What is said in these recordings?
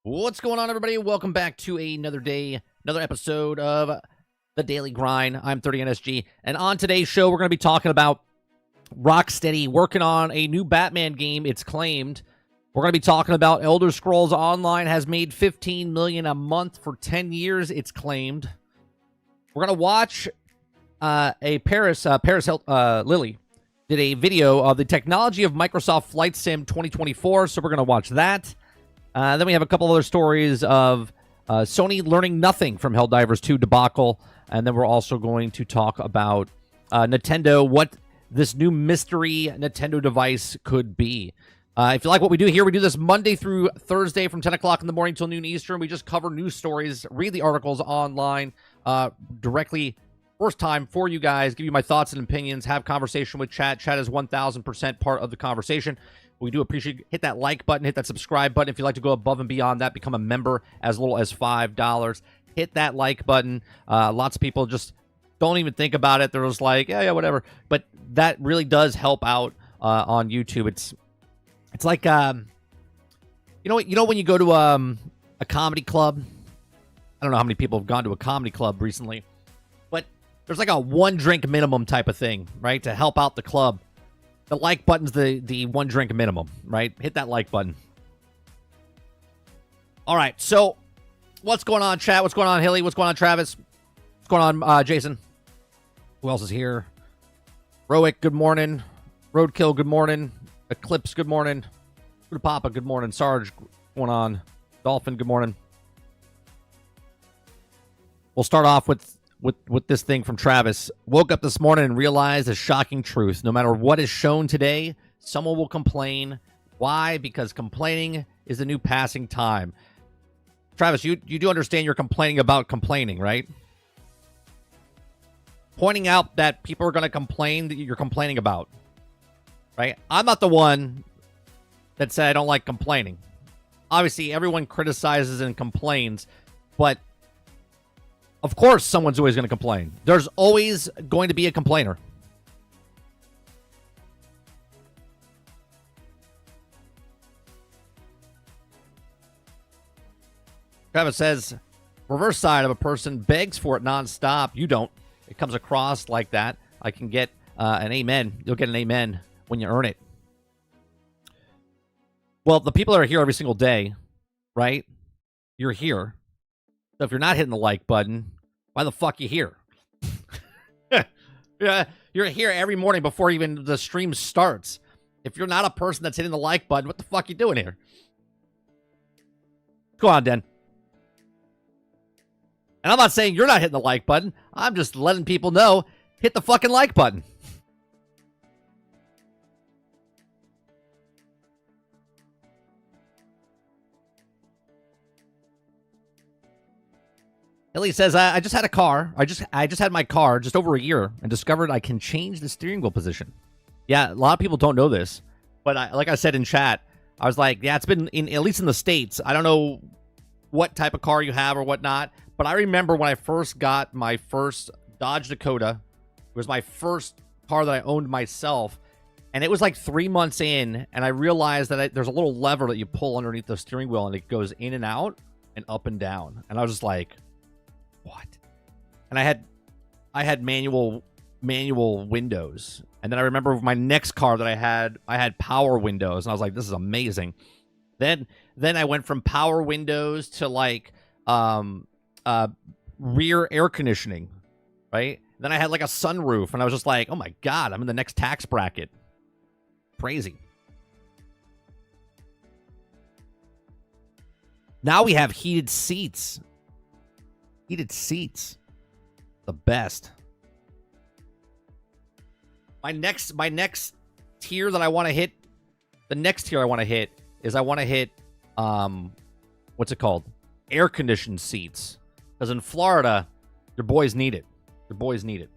What's going on, everybody? Welcome back to another day, another episode of The Daily Grind. I'm 30NSG, and on today's show, we're going to be talking about Rocksteady working on a new Batman game, it's claimed. We're going to be talking about Elder Scrolls Online has made $15 million a month for 10 years, it's claimed. We're going to watch Lily did a video of the technology of Microsoft Flight Sim 2024, so we're going to watch that. Then we have a couple other stories of Sony learning nothing from Helldivers 2 debacle. And then we're also going to talk about Nintendo, what this new mystery Nintendo device could be. If you like what we do here, we do this Monday through Thursday from 10 o'clock in the morning till noon Eastern. We just cover news stories, read the articles online directly, first time for you guys, give you my thoughts and opinions, have conversation with chat. Chat is 1,000% part of the conversation. We do appreciate hit that like button, hit that subscribe button. If you'd like to go above and beyond that, become a member as little as $5. Hit that like button. Lots of people just don't even think about it. They're just like, yeah, whatever. But that really does help out on YouTube. It's like you know when you go to a comedy club. I don't know how many people have gone to a comedy club recently, but there's like a one drink minimum type of thing, right, to help out the club. The like button's the one drink minimum, right? Hit that like button. All right, so what's going on, chat? What's going on, Hilly? What's going on, Travis? What's going on, Jason? Who else is here? Roic, good morning. Roadkill, good morning. Eclipse, good morning. Papa, good morning. Sarge, what's going on? Dolphin, good morning. We'll start off with this thing from Travis. Woke up this morning and realized a shocking truth. No matter what is shown today, someone will complain. Why? Because complaining is the new passing time. Travis, you do understand you're complaining about complaining, right? Pointing out that people are going to complain that you're complaining about, right? I'm not the one that said I don't like complaining. Obviously, everyone criticizes and complains, but of course, someone's always going to complain. There's always going to be a complainer. Travis says, reverse side of a person begs for it nonstop. You don't. It comes across like that. I can get an amen. You'll get an amen when you earn it. Well, the people that are here every single day, right? You're here. So if you're not hitting the like button, why the fuck you here? Yeah, you're here every morning before even the stream starts. If you're not a person that's hitting the like button, what the fuck you doing here? Go on, Den. And I'm not saying you're not hitting the like button. I'm just letting people know, hit the fucking like button. Hilly says, I just had a car. I just had my car just over a year and discovered I can change the steering wheel position. Yeah, a lot of people don't know this. But like I said in chat, I was like, yeah, it's been, at least in the States. I don't know what type of car you have or whatnot. But I remember when I first got my first Dodge Dakota. It was my first car that I owned myself. And it was like 3 months in. And I realized that there's a little lever that you pull underneath the steering wheel. And it goes in and out and up and down. And I was just like, what? And I had manual windows. And then I remember my next car that I had power windows, and I was like, this is amazing. Then I went from power windows to like rear air conditioning, right? Then I had like a sunroof, and I was just like, oh my god, I'm in the next tax bracket. Crazy. Now we have heated seats. Heated seats. The best. My next tier that I want to hit, the next tier I want to hit is I want to hit what's it called? Air conditioned seats. Because in Florida, your boys need it. Your boys need it.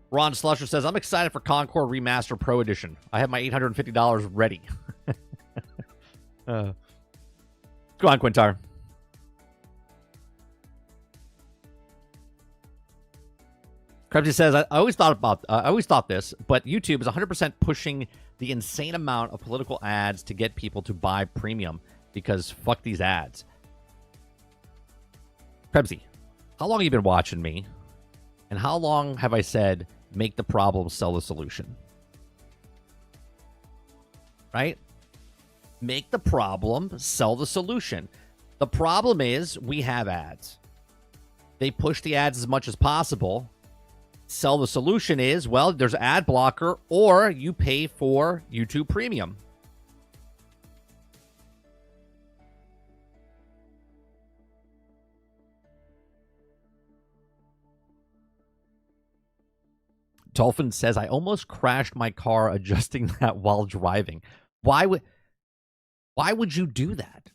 Ron Slusher says, I'm excited for Concord Remaster Pro Edition. I have my $850 ready. Go on, Quintar. Krebsy says, I always thought this, but YouTube is 100% pushing the insane amount of political ads to get people to buy premium because fuck these ads. Krebsy, how long have you been watching me? And how long have I said, make the problem, sell the solution? Right? Make the problem, sell the solution. The problem is we have ads. They push the ads as much as possible. Sell the solution is, well, there's an ad blocker or you pay for YouTube Premium. Dolphin says, I almost crashed my car adjusting that while driving. Why would you do that?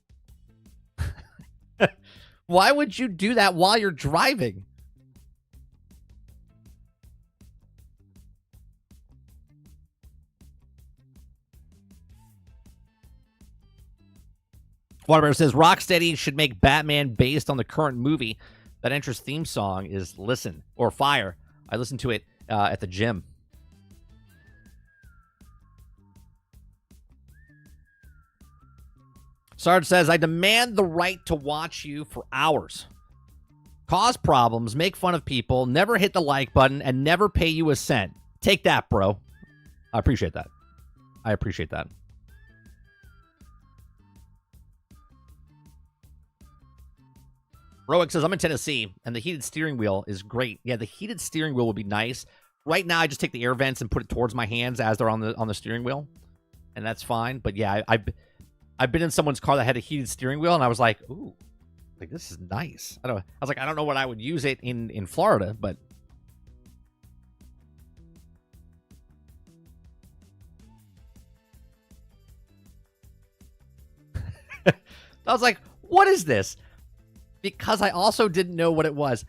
Why would you do that while you're driving? Waterbear says, Rocksteady should make Batman based on the current movie. That entrance theme song is Listen, or Fire. I listened to it at the gym. Sarge says, I demand the right to watch you for hours. Cause problems, make fun of people, never hit the like button, and never pay you a cent. Take that, bro. I appreciate that. I appreciate that. Roic says, I'm in Tennessee, and the heated steering wheel is great. Yeah, the heated steering wheel would be nice. Right now, I just take the air vents and put it towards my hands as they're on the steering wheel, and that's fine. But yeah, I've been in someone's car that had a heated steering wheel, and I was like, ooh, like this is nice. I was like, I don't know what I would use it in Florida, but I was like, what is this? Because I also didn't know what it was.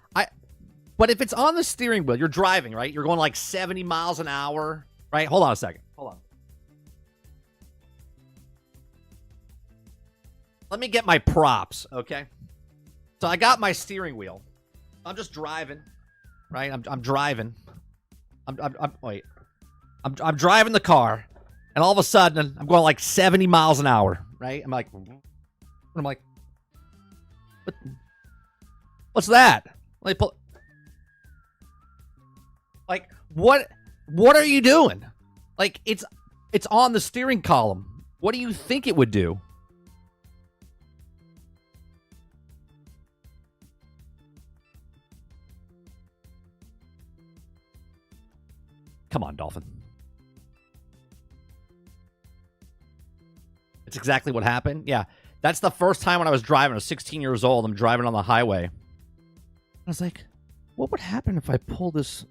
But if it's on the steering wheel, you're driving, right? You're going like 70 miles an hour, right? Hold on a second. Hold on. Let me get my props, okay? So I got my steering wheel. I'm just driving, right? I'm driving. I'm driving the car, and all of a sudden I'm going like 70 miles an hour, right? I'm like, what's that? Let me pull. Like, what are you doing? Like, it's on the steering column. What do you think it would do? Come on, Dolphin. It's exactly what happened. Yeah. That's the first time when I was driving. I was 16 years old. I'm driving on the highway. I was like, what would happen if I pull this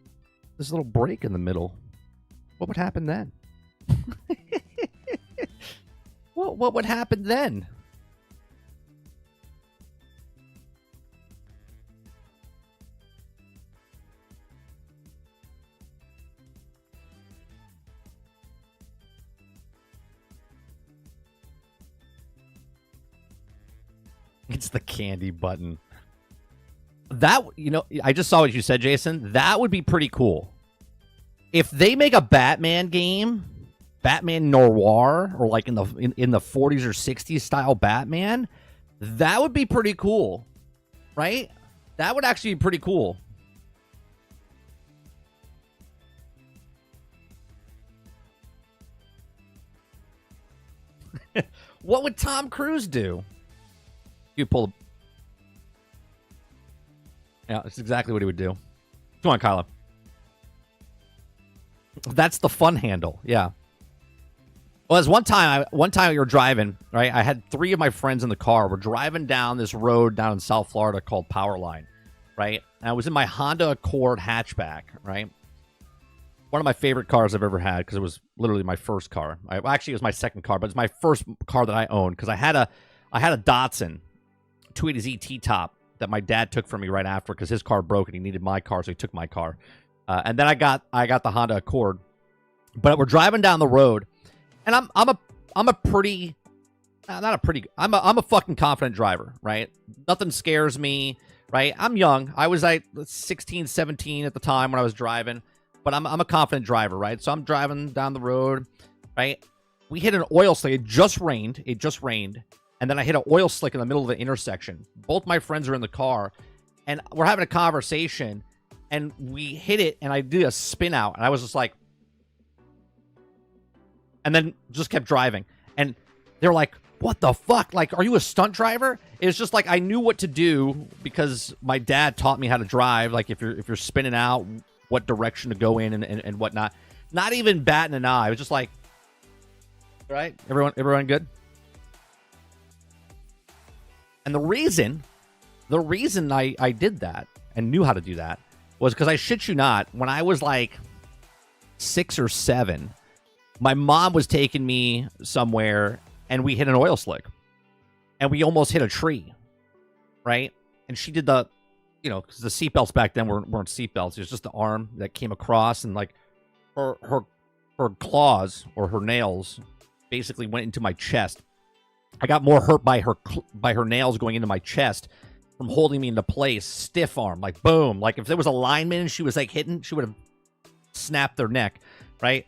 little brake in the middle? What would happen then? What would happen then? It's the candy button. That, you know, I just saw what you said, Jason. That would be pretty cool. If they make a Batman game, Batman Noir, or like in the 40s or 60s style Batman, that would be pretty cool, right? That would actually be pretty cool. What would Tom Cruise do? You pull. Yeah, that's exactly what he would do. Come on, Kyla. That's the fun handle. Yeah. Well, as one time we were driving, right? I had 3 of my friends in the car. We're driving down this road down in South Florida called Powerline, right? And I was in my Honda Accord hatchback, right? One of my favorite cars I've ever had because it was literally my first car. Actually, it was my second car, but it's my first car that I owned because I had a Datsun 280Z T-top that my dad took from me right after because his car broke and he needed my car, so he took my car. And then I got the Honda Accord. But we're driving down the road, and I'm a fucking confident driver, right? Nothing scares me, right? I'm young. I was like 16, 17 at the time when I was driving, but I'm a confident driver, right? So I'm driving down the road, right? We hit an oil slick. It just rained. And then I hit an oil slick in the middle of the intersection. Both my friends are in the car, and we're having a conversation, and we hit it, and I did a spin out, and I was just like, and then just kept driving. And they're like, what the fuck? Like, are you a stunt driver? It's just like I knew what to do because my dad taught me how to drive. Like, if you're spinning out, what direction to go in and whatnot. Not even batting an eye. I was just like, all right, everyone good? And the reason I did that and knew how to do that was because I shit you not, when I was like 6 or 7, my mom was taking me somewhere and we hit an oil slick. And we almost hit a tree, right? And she did the, because the seatbelts back then weren't seatbelts. It was just the arm that came across, and like her claws or her nails basically went into my chest. I got more hurt by her nails going into my chest from holding me into place. Stiff arm, like boom. Like if there was a lineman and she was like hitting, she would have snapped their neck, right?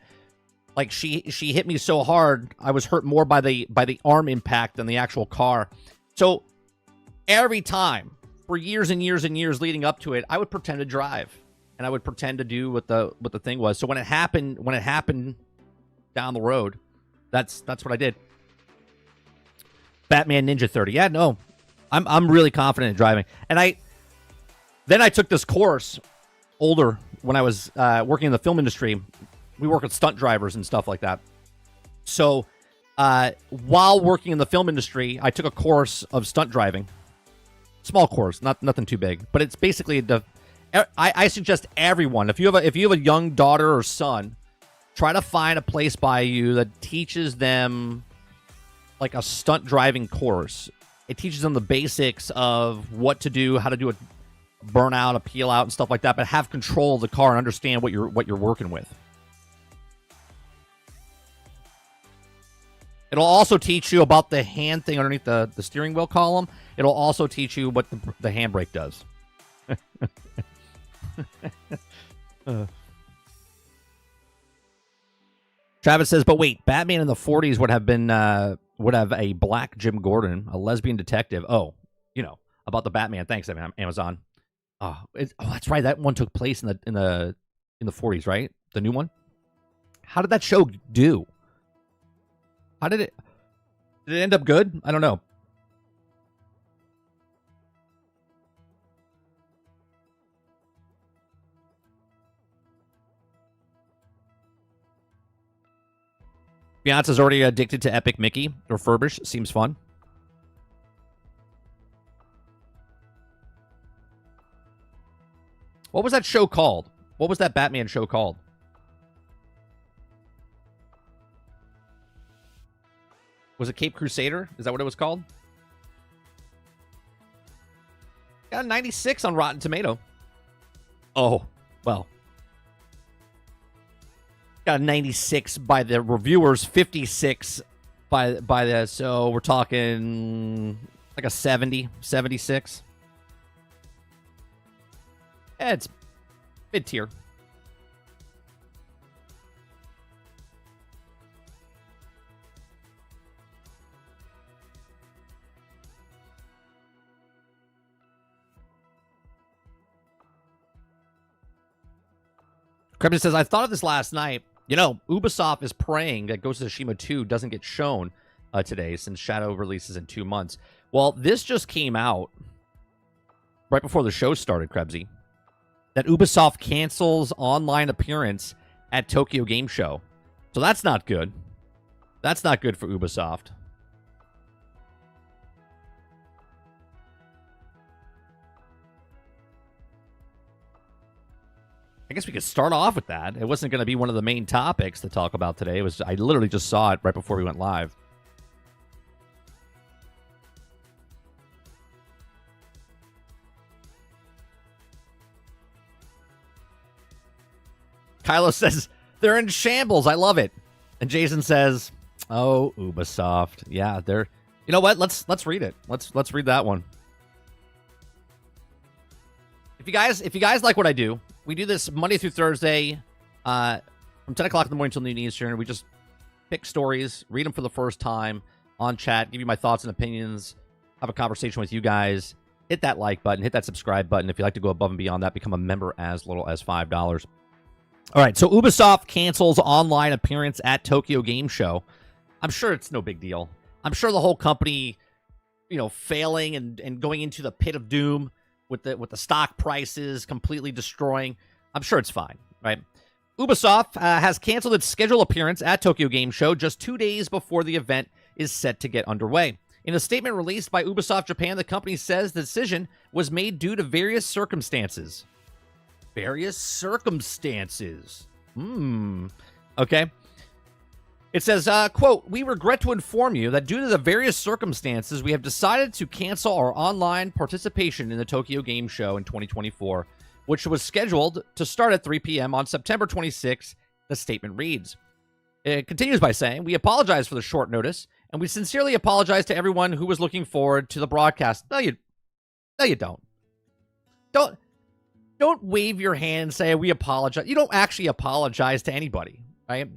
Like she hit me so hard, I was hurt more by the arm impact than the actual car. So every time for years and years and years leading up to it, I would pretend to drive and I would pretend to do what the thing was. So when it happened down the road, that's what I did. Batman Ninja 30. Yeah, no. I'm really confident in driving. And I took this course older when I was working in the film industry. We work with stunt drivers and stuff like that. So while working in the film industry, I took a course of stunt driving. Small course, nothing too big, but it's basically I suggest everyone, if you have a young daughter or son, try to find a place by you that teaches them like a stunt driving course. It teaches them the basics of what to do, how to do a burnout, a peel out, and stuff like that, but have control of the car and understand what you're working with. It'll also teach you about the hand thing underneath the steering wheel column. It'll also teach you what the handbrake does. Travis says, but wait, Batman in the 40s would have a black Jim Gordon, a lesbian detective. Oh, about the Batman. Thanks, Amazon. Oh, that's right. That one took place in the 40s, right? The new one. How did that show do? How did it end up good? I don't know. Beyonce's already addicted to Epic Mickey. Refurbish seems fun. What was that show called? What was that Batman show called? Was it Cape Crusader? Is that what it was called? Got a 96 on Rotten Tomato. Oh, well. Got a 96 by the reviewers, 56 by the, so we're talking like a 70, 76. Yeah, it's mid-tier. Krebs says, I thought of this last night. Ubisoft is praying that Ghost of Tsushima 2 doesn't get shown today since Shadow releases in 2 months. Well, this just came out right before the show started, Krebsy, that Ubisoft cancels online appearance at Tokyo Game Show. So that's not good. That's not good for Ubisoft. I guess we could start off with that. It wasn't going to be one of the main topics to talk about today. I literally just saw it right before we went live. Kylo says, they're in shambles. I love it. And Jason says, oh, Ubisoft. Yeah, they're... You know what? Let's read it. Let's read that one. If you guys like what I do, we do this Monday through Thursday from 10 o'clock in the morning till noon Eastern. We just pick stories, read them for the first time on chat, give you my thoughts and opinions, have a conversation with you guys. Hit that like button, hit that subscribe button. If you'd like to go above and beyond that, become a member as little as $5. All right, so Ubisoft cancels online appearance at Tokyo Game Show. I'm sure it's no big deal. I'm sure the whole company, failing and going into the pit of doom with the stock prices completely destroying. I'm sure it's fine, right? Ubisoft has canceled its scheduled appearance at Tokyo Game Show just 2 days before the event is set to get underway. In a statement released by Ubisoft Japan, the company says the decision was made due to various circumstances. Various circumstances. Okay. It says, quote, "We regret to inform you that due to the various circumstances, we have decided to cancel our online participation in the Tokyo Game Show in 2024, which was scheduled to start at 3 p.m. on September 26th, the statement reads. It continues by saying, "We apologize for the short notice, and we sincerely apologize to everyone who was looking forward to the broadcast." No, you don't. Don't wave your hand and say, "We apologize." You don't actually apologize to anybody, right?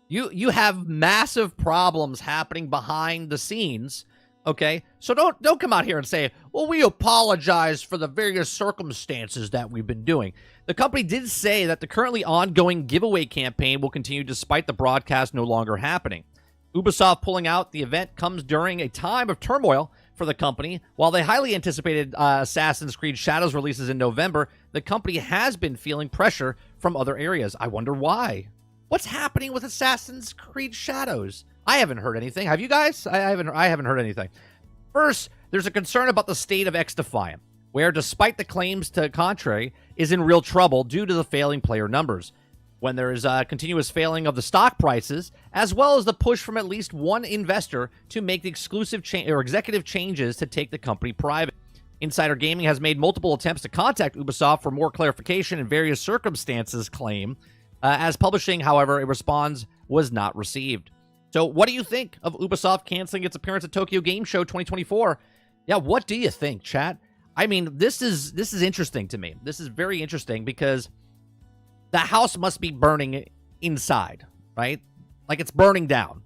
You have massive problems happening behind the scenes, okay? So don't come out here and say, "Well, we apologize for the various circumstances that we've been doing." The company did say that the currently ongoing giveaway campaign will continue despite the broadcast no longer happening. Ubisoft pulling out the event comes during a time of turmoil for the company. While the highly anticipated Assassin's Creed Shadows releases in November, the company has been feeling pressure from other areas. I wonder why. What's happening with Assassin's Creed Shadows? I haven't heard anything. Have you guys? I haven't heard anything. First, there's a concern about the state of X-Defiant, where, despite the claims to the contrary, is in real trouble due to the failing player numbers. When there is a continuous failing of the stock prices, as well as the push from at least one investor to make the exclusive or executive changes to take the company private. Insider Gaming has made multiple attempts to contact Ubisoft for more clarification in various circumstances claim. As publishing, however, a response was not received. So what do you think of Ubisoft canceling its appearance at Tokyo Game Show 2024? Yeah, what do you think, chat? I mean, this is interesting to me. This is very interesting because the house must be burning inside, right? Like it's burning down.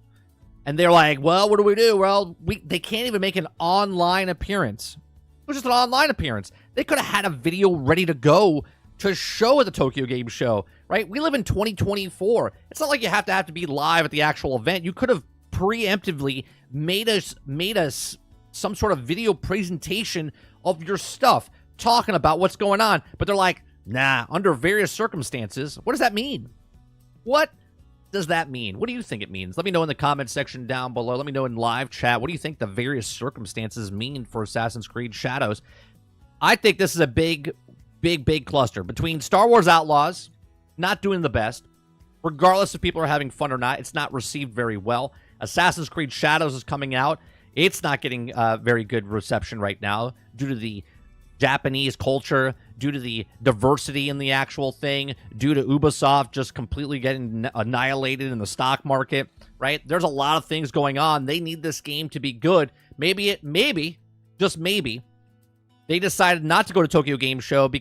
And they're like, "Well, what do we do?" Well, they can't even make an online appearance. It was just an online appearance. They could have had a video ready to go to show at the Tokyo Game Show, right? We live in 2024. It's not like you have to be live at the actual event. You could have preemptively made us some sort of video presentation of your stuff, talking about what's going on. But they're like, "Nah, under various circumstances." What does that mean? What does that mean? What do you think it means? Let me know in the comment section down below. Let me know in live chat. What do you think the various circumstances mean for Assassin's Creed Shadows? I think this is a big cluster between Star Wars Outlaws not doing the best. Regardless if people are having fun or not, it's not received very well. Assassin's Creed Shadows is coming out. It's not getting very good reception right now due to the Japanese culture, due to the diversity in the actual thing, due to Ubisoft just completely getting annihilated in the stock market, right? There's a lot of things going on. They need this game to be good. Just maybe, they decided not to go to Tokyo Game Show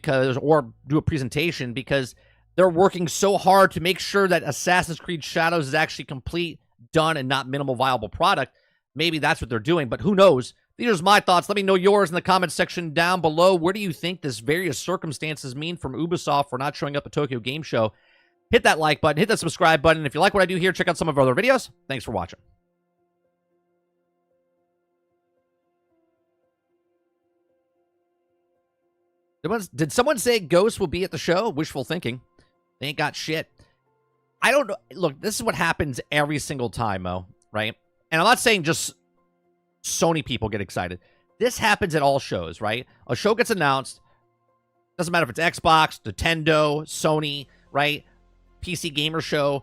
or do a presentation because they're working so hard to make sure that Assassin's Creed Shadows is actually complete, done, and not minimal viable product. Maybe that's what they're doing, but who knows? These are my thoughts. Let me know yours in the comment section down below. Where do you think this various circumstances mean from Ubisoft for not showing up at Tokyo Game Show? Hit that like button, hit that subscribe button. If you like what I do here, check out some of our other videos. Thanks for watching. Did someone say Ghost will be at the show? Wishful thinking. They ain't got shit. I don't know. Look, this is what happens every single time, Mo, right? And I'm not saying just Sony people get excited. This happens at all shows, right? A show gets announced. Doesn't matter if it's Xbox, Nintendo, Sony, right? PC Gamer Show.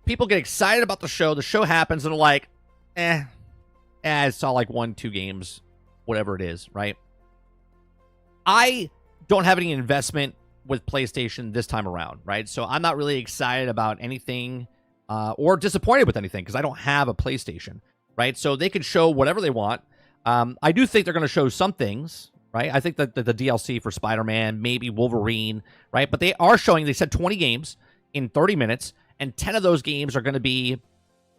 People get excited about the show. The show happens and they're like, I saw like 1-2 games, whatever it is, right? I don't have any investment with PlayStation this time around, right? So I'm not really excited about anything or disappointed with anything because I don't have a PlayStation, right? So they can show whatever they want. I do think they're going to show some things, right? I think that the DLC for Spider-Man, maybe Wolverine, right? But they said 20 games in 30 minutes, and 10 of those games are going to be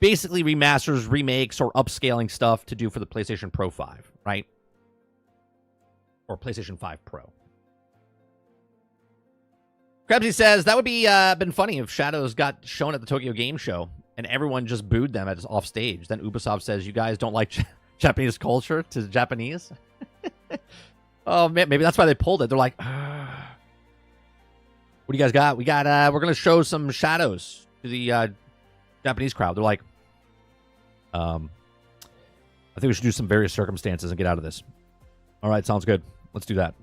basically remasters, remakes, or upscaling stuff to do for the PlayStation Pro 5, right? Or PlayStation 5 Pro. Krebsy says, that would be been funny if Shadows got shown at the Tokyo Game Show and everyone just booed them at off stage. Then Ubisoft says, you guys don't like Japanese culture to the Japanese? Oh, man, maybe that's why they pulled it. They're like, what do you guys got? We're going to show some Shadows to the Japanese crowd. They're like, I think we should do some various circumstances and get out of this. All right, sounds good. Let's do that.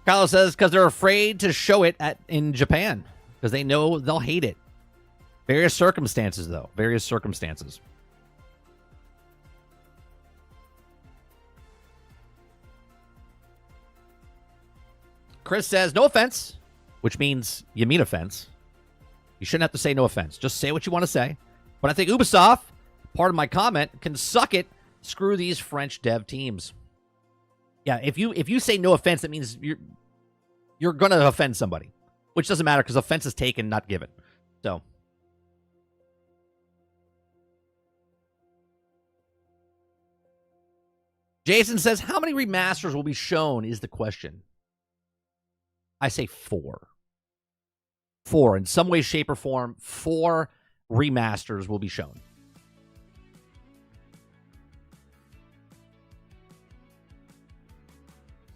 Kylo says, because they're afraid to show it in Japan. Because they know they'll hate it. Various circumstances, though. Various circumstances. Chris says, no offense. Which means you mean offense. You shouldn't have to say no offense. Just say what you want to say. But I think Ubisoft, part of my comment, can suck it. Screw these French dev teams. Yeah, if you say no offense, that means you're going to offend somebody. Which doesn't matter because offense is taken, not given. So. Jason says, how many remasters will be shown is the question. I say 4. 4. In some way, shape, or form, 4 remasters will be shown.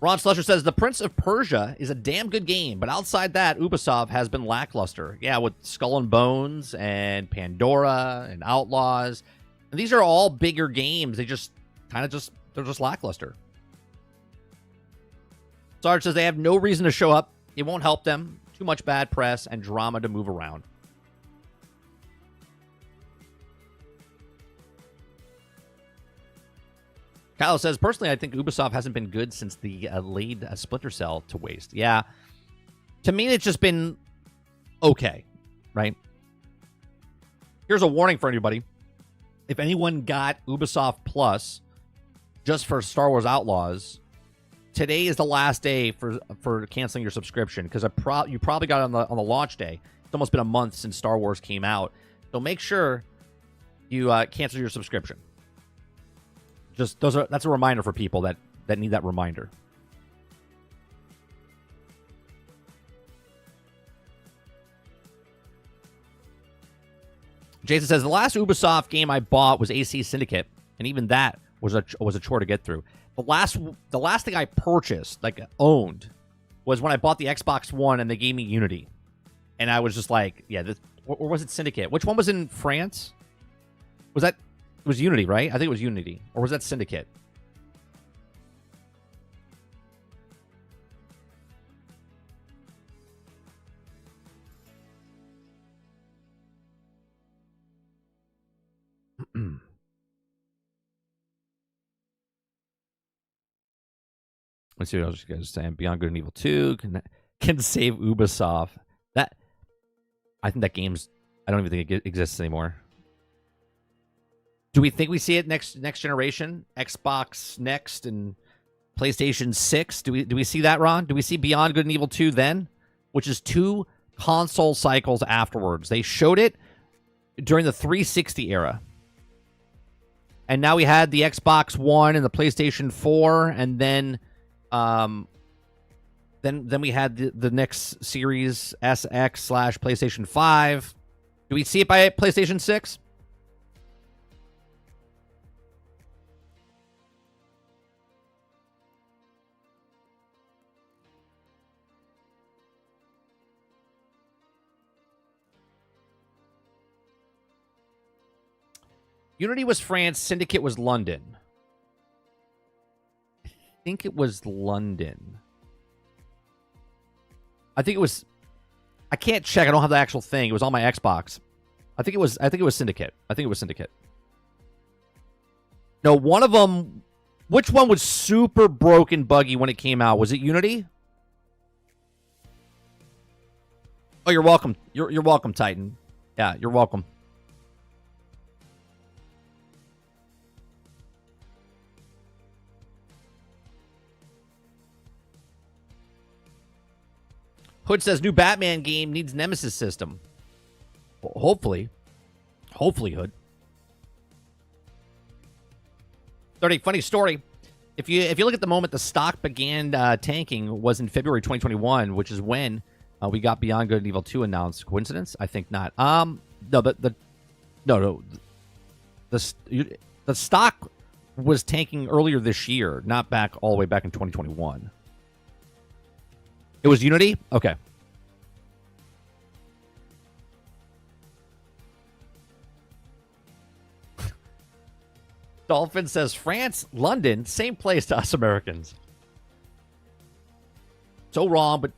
Ron Slusher says, The Prince of Persia is a damn good game, but outside that, Ubisoft has been lackluster. Yeah, with Skull and Bones and Pandora and Outlaws. And these are all bigger games. They just they're just lackluster. Sarge says they have no reason to show up. It won't help them. Too much bad press and drama to move around. Kyle says, personally, I think Ubisoft hasn't been good since the laid Splinter Cell to waste. Yeah. To me, it's just been okay, right? Here's a warning for anybody. If anyone got Ubisoft Plus just for Star Wars Outlaws, today is the last day for canceling your subscription because you probably got it on the launch day. It's almost been a month since Star Wars came out. So make sure you cancel your subscription. That's a reminder for people that need that reminder. Jason says, the last Ubisoft game I bought was AC Syndicate, and even that was a chore to get through. The last thing I purchased, like owned, was when I bought the Xbox One and they gave me Unity. And I was just like, yeah, or was it Syndicate? Which one was in France? It was Unity, right? I think it was Unity. Or was that Syndicate? Let's see what else you guys are saying. Beyond Good and Evil 2 can save Ubisoft. I think that game's... I don't even think it exists anymore. Do we think we see it next generation? Xbox Next and PlayStation 6? Do we see that, Ron? Do we see Beyond Good and Evil 2 then? Which is 2 console cycles afterwards. They showed it during the 360 era. And now we had the Xbox One and the PlayStation 4, and then we had the next series SX/PlayStation 5. Do we see it by PlayStation 6? Unity was France. Syndicate was London. I think it was London. I think it was... I can't check. I don't have the actual thing. It was on my Xbox. I think it was Syndicate. I think it was Syndicate. No, one of them... Which one was super broken buggy when it came out? Was it Unity? Oh, you're welcome. You're welcome, Titan. Yeah, you're welcome. Hood says new Batman game needs Nemesis system. Well, hopefully. Hopefully, Hood. 30, funny story. If you look at the moment the stock began tanking was in February 2021, which is when we got Beyond Good and Evil 2 announced. Coincidence? I think not. No, but the stock was tanking earlier this year, not back all the way back in 2021. It was Unity? Okay. Dolphin says, France, London, same place to us Americans. So wrong, but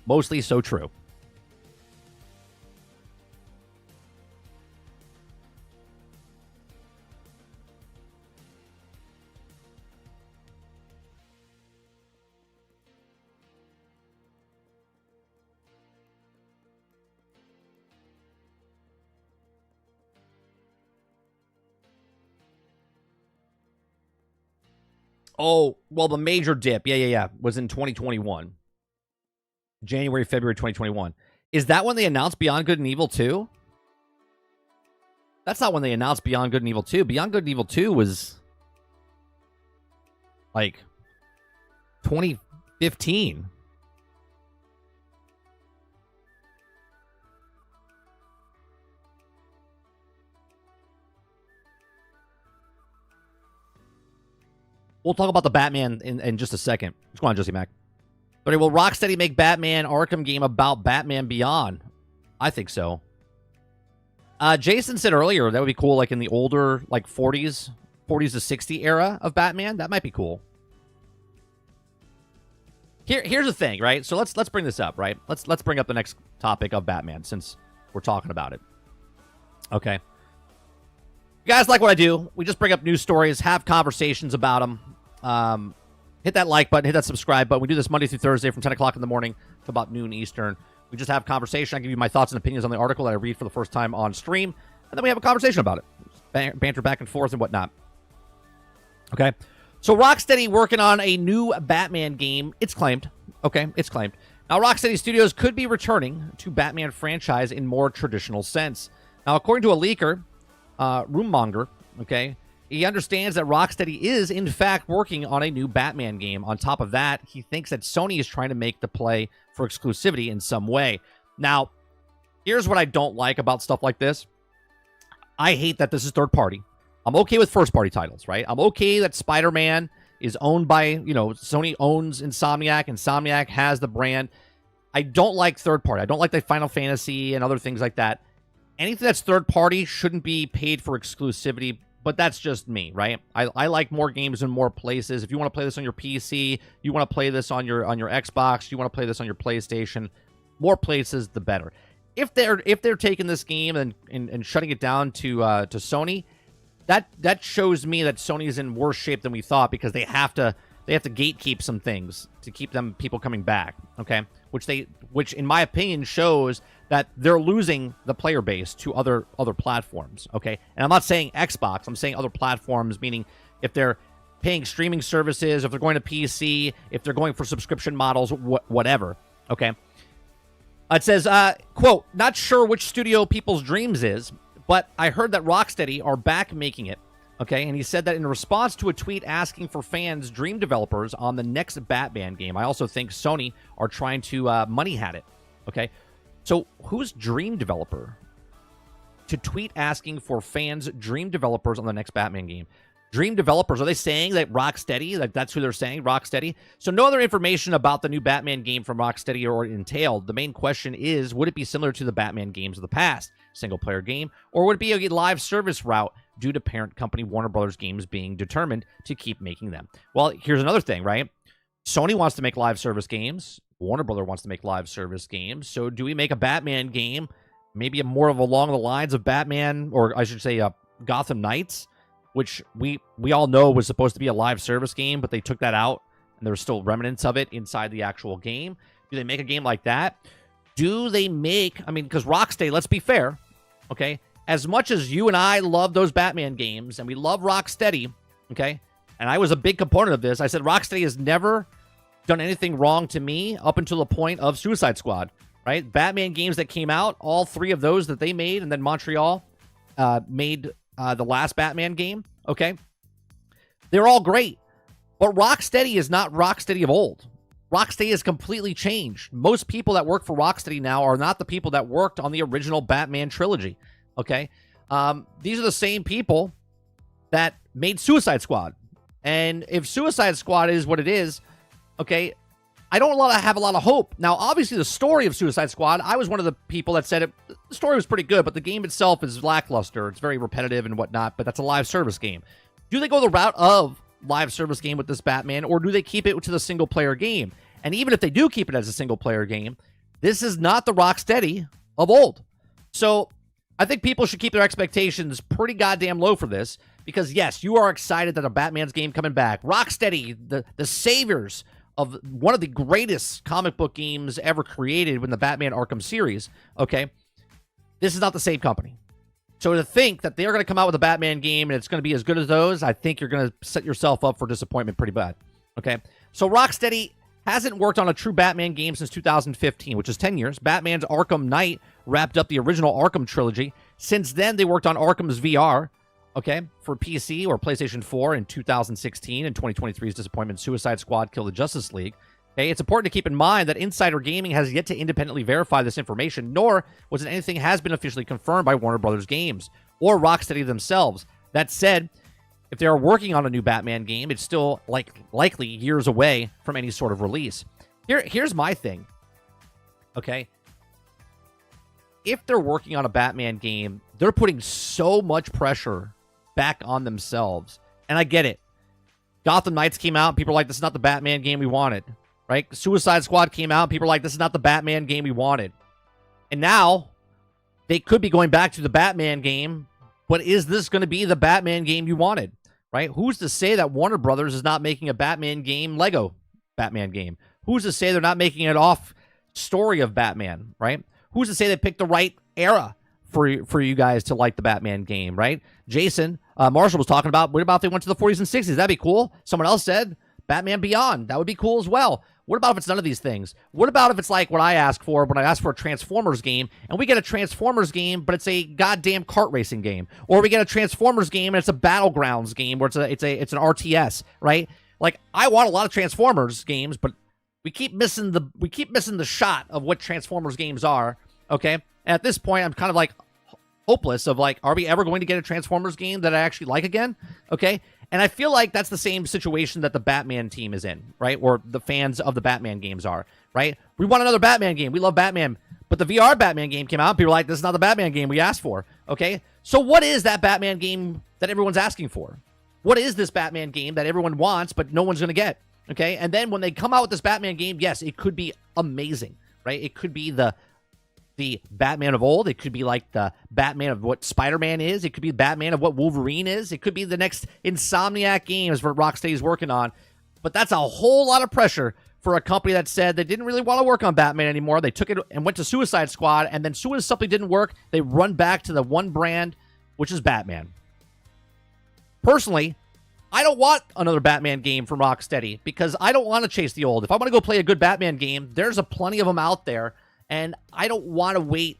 mostly so true. Oh, well, the major dip, yeah, was in 2021. January, February 2021. Is that when they announced Beyond Good and Evil 2? That's not when they announced Beyond Good and Evil 2. Beyond Good and Evil 2 was like 2015. We'll talk about the Batman in just a second. What's going on, Josie Mac? But will Rocksteady make Batman Arkham game about Batman Beyond? I think so. Jason said earlier that would be cool, like in the older, like 40s to 60 era of Batman. That might be cool. Here's the thing, right? So let's bring this up, right? Let's bring up the next topic of Batman since we're talking about it. Okay. You guys like what I do? We just bring up news stories, have conversations about them. Hit that like button, hit that subscribe button. We do this Monday through Thursday from 10 o'clock in the morning to about noon Eastern. We just have conversation. I give you my thoughts and opinions on the article that I read for the first time on stream, and then we have a conversation about it. Banter back and forth and whatnot. Okay? So Rocksteady working on a new Batman game. It's claimed. Okay, it's claimed. Now, Rocksteady Studios could be returning to Batman franchise in more traditional sense. Now, according to a leaker, Roommonger, okay, he understands that Rocksteady is, in fact, working on a new Batman game. On top of that, he thinks that Sony is trying to make the play for exclusivity in some way. Now, here's what I don't like about stuff like this. I hate that this is third party. I'm okay with first party titles, right? I'm okay that Spider-Man is owned by, Sony owns Insomniac. Insomniac has the brand. I don't like third party. I don't like the Final Fantasy and other things like that. Anything that's third party shouldn't be paid for exclusivity, but that's just me, right? I like more games in more places. If you want to play this on your PC, you want to play this on your Xbox, you want to play this on your PlayStation, more places the better. If they're taking this game and shutting it down to Sony, that shows me that Sony is in worse shape than we thought, because they have to gatekeep some things to keep people coming back, okay? Which in my opinion shows that they're losing the player base to other platforms, okay? And I'm not saying Xbox, I'm saying other platforms, meaning if they're paying streaming services, if they're going to PC, if they're going for subscription models, whatever, okay? It says, quote, not sure which studio People's Dreams is, but I heard that Rocksteady are back making it, okay? And he said that in response to a tweet asking for fans, Dream developers on the next Batman game. I also think Sony are trying to money hat it, okay? So who's Dream developer to tweet asking for fans, Dream developers on the next Batman game? Dream developers, are they saying that Rocksteady, like that's who they're saying, Rocksteady? So no other information about the new Batman game from Rocksteady or entailed. The main question is, would it be similar to the Batman games of the past, single-player game, or would it be a live service route due to parent company Warner Brothers Games being determined to keep making them? Well, here's another thing, right? Sony wants to make live service games. Warner Brothers wants to make live service games. So do we make a Batman game, maybe more of along the lines of Batman, or I should say Gotham Knights, which we all know was supposed to be a live service game, but they took that out, and there's still remnants of it inside the actual game. Do they make a game like that? Do they make, because Rocksteady, let's be fair, okay? As much as you and I love those Batman games, and we love Rocksteady, okay? And I was a big component of this. I said Rocksteady has never done anything wrong to me up until the point of Suicide Squad, right? Batman games that came out, all 3 of those that they made, and then Montreal made the last Batman game, okay? They're all great. But Rocksteady is not Rocksteady of old. Rocksteady has completely changed. Most people that work for Rocksteady now are not the people that worked on the original Batman trilogy, okay? These are the same people that made Suicide Squad. And if Suicide Squad is what it is, okay, I don't have a lot of hope. Now, obviously, the story of Suicide Squad, I was one of the people that said the story was pretty good, but the game itself is lackluster. It's very repetitive and whatnot, but that's a live service game. Do they go the route of live service game with this Batman, or do they keep it to the single-player game? And even if they do keep it as a single-player game, this is not the Rocksteady of old. So I think people should keep their expectations pretty goddamn low for this, because yes, you are excited that a Batman's game coming back. Rocksteady, the saviors of one of the greatest comic book games ever created in the Batman Arkham series, okay? This is not the same company. So to think that they're going to come out with a Batman game and it's going to be as good as those, I think you're going to set yourself up for disappointment pretty bad, okay? So Rocksteady hasn't worked on a true Batman game since 2015, which is 10 years. Batman's Arkham Knight wrapped up the original Arkham trilogy. Since then, they worked on Arkham's VR, okay, for PC or PlayStation 4 in 2016, and 2023's disappointment, Suicide Squad Kill the Justice League. Okay, it's important to keep in mind that Insider Gaming has yet to independently verify this information, nor was it anything has been officially confirmed by Warner Brothers Games or Rocksteady themselves. That said, if they are working on a new Batman game, it's still likely years away from any sort of release. Here's my thing, okay? If they're working on a Batman game, they're putting so much pressure back on themselves. And I get it. Gotham Knights came out, and people are like, this is not the Batman game we wanted. Right? Suicide Squad came out, and people are like, this is not the Batman game we wanted. And now, they could be going back to the Batman game, but is this going to be the Batman game you wanted? Right? Who's to say that Warner Brothers is not making a Batman game, Lego Batman game? Who's to say they're not making an off story of Batman? Right? Who's to say they picked the right era for you guys to like the Batman game, right? Jason Marshall was talking about, what about if they went to the 40s and 60s? That'd be cool. Someone else said Batman Beyond. That would be cool as well. What about if it's none of these things? What about if it's like what I asked for when I asked for a Transformers game, and we get a Transformers game, but it's a goddamn kart racing game, or we get a Transformers game and it's a Battlegrounds game, where it's an RTS, right? Like, I want a lot of Transformers games, but we keep missing the shot of what Transformers games are. Okay, and at this point, I'm kind of like hopeless of like, are we ever going to get a Transformers game that I actually like again? Okay. And I feel like that's the same situation that the Batman team is in, right? Or the fans of the Batman games are, right? We want another Batman game. We love Batman. But the VR Batman game came out. People are like, this is not the Batman game we asked for, okay? So what is that Batman game that everyone's asking for? What is this Batman game that everyone wants, but no one's going to get, okay? And then when they come out with this Batman game, yes, it could be amazing, right? It could be the Batman of old. It could be like the Batman of what Spider-Man is. It could be Batman of what Wolverine is. It could be the next Insomniac games what Rocksteady's working on. But that's a whole lot of pressure for a company that said they didn't really want to work on Batman anymore. They took it and went to Suicide Squad, and then as soon as something didn't work, they run back to the one brand, which is Batman. Personally, I don't want another Batman game from Rocksteady because I don't want to chase the old. If I want to go play a good Batman game, there's a plenty of them out there. And I don't want to wait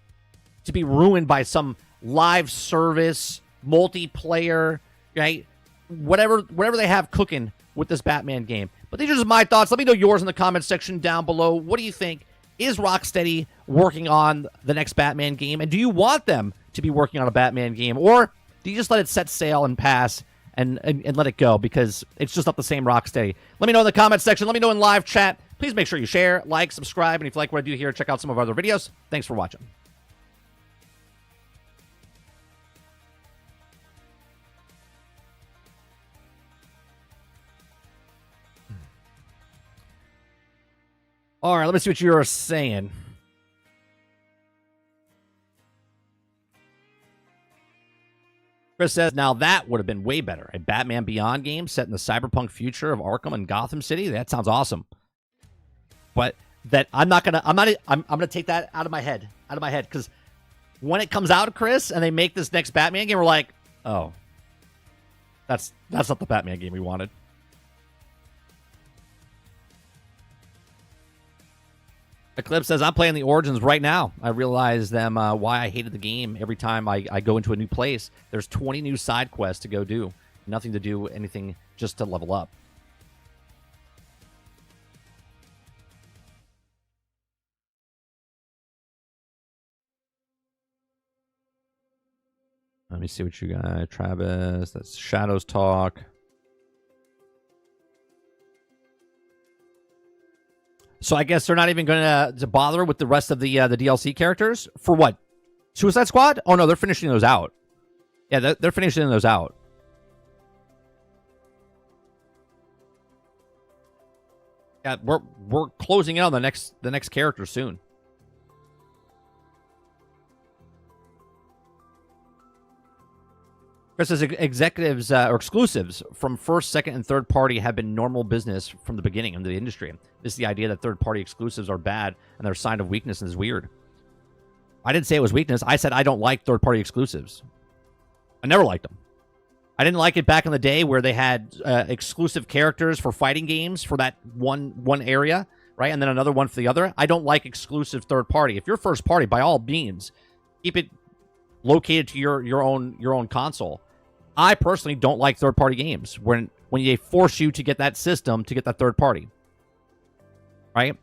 to be ruined by some live service, multiplayer, right? Whatever they have cooking with this Batman game. But these are just my thoughts. Let me know yours in the comments section down below. What do you think? Is Rocksteady working on the next Batman game? And do you want them to be working on a Batman game? Or do you just let it set sail and pass and let it go? Because it's just not the same Rocksteady. Let me know in the comments section. Let me know in live chat. Please make sure you share, like, subscribe, and if you like what I do here, check out some of our other videos. Thanks for watching. All right, let me see what you're saying. Chris says, now that would have been way better. A Batman Beyond game set in the cyberpunk future of Arkham and Gotham City? That sounds awesome. But that I'm gonna take that out of my head, because when it comes out, Chris, and they make this next Batman game, we're like, oh, that's not the Batman game we wanted. Eclipse says, I'm playing the Origins right now. I realize them why I hated the game every time I go into a new place. There's 20 new side quests to go do. Nothing to do, anything just to level up. Let me see what you got. Travis, that's Shadows Talk. So I guess they're not even going to bother with the rest of the DLC characters? For what? Suicide Squad? Oh, no, they're finishing those out. Yeah, they're finishing those out. Yeah, we're closing in on the next character soon. Chris says executives or exclusives from first, second, and third party have been normal business from the beginning of the industry. This is the idea that third party exclusives are bad and they're a sign of weakness and is weird. I didn't say it was weakness. I said I don't like third party exclusives. I never liked them. I didn't like it back in the day where they had exclusive characters for fighting games for that one area, right? And then another one for the other. I don't like exclusive third party. If you're first party, by all means, keep it located to your own console. I personally don't like third party games when they force you to get that system to get that third party. Right?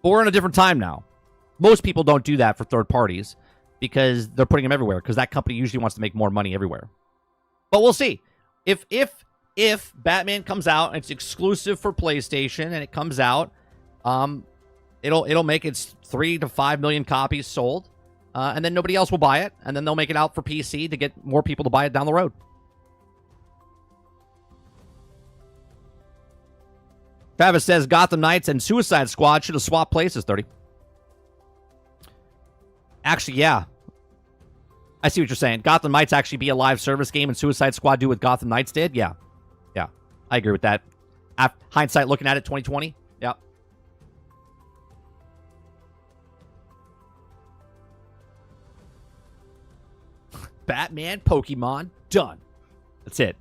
But we're in a different time now. Most people don't do that for third parties because they're putting them everywhere because that company usually wants to make more money everywhere. But we'll see. If Batman comes out and it's exclusive for PlayStation and it comes out, it'll make its 3 to 5 million copies sold. And then nobody else will buy it. And then they'll make it out for PC to get more people to buy it down the road. Travis says Gotham Knights and Suicide Squad should have swapped places, 30. Actually, yeah. I see what you're saying. Gotham Knights actually be a live service game and Suicide Squad do what Gotham Knights did? Yeah. Yeah. I agree with that. Hindsight looking at it, 2020. Yeah. Batman, Pokemon, done. That's it.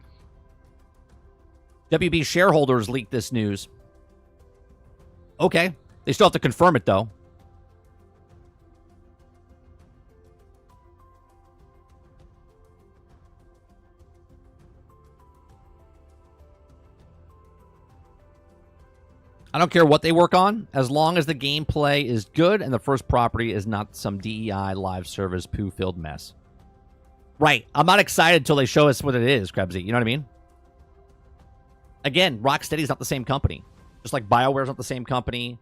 WB shareholders leaked this news. Okay. They still have to confirm it, though. I don't care what they work on, as long as the gameplay is good and the first property is not some DEI live service poo-filled mess. Right. I'm not excited until they show us what it is, Krebsy. You know what I mean? Again, Rocksteady's not the same company. Just like BioWare's not the same company.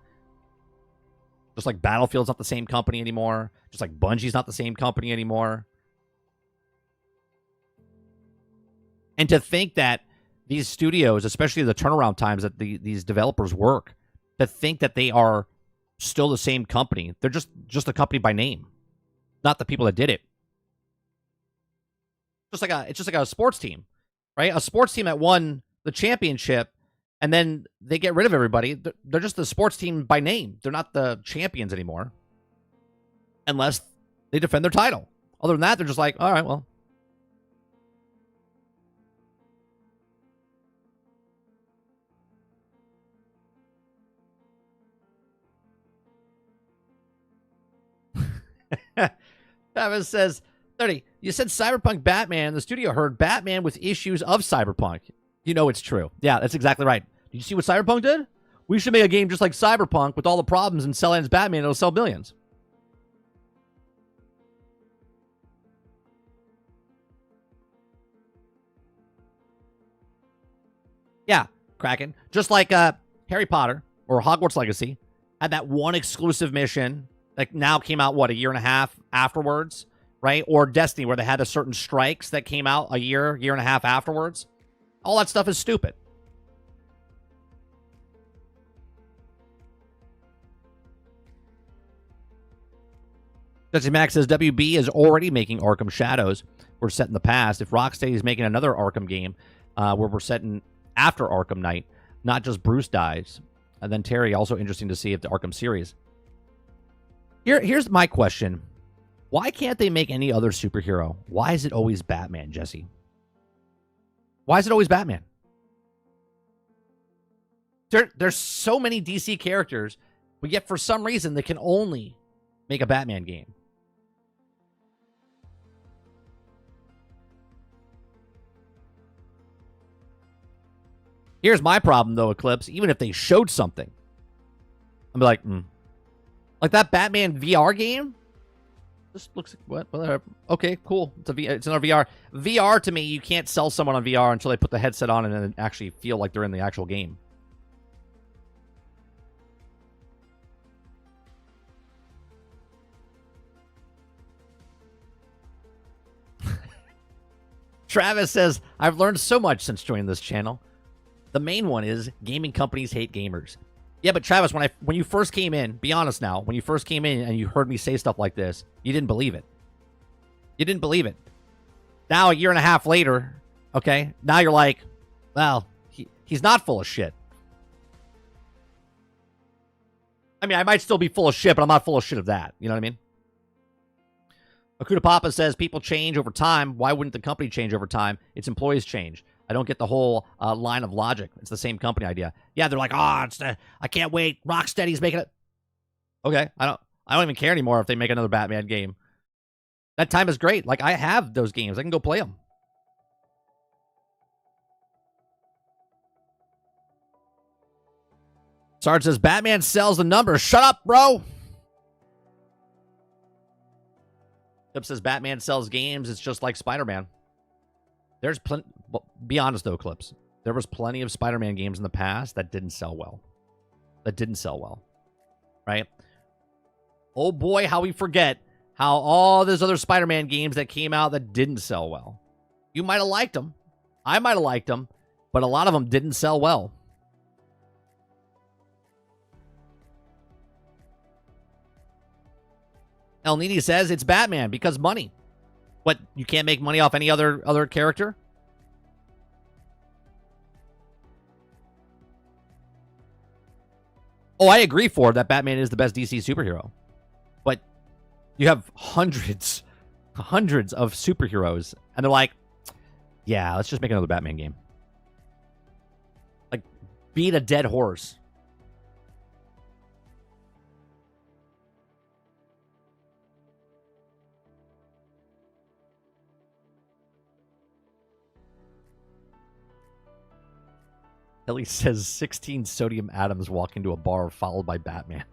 Just like Battlefield's not the same company anymore. Just like Bungie's not the same company anymore. And to think that these studios, especially the turnaround times that these developers work, to think that they are still the same company. They're just a company by name, not the people that did it. It's just like a sports team, right? A sports team that won the championship, and then they get rid of everybody. They're just the sports team by name. They're not the champions anymore, unless they defend their title. Other than that, they're just like, all right, well. Travis says, 30, you said Cyberpunk Batman. The studio heard Batman with issues of Cyberpunk. You know it's true. Yeah, that's exactly right. Did you see what Cyberpunk did? We should make a game just like Cyberpunk with all the problems and sell it as Batman. It'll sell billions. Yeah, Kraken. Just like Harry Potter or Hogwarts Legacy had that one exclusive mission that now came out, what, a year and a half afterwards, right? Or Destiny, where they had a certain strikes that came out a year and a half afterwards. All that stuff is stupid. Jesse Max says WB is already making Arkham Shadows. We're set in the past. If Rocksteady is making another Arkham game where we're set in after Arkham Knight, not just Bruce dies. And then Terry, also interesting to see if the Arkham series. Here's my question. Why can't they make any other superhero? Why is it always Batman, Jesse? Why is it always Batman? There's so many DC characters, but yet for some reason they can only make a Batman game. Here's my problem, though, Eclipse. Even if they showed something, I'd be like, like that Batman VR game? This looks like what? Okay, cool. It's another VR. VR, to me, you can't sell someone on VR until they put the headset on and then actually feel like they're in the actual game. Travis says, I've learned so much since joining this channel. The main one is gaming companies hate gamers. Yeah, but Travis, when you first came in, be honest now, when you first came in and you heard me say stuff like this, you didn't believe it. You didn't believe it. Now, a year and a half later, okay, now you're like, well, he's not full of shit. I mean, I might still be full of shit, but I'm not full of shit of that. You know what I mean? Akuta Papa says, people change over time. Why wouldn't the company change over time? Its employees change. I don't get the whole line of logic. It's the same company idea. Yeah, they're like, I can't wait. Rocksteady's making it. Okay, I don't even care anymore if they make another Batman game. That time is great. Like, I have those games. I can go play them. Sarge says, Batman sells the numbers. Shut up, bro. Clip says, Batman sells games. It's just like Spider-Man. There's plenty. Well, be honest, though, Clips. There was plenty of Spider-Man games in the past that didn't sell well. Right? Oh, boy, how we forget how all those other Spider-Man games that came out that didn't sell well. You might have liked them. I might have liked them. But a lot of them didn't sell well. El Nini says it's Batman because money. What, you can't make money off any other character? Oh, I agree, Ford, that Batman is the best DC superhero. But you have hundreds of superheroes, and they're like, yeah, let's just make another Batman game. Like, beat a dead horse. Ellie says 16 sodium atoms walk into a bar followed by Batman.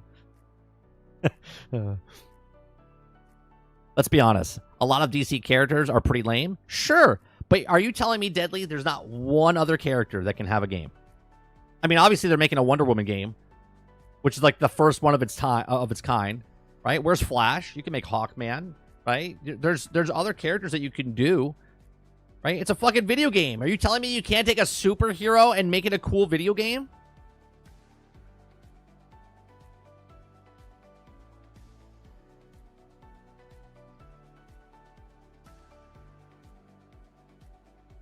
Let's be honest. A lot of DC characters are pretty lame. Sure. But are you telling me, Deadly, there's not one other character that can have a game? I mean, obviously they're making a Wonder Woman game, which is like the first one of its kind, right? Where's Flash? You can make Hawkman, right? There's other characters that you can do. Right? It's a fucking video game. Are you telling me you can't take a superhero and make it a cool video game?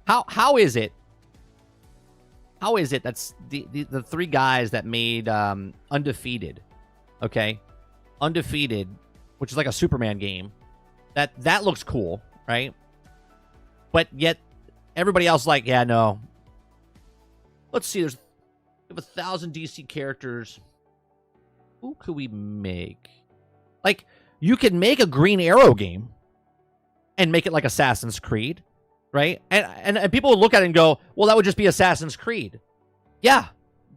How is it? How is it that's the three guys that made Undefeated, okay? Undefeated, which is like a Superman game. That looks cool, right? But yet, everybody else like, yeah, no. Let's see, we have 1,000 DC characters. Who could we make? Like, you can make a Green Arrow game and make it like Assassin's Creed, right? And people would look at it and go, well, that would just be Assassin's Creed. Yeah,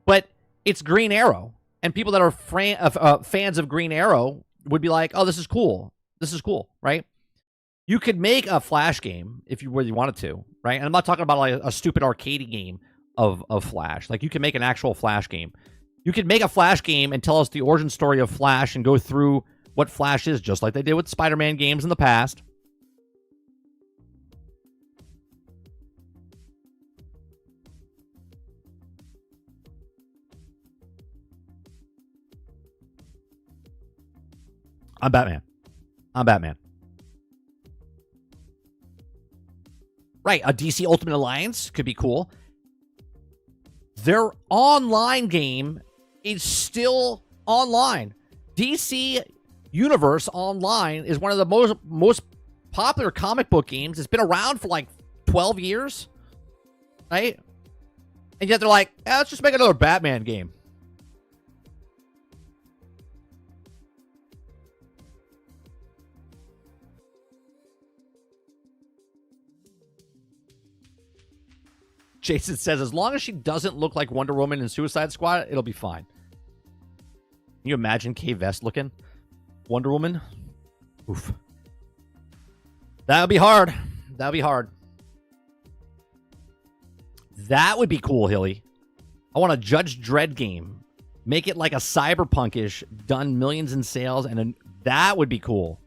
but it's Green Arrow. And people that are fans of Green Arrow would be like, oh, this is cool. This is cool, right? You could make a Flash game if you really wanted to, right? And I'm not talking about like a stupid arcade game of Flash. Like, you can make an actual Flash game. You could make a Flash game and tell us the origin story of Flash and go through what Flash is, just like they did with Spider-Man games in the past. I'm Batman. Right, a DC Ultimate Alliance could be cool. Their online game is still online. DC Universe Online is one of the most popular comic book games. It's been around for like 12 years, right? And yet they're like, let's just make another Batman game. Jason says, as long as she doesn't look like Wonder Woman in Suicide Squad, it'll be fine. Can you imagine Kay Vest looking? Wonder Woman? Oof. That would be hard. That would be hard. That would be cool, Hilly. I want a Judge Dredd game. Make it like a cyberpunkish, done millions in sales, and that would be cool.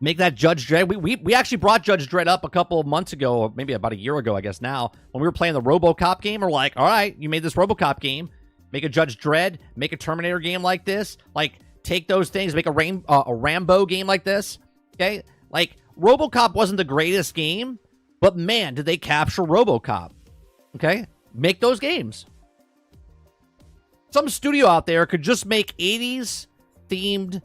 Make that Judge Dredd. We actually brought Judge Dredd up a couple of months ago, or maybe about a year ago, I guess now, when we were playing the RoboCop game. We're like, all right, you made this RoboCop game. Make a Judge Dredd. Make a Terminator game like this. Like, take those things. Make a Rambo game like this. Okay? Like, RoboCop wasn't the greatest game, but man, did they capture RoboCop. Okay? Make those games. Some studio out there could just make 80s themed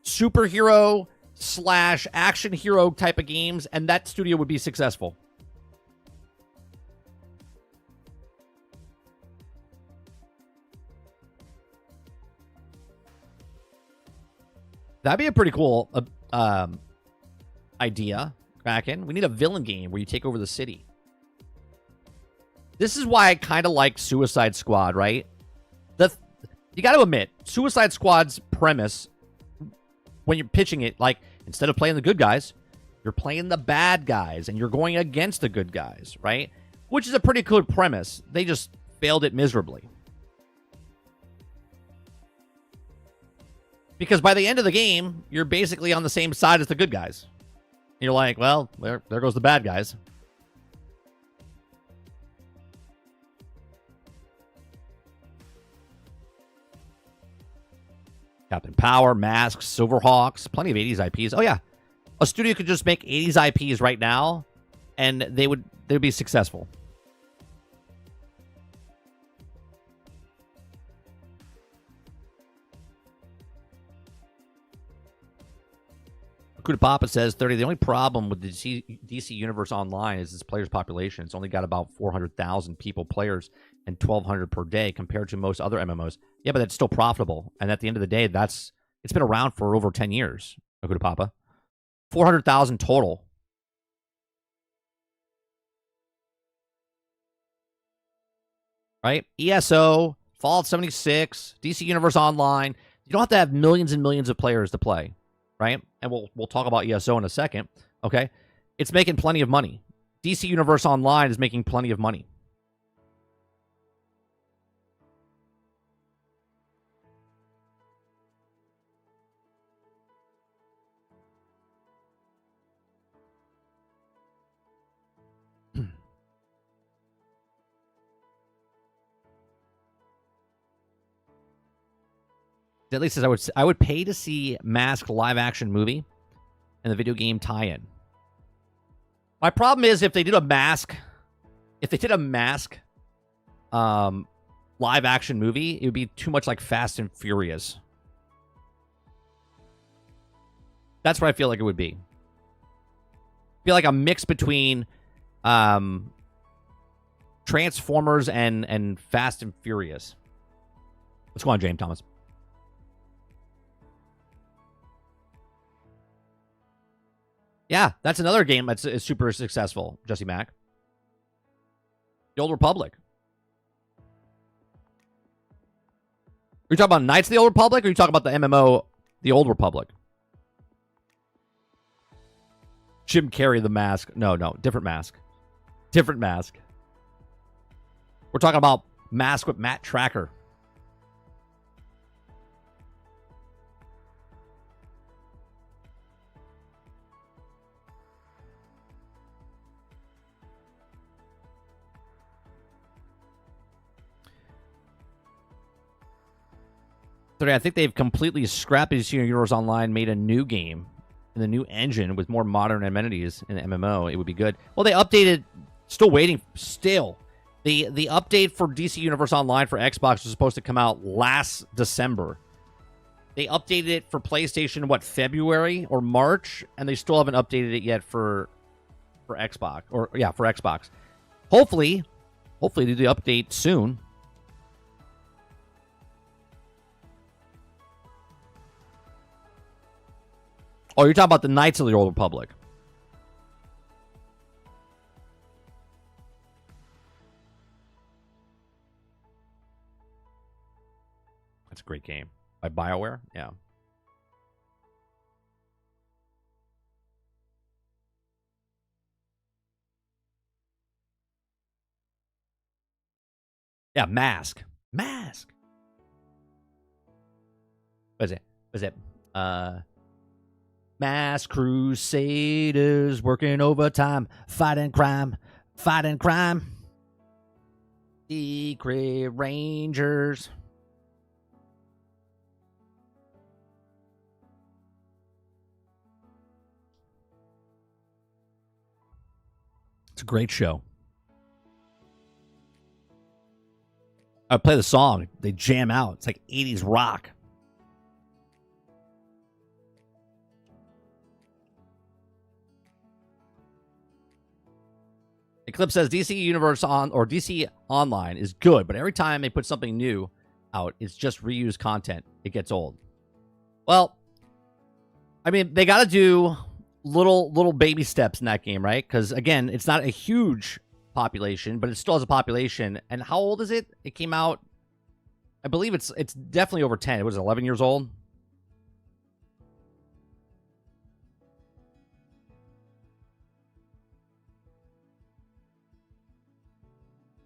superhero / action hero type of games, and that studio would be successful. That'd be a pretty cool idea, Kraken. We need a villain game where you take over the city. This is why I kind of like Suicide Squad, right? You got to admit, Suicide Squad's premise, when you're pitching it, like, instead of playing the good guys, you're playing the bad guys, and you're going against the good guys, right? Which is a pretty good premise. They just failed it miserably. Because by the end of the game, you're basically on the same side as the good guys. You're like, well, there goes the bad guys. Captain Power, Masks, Silverhawks, plenty of 80s IPs. Oh, yeah. A studio could just make 80s IPs right now, and they'd be successful. Kuda Papa says, 30, the only problem with the DC Universe Online is its players' population. It's only got about 400,000 players, and 1,200 per day compared to most other MMOs. Yeah, but that's still profitable. And at the end of the day, it's been around for over 10 years, Kuda Papa. 400,000 total. Right? ESO, Fallout 76, DC Universe Online. You don't have to have millions and millions of players to play. Right? And we'll talk about ESO in a second. Okay? It's making plenty of money. DC Universe Online is making plenty of money. Deadly says, I would pay to see Mask live action movie and the video game tie-in. My problem is if they did a Mask live action movie, it would be too much like Fast and Furious. That's what I feel like it would be. Feel like a mix between Transformers and Fast and Furious. What's going on, James Thomas? Yeah, that's another game that's super successful, Jesse Mack. The Old Republic. Are you talking about Knights of the Old Republic, or are you talking about the MMO, The Old Republic? Jim Carrey, the Mask. No, different Mask. Different Mask. We're talking about Mask with Matt Tracker. I think they've completely scrapped DC Universe Online, made a new game and a new engine with more modern amenities in the MMO. It would be good. Well, they updated. Still waiting. Still, the update for DC Universe Online for Xbox was supposed to come out last December. They updated it for PlayStation, February or March, and they still haven't updated it yet for Xbox. For Xbox. Hopefully Hopefully they do the update soon. Oh, you're talking about the Knights of the Old Republic. That's a great game. By BioWare? Yeah. Yeah, Mask. Mask. What is it? Mass Crusaders working overtime, fighting crime, fighting crime. Secret Rangers. It's a great show. I play the song. They jam out. It's like 80s rock. Eclipse says DC Universe or DC Online is good, but every time they put something new out, it's just reused content. It gets old. Well, I mean, they got to do little baby steps in that game, right? Because again, it's not a huge population, but it still has a population. And how old is it? It came out, I believe it's definitely over 10. It was 11 years old.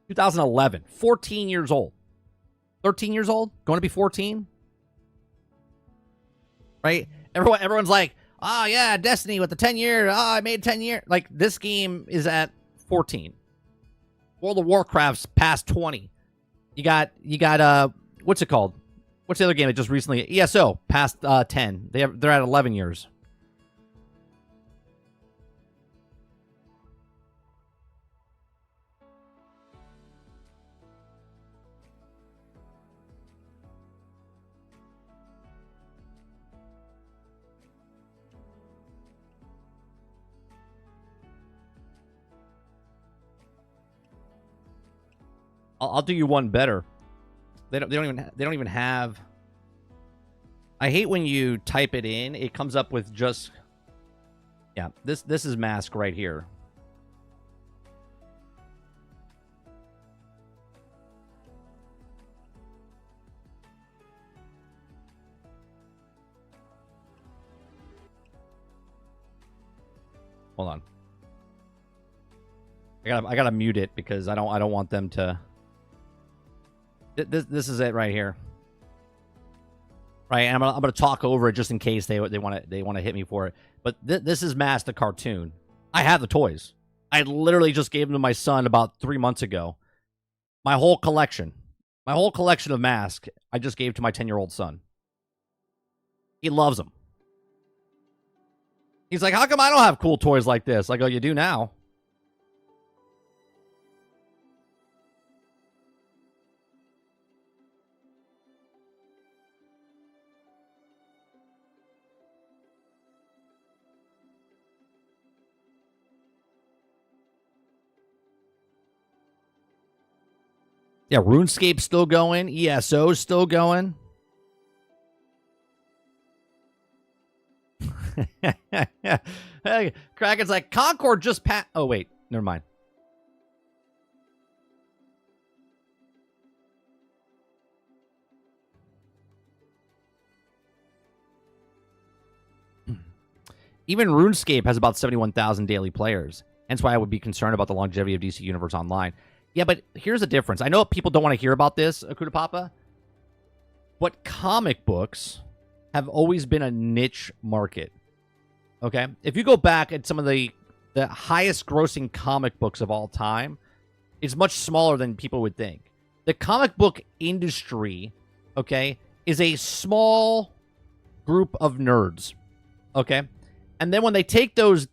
(2011), 14 years old, 13 years old, going to be 14, right? Everyone's like, oh yeah, Destiny with the 10-year, I made 10-year. Like, this game is at 14. World of Warcraft's past 20. You got what's it called? What's the other game that just recently, ESO, past 10. They're at 11 years. I'll do you one better. They don't even have. I hate when you type it in, it comes up with just. Yeah, this is Mask right here. Hold on. I gotta mute it because I don't want them to. This is it right here, right? And I'm gonna talk over it just in case they want to hit me for it. But this is Mask the cartoon. I have the toys. I literally just gave them to my son about 3 months ago. My whole collection of Mask, I just gave to my 10-year-old son. He loves them. He's like, how come I don't have cool toys like this? I go, you do now. Yeah, RuneScape's still going. ESO's still going. Hey, Kraken's like, Concord just passed. Oh, wait. Never mind. Even RuneScape has about 71,000 daily players. Hence why I would be concerned about the longevity of DC Universe Online. Yeah, but here's the difference. I know people don't want to hear about this, Akuta Papa, but comic books have always been a niche market. Okay? If you go back at some of the highest grossing comic books of all time, it's much smaller than people would think. The comic book industry, okay, is a small group of nerds. Okay? And then when they take those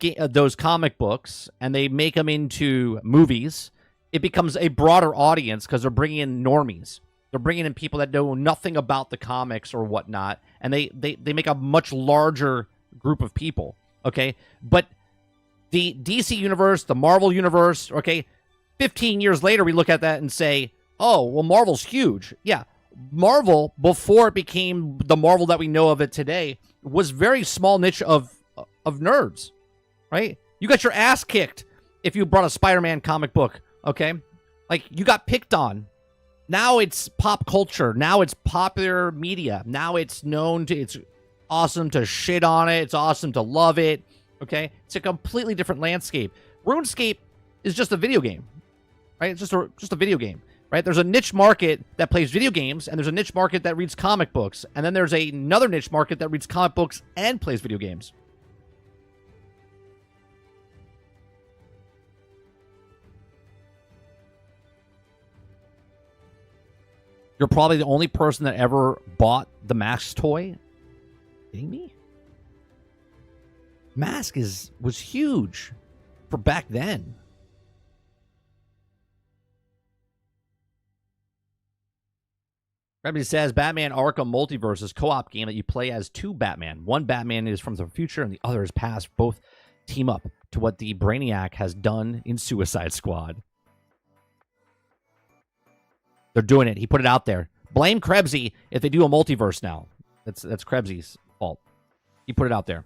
comic books and they make them into movies, it becomes a broader audience because they're bringing in normies. They're bringing in people that know nothing about the comics or whatnot, and they make a much larger group of people, okay? But the DC universe, the Marvel universe, okay, 15 years later, we look at that and say, oh, well, Marvel's huge. Yeah, Marvel, before it became the Marvel that we know of it today, was very small niche of nerds, right? You got your ass kicked if you brought a Spider-Man comic book, okay? Like, you got picked on. Now it's pop culture. Now it's popular media. Now it's known to, it's awesome to shit on it. It's awesome to love it, okay? It's a completely different landscape. RuneScape is just a video game, right? It's just a video game, right? There's a niche market that plays video games, and there's a niche market that reads comic books, and then there's another niche market that reads comic books and plays video games. You're probably the only person that ever bought the Mask toy. Kidding me? Mask was huge for back then. Everybody says Batman Arkham Multiverse is co-op game that you play as two Batman. One Batman is from the future and the other is past. Both team up to what the Brainiac has done in Suicide Squad. They're doing it. He put it out there. Blame Krebsy if they do a multiverse now. That's Krebsy's fault. He put it out there.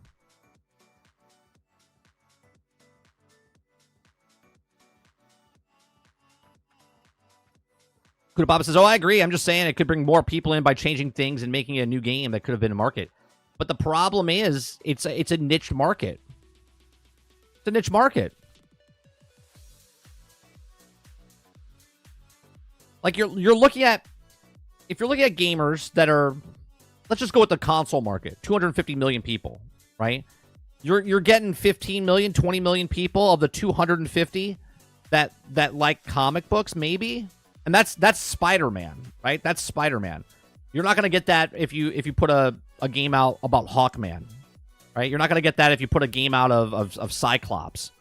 Kuda Baba says, oh, I agree. I'm just saying it could bring more people in by changing things and making it a new game that could have been a market. But the problem is it's a niche market. It's a niche market. Like you're looking at, if you're looking at gamers that are, let's just go with the console market, 250 million people, right? You're getting 15 million, 20 million people of the 250 that like comic books, maybe. And that's Spider-Man, right? That's Spider-Man. You're not gonna get that if you put a game out about Hawkman, right? You're not gonna get that if you put a game out of Cyclops.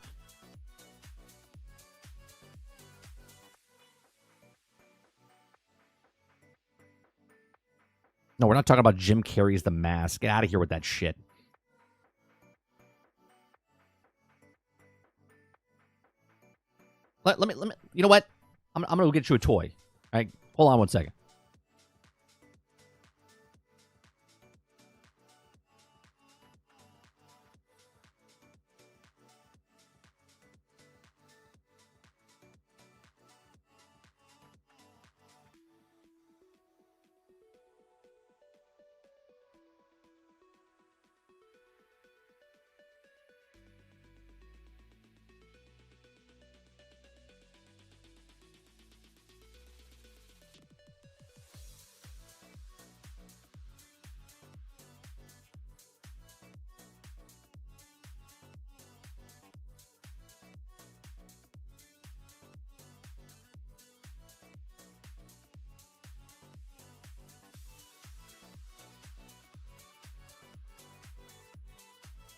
No, we're not talking about Jim Carrey's The Mask. Get out of here with that shit. Let me. You know what? I'm gonna go get you a toy. All right, hold on one second.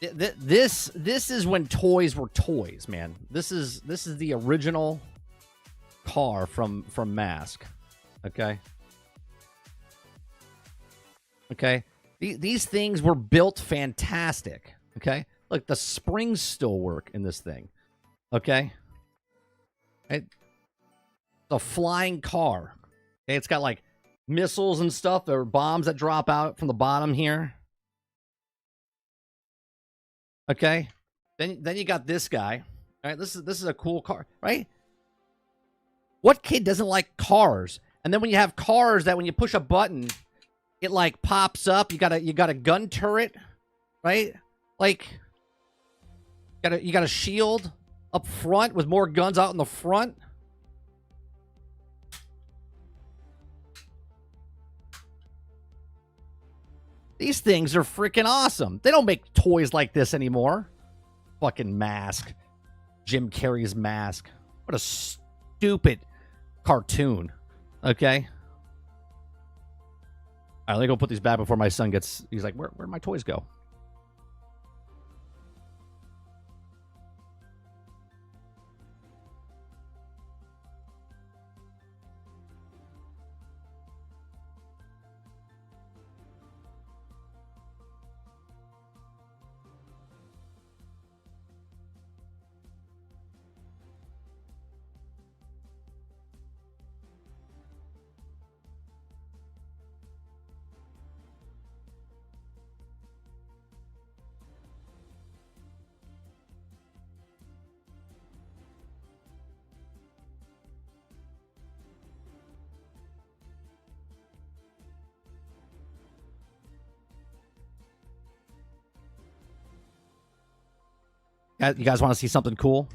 This is when toys were toys, man. This is the original car from Mask. Okay. Okay. These things were built fantastic. Okay. Look, the springs still work in this thing. Okay. It's a flying car. Okay? It's got like missiles and stuff or bombs that drop out from the bottom here. Okay, then you got this guy. All right, this is a cool car, right? What kid doesn't like cars? And then when you have cars that when you push a button, it like pops up. You got a gun turret, right? Like you got a shield up front with more guns out in the front. These things are freaking awesome. They don't make toys like this anymore. Fucking Mask. Jim Carrey's Mask. What a stupid cartoon. Okay? All right, let me go put these back before my son gets... He's like, where'd my toys go? You guys want to see something cool?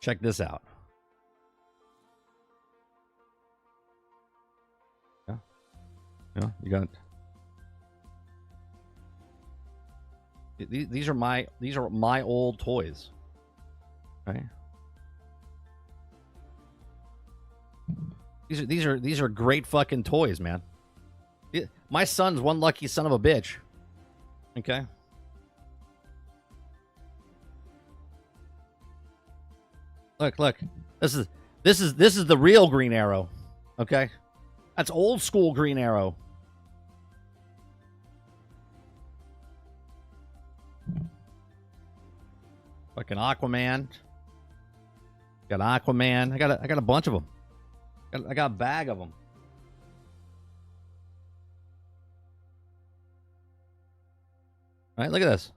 Check this out. Yeah, you got. These are my old toys, right? These are great fucking toys, man. My son's one lucky son of a bitch. Okay. Look. This is the real Green Arrow. Okay? That's old school Green Arrow. Fucking Aquaman. Got Aquaman. I got a bunch of them. I got a bag of them. All right, look at this.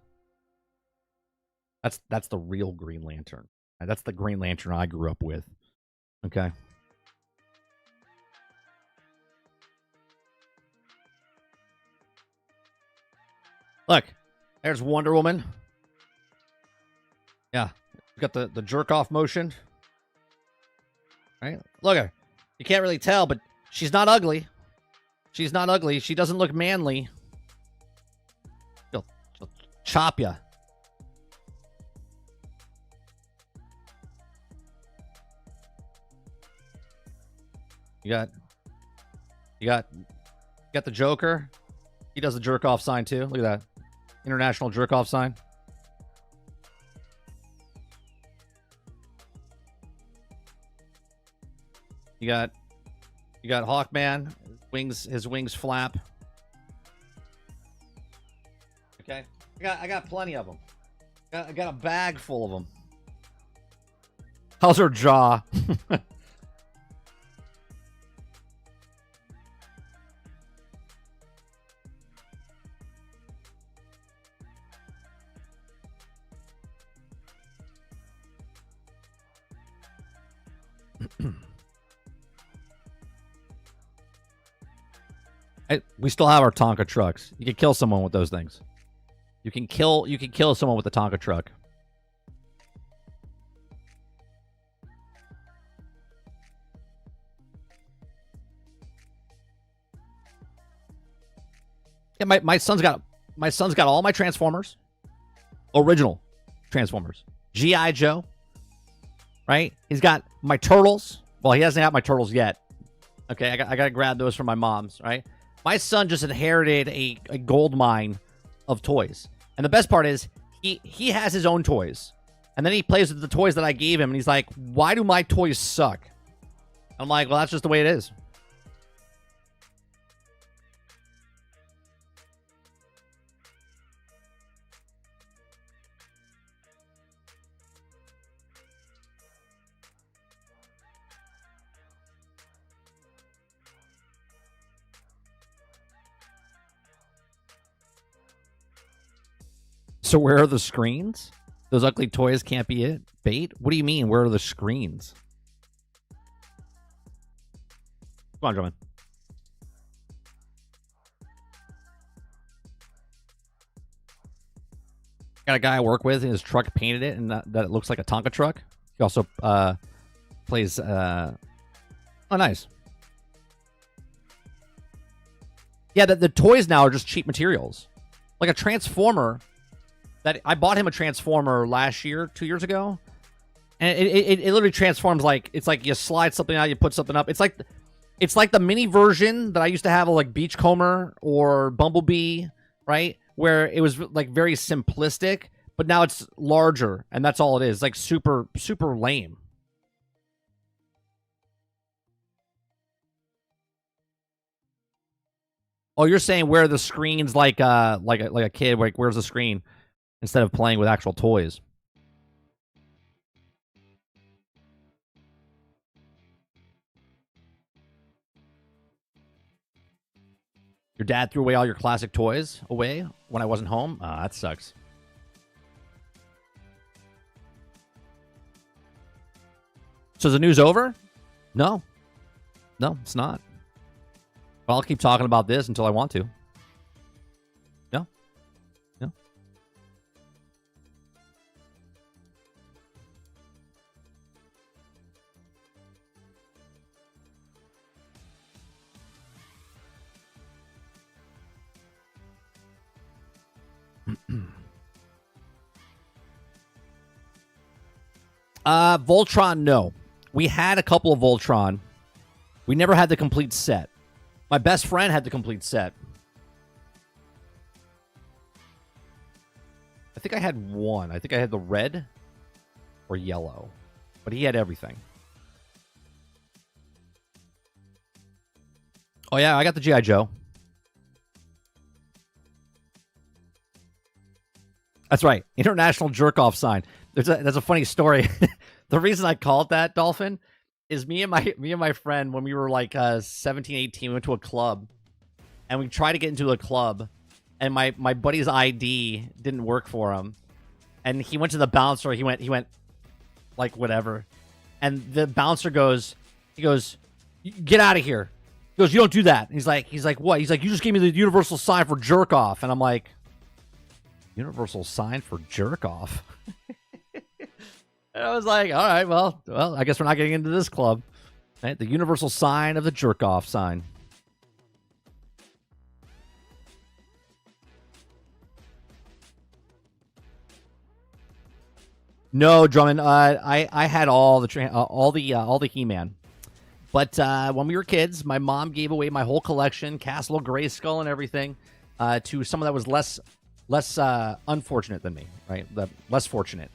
That's the real Green Lantern. That's the Green Lantern I grew up with. Okay. Look, there's Wonder Woman. Yeah, got the jerk off motion. Right? Look at her. You can't really tell, but she's not ugly. She's not ugly. She doesn't look manly. She'll chop ya. You got the Joker. He does the jerk off sign too. Look at that. International jerk off sign. You got Hawkman. His wings flap. Okay. I got plenty of them. I got a bag full of them. How's her jaw? We still have our Tonka trucks. You can kill someone with those things. You can kill someone with a Tonka truck. Yeah, my son's got all my Transformers. Original Transformers. G.I. Joe. Right? He's got my Turtles. Well, he hasn't had my Turtles yet. Okay, I gotta grab those from my mom's, right? My son just inherited a gold mine of toys. And the best part is he has his own toys. And then he plays with the toys that I gave him. And he's like, why do my toys suck? I'm like, well, that's just the way it is. So where are the screens? Those ugly toys can't be it? Bait? What do you mean? Where are the screens? Come on, gentlemen. Got a guy I work with, and his truck painted it, and that it looks like a Tonka truck. He also plays... Oh, nice. Yeah, the toys now are just cheap materials. Like a Transformer... That I bought him a Transformer last year, 2 years ago, and it literally transforms like it's like you slide something out, you put something up. It's like the mini version that I used to have of like Beachcomber or Bumblebee, right? Where it was like very simplistic, but now it's larger, and that's all it is. Like super lame. Oh, you're saying where the screen's like a kid, like where's the screen? Instead of playing with actual toys. Your dad threw away all your classic toys away when I wasn't home? That sucks. So is the news over? No. No, it's not. Well, I'll keep talking about this until I want to. Voltron, no. We had a couple of Voltron. We never had the complete set. My best friend had the complete set. I think I had one. I think I had the red or yellow. But he had everything. Oh, yeah, I got the G.I. Joe. That's right. International jerk-off sign. That's a funny story. The reason I call it that, Dolphin, is me and my friend, when we were like 17, 18, we went to a club. And we tried to get into a club. And my buddy's ID didn't work for him. And he went to the bouncer. He went like, whatever. And the bouncer goes, get out of here. He goes, you don't do that. And he's like, what? He's like, you just gave me the universal sign for jerk off. And I'm like, universal sign for jerk off? And I was like, all right, well, I guess we're not getting into this club. Right? The universal sign of the jerk off sign. No, Drummond. I had all the He-Man. But when we were kids, my mom gave away my whole collection, Castle of Grayskull and everything, to someone that was less unfortunate than me, right? Less fortunate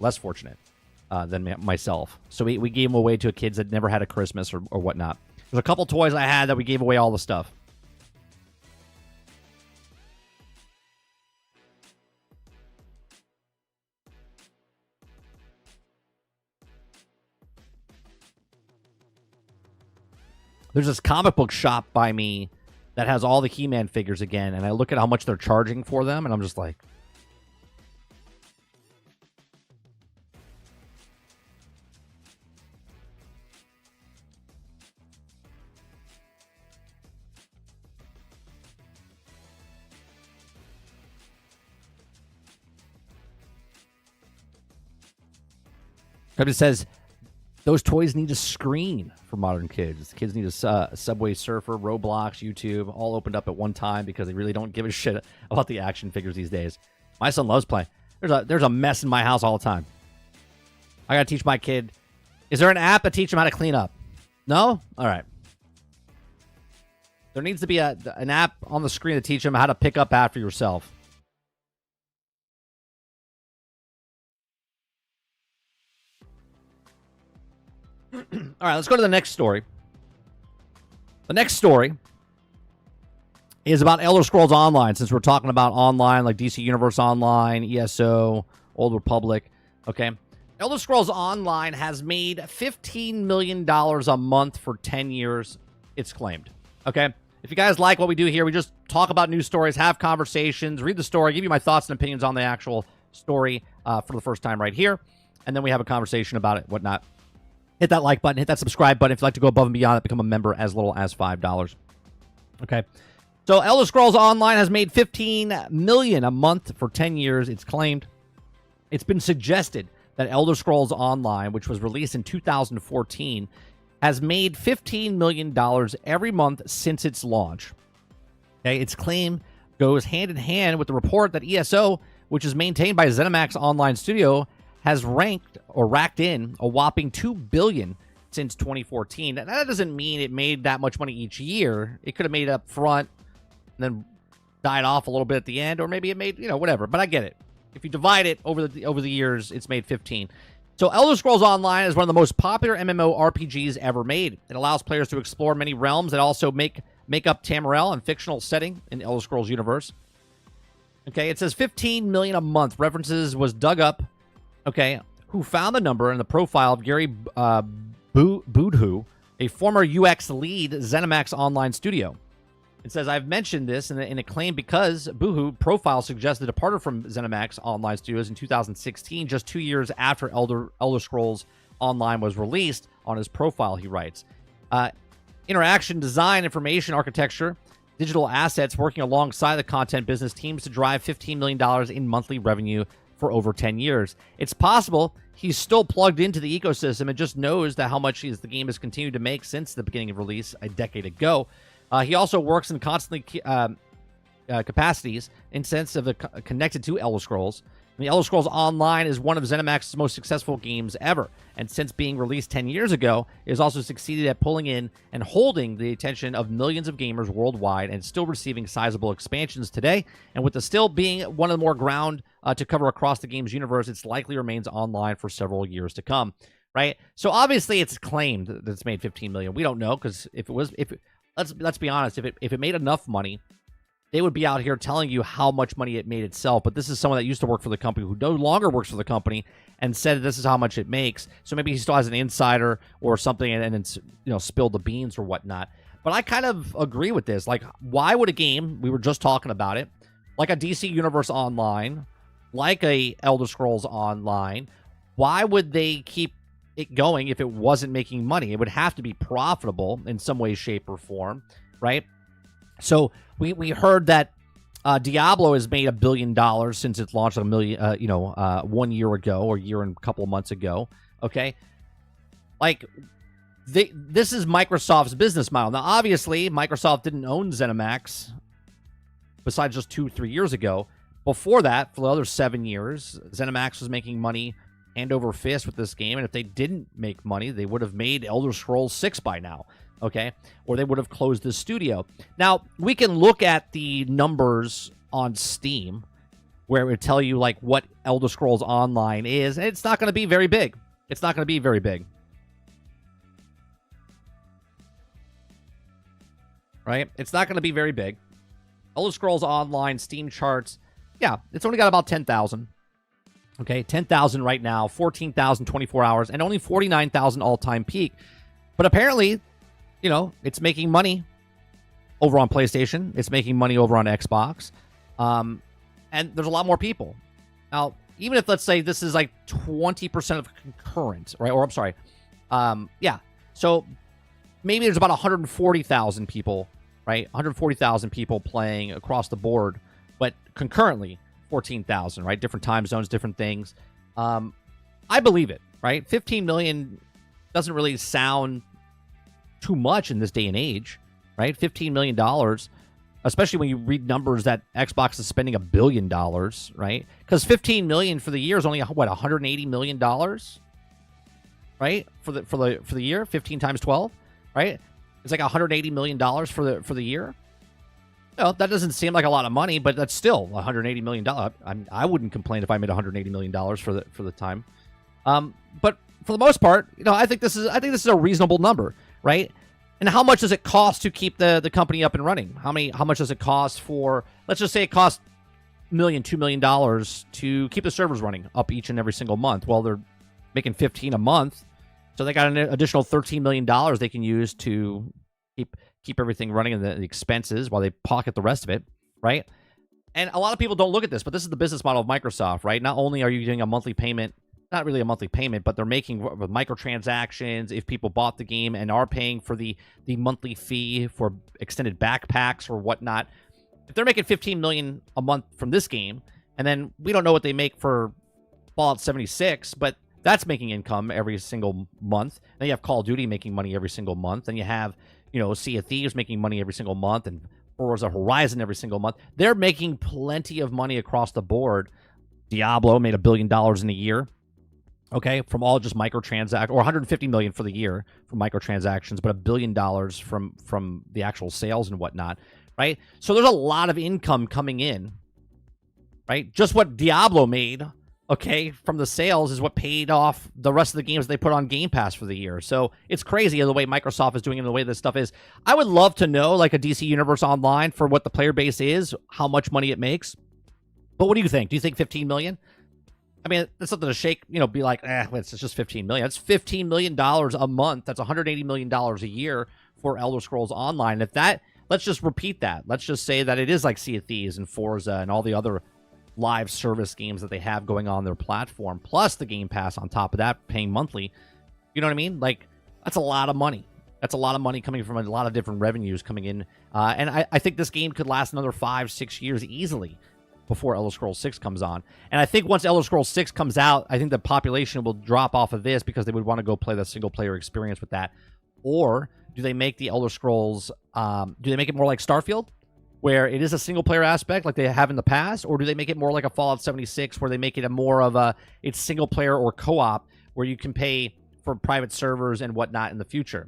than myself. So we gave them away to kids that never had a Christmas or whatnot. There's a couple toys I had that we gave away all the stuff. There's this comic book shop by me that has all the He-Man figures again, and I look at how much they're charging for them, and I'm just like... It says, those toys need a screen for modern kids. Kids need a Subway Surfer, Roblox, YouTube, all opened up at one time because they really don't give a shit about the action figures these days. My son loves playing. There's a mess in my house all the time. I got to teach my kid. Is there an app to teach him how to clean up? No? All right. There needs to be an app on the screen to teach him how to pick up after yourself. All right, let's go to the next story. The next story is about Elder Scrolls Online, since we're talking about online, like DC Universe Online, ESO, Old Republic. Okay. Elder Scrolls Online has made $15 million a month for 10 years, it's claimed. Okay. If you guys like what we do here, we just talk about news stories, have conversations, read the story, give you my thoughts and opinions on the actual story for the first time right here. And then we have a conversation about it, whatnot. Hit that like button, hit that subscribe button if you'd like to go above and beyond it, become a member as little as $5. Okay. So Elder Scrolls Online has made $15 million a month for 10 years, it's claimed. It's been suggested that Elder Scrolls Online, which was released in 2014, has made $15 million every month since its launch. Okay, its claim goes hand in hand with the report that ESO, which is maintained by ZeniMax Online Studio, has racked in a whopping $2 billion since 2014. And that doesn't mean it made that much money each year. It could have made it up front and then died off a little bit at the end, or maybe it made, whatever. But I get it. If you divide it over the years, it's made 15. So Elder Scrolls Online is one of the most popular MMORPGs ever made. It allows players to explore many realms that also make up Tamriel and fictional setting in Elder Scrolls universe. Okay, it says 15 million a month. References was dug up. Okay, who found the number in the profile of Gary Boodhoo, a former UX lead ZeniMax Online Studio. It says, I've mentioned this in a claim because Boohoo profile suggests the departure from ZeniMax Online Studios in 2016, just 2 years after Elder Scrolls Online was released. On his profile, he writes, interaction, design, information, architecture, digital assets, working alongside the content business teams to drive $15 million in monthly revenue for over 10 years. It's possible he's still plugged into the ecosystem and just knows that how much the game has continued to make since the beginning of release a decade ago. He also works in constantly capacities in sense of connected to Elder Scrolls. The Elder Scrolls Online is one of ZeniMax's most successful games ever, and since being released 10 years ago, it has also succeeded at pulling in and holding the attention of millions of gamers worldwide and still receiving sizable expansions today. And with the still being one of the more ground to cover across the game's universe, it likely remains online for several years to come, right? So obviously it's claimed that it's made 15 million. We don't know, because let's be honest, if it made enough money, they would be out here telling you how much money it made itself. But this is someone that used to work for the company who no longer works for the company and said this is how much it makes. So maybe he still has an insider or something and spilled the beans or whatnot. But I kind of agree with this. Like, why would a game, we were just talking about it, like a DC Universe Online, like a Elder Scrolls Online, why would they keep it going if it wasn't making money? It would have to be profitable in some way, shape, or form, right? So we heard that Diablo has made $1 billion since it launched 1 year ago, or a year and a couple of months ago. Okay, like this is Microsoft's business model. Now, obviously, Microsoft didn't own ZeniMax besides just 2-3 years ago. Before that, for the other 7 years, ZeniMax was making money hand over fist with this game, and if they didn't make money, they would have made Elder Scrolls 6 by now. Okay, or they would have closed the studio. Now, we can look at the numbers on Steam, where it would tell you like what Elder Scrolls Online is, and it's not going to be very big. It's not going to be very big, right? It's not going to be very big. Elder Scrolls Online Steam charts, yeah, it's only got about 10,000. Okay, 10,000 right now, 14,000 24 hours, and only 49,000 all-time peak. But apparently, it's making money over on PlayStation. It's making money over on Xbox. And there's a lot more people. Now, even if, let's say, this is like 20% of concurrent, right? Or, I'm sorry. Yeah. So maybe there's about 140,000 people, right? 140,000 people playing across the board, but concurrently 14,000, right? Different time zones, different things. I believe it, right? 15 million doesn't really sound too much in this day and age, right? $15 million, especially when you read numbers that Xbox is spending $1 billion, right? Because 15 million for the year is only what, $180 million, right? For the year, 15 times 12, right? It's like $180 million for the year. No, that doesn't seem like a lot of money, but that's still $180 million. I wouldn't complain if I made $180 million for the time. But for the most part, I think this is a reasonable number, right? And how much does it cost to keep the company up and running? How much does it cost for, let's just say it costs $1 million, $2 million to keep the servers running up each and every single month? Well, they're making 15 a month, so they got an additional $13 million they can use to keep everything running and the expenses while they pocket the rest of it, right? And a lot of people don't look at this, but this is the business model of Microsoft, right? Not only are you getting a monthly payment, not really a monthly payment, but they're making microtransactions if people bought the game and are paying for the monthly fee for extended backpacks or whatnot. If they're making 15 million a month from this game, and then we don't know what they make for Fallout 76, but that's making income every single month. Then you have Call of Duty making money every single month, and you have Sea of Thieves making money every single month, and Forza Horizon every single month. They're making plenty of money across the board. Diablo made $1 billion in a year. Okay, from all just microtransactions, or 150 million for the year from microtransactions, but $1 billion from the actual sales and whatnot, right? So there's a lot of income coming in, right? Just what Diablo made, okay, from the sales is what paid off the rest of the games they put on Game Pass for the year. So it's crazy the way Microsoft is doing it and the way this stuff is. I would love to know, like a DC Universe Online, for what the player base is, how much money it makes. But what do you think? Do you think 15 million? I mean, that's something to shake, be like, it's just 15 million. That's $15 million a month. That's $180 million a year for Elder Scrolls Online. If that, let's just repeat that. Let's just say that it is like Sea of Thieves and Forza and all the other live service games that they have going on their platform, plus the Game Pass on top of that, paying monthly. You know what I mean? Like, that's a lot of money. That's a lot of money coming from a lot of different revenues coming in. And I think this game could last another 5-6 years easily before Elder Scrolls 6 comes on. And I think once Elder Scrolls 6 comes out, I think the population will drop off of this because they would want to go play the single-player experience with that. Or do they make the Elder Scrolls, do they make it more like Starfield, where it is a single-player aspect like they have in the past, or do they make it more like a Fallout 76 where they make it a more of a it's single-player or co-op where you can pay for private servers and whatnot in the future?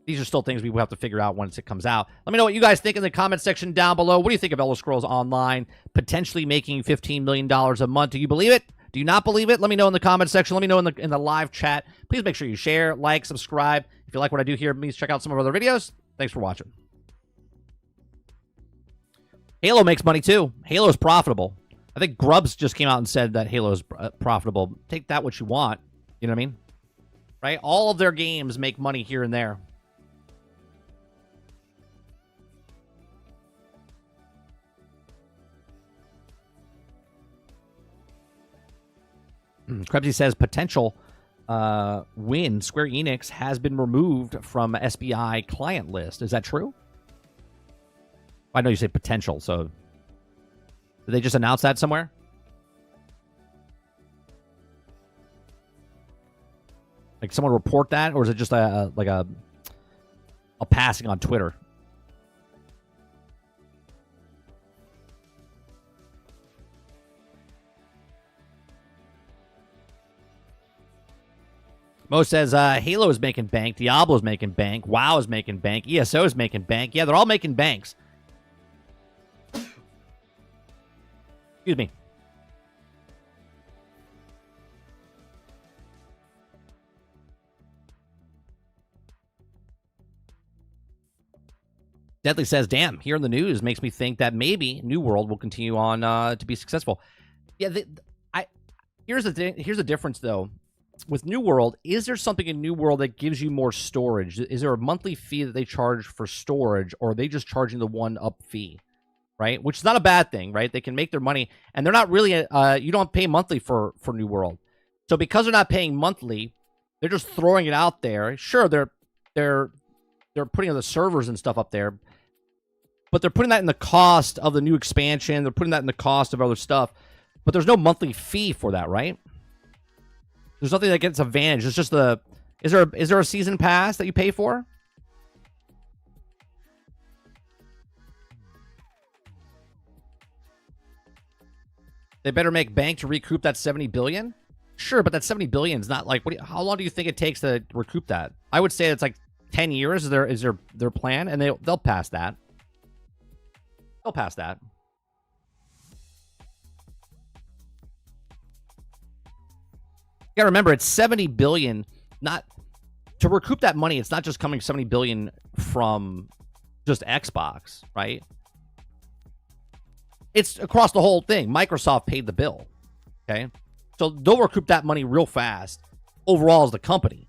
These are still things we will have to figure out once it comes out. Let me know what you guys think in the comment section down below. What do you think of Elder Scrolls Online potentially making $15 million a month? Do you believe it? Do you not believe it? Let me know in the comment section. Let me know in the live chat. Please make sure you share, like, subscribe. If you like what I do here, please check out some of our other videos. Thanks for watching. Halo makes money too. Halo is profitable. I think Grubbs just came out and said that Halo is profitable. Take that what you want. You know what I mean? Right? All of their games make money here and there. Krebsy says potential win. Square Enix has been removed from SBI client list. Is that true? I know you say potential, so did they just announce that somewhere? Like someone report that, or is it just a passing on Twitter? Mo says Halo is making bank, Diablo is making bank, WoW is making bank, ESO is making bank. Yeah, they're all making banks. Excuse me. Deadly says, damn, hearing the news makes me think that maybe New World will continue on to be successful. Yeah, here's the difference, though. With New World, is there something in New World that gives you more storage? Is there a monthly fee that they charge for storage, or are they just charging the one-up fee? Right? Which is not a bad thing, right? They can make their money, and they're not really, you don't pay monthly for New World. So because they're not paying monthly, they're just throwing it out there. Sure, they're putting the servers and stuff up there, but they're putting that in the cost of the new expansion. They're putting that in the cost of other stuff, but there's no monthly fee for that, right? There's nothing that gets advantage. It's just is there a season pass that you pay for? They better make bank to recoup that 70 billion. Sure, but that 70 billion is not like how long do you think it takes to recoup that? I would say it's like 10 years is their plan, and they'll pass that. They'll pass that. You gotta remember, it's 70 billion. Not to recoup that money. It's not just coming 70 billion from just Xbox, right? It's across the whole thing. Microsoft paid the bill. Okay, so they'll recoup that money real fast. Overall, as the company,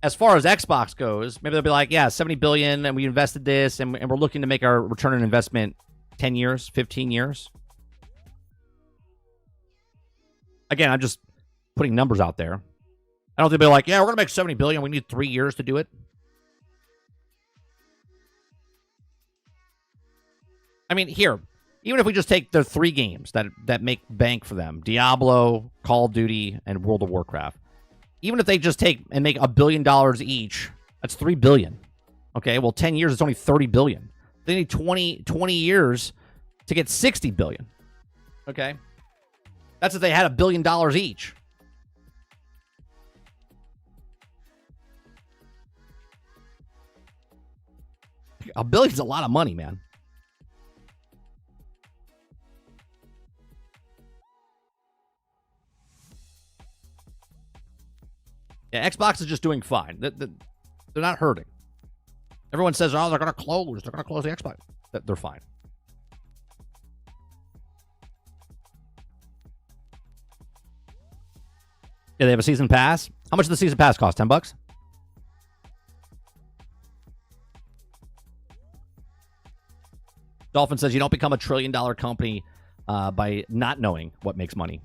as far as Xbox goes, maybe they'll be like, yeah, 70 billion, and we invested this, and we're looking to make our return on investment 10 years, 15 years. Again, I'm just putting numbers out there. I don't think they'll be like, yeah, we're going to make 70 billion. We need 3 years to do it. I mean, here, even if we just take the 3 games that make bank for them, Diablo, Call of Duty, and World of Warcraft, even if they just take and make $1 billion each, that's $3 billion. Okay, well, 10 years, it's only $30 billion. They need 20 years to get $60 billion. Okay? That's if they had $1 billion each. $1 billion is a lot of money, man. Yeah, Xbox is just doing fine. They're not hurting. Everyone says, oh, they're going to close. They're going to close the Xbox. They're fine. Yeah, they have a season pass. How much does the season pass cost? $10? Dolphin says you don't become a $1 trillion company by not knowing what makes money.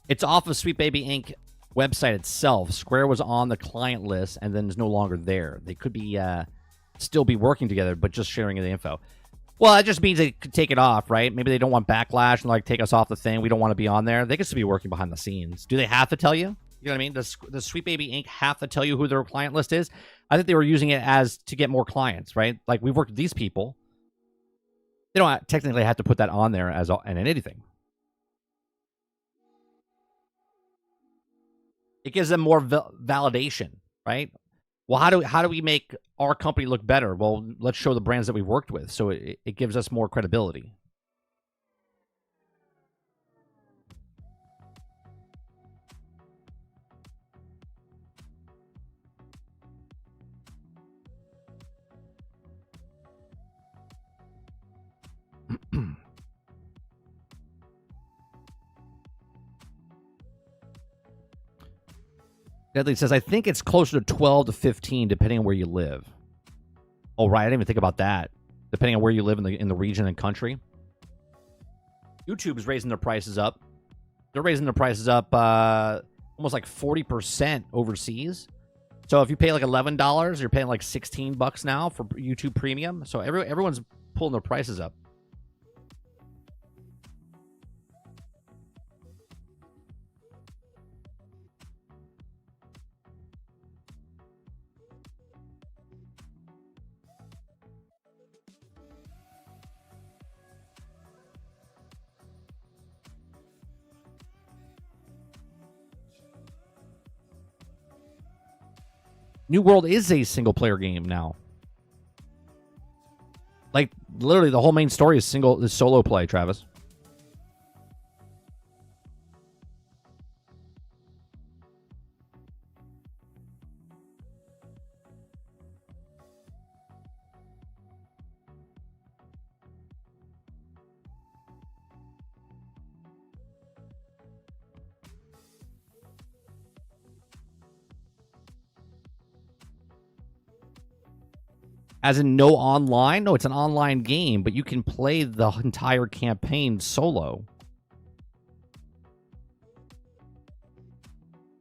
It's off of Sweet Baby Inc. website itself. Square was on the client list and then is no longer there. They could be still be working together, but just sharing the info. Well, that just means they could take it off, right? Maybe they don't want backlash and like take us off the thing. We don't want to be on there. They could still be working behind the scenes. Do they have to tell you? You know what I mean? Does Sweet Baby Inc. have to tell you who their client list is? I think they were using it as to get more clients, right? Like, we've worked with these people. They don't technically have to put that on there as in anything. It gives them more validation, right? Well, how do we make our company look better? Well, let's show the brands that we've worked with, so it gives us more credibility. Deadly says, I think it's closer to 12 to 15, depending on where you live. Oh, right. I didn't even think about that. Depending on where you live in the region and country. YouTube is raising their prices up. They're raising their prices up almost like 40% overseas. So if you pay like $11, you're paying like $16 now for YouTube Premium. So everyone's pulling their prices up. New World is a single-player game now. Like, literally, the whole main story is solo play, Travis. As in no online? No, it's an online game, but you can play the entire campaign solo.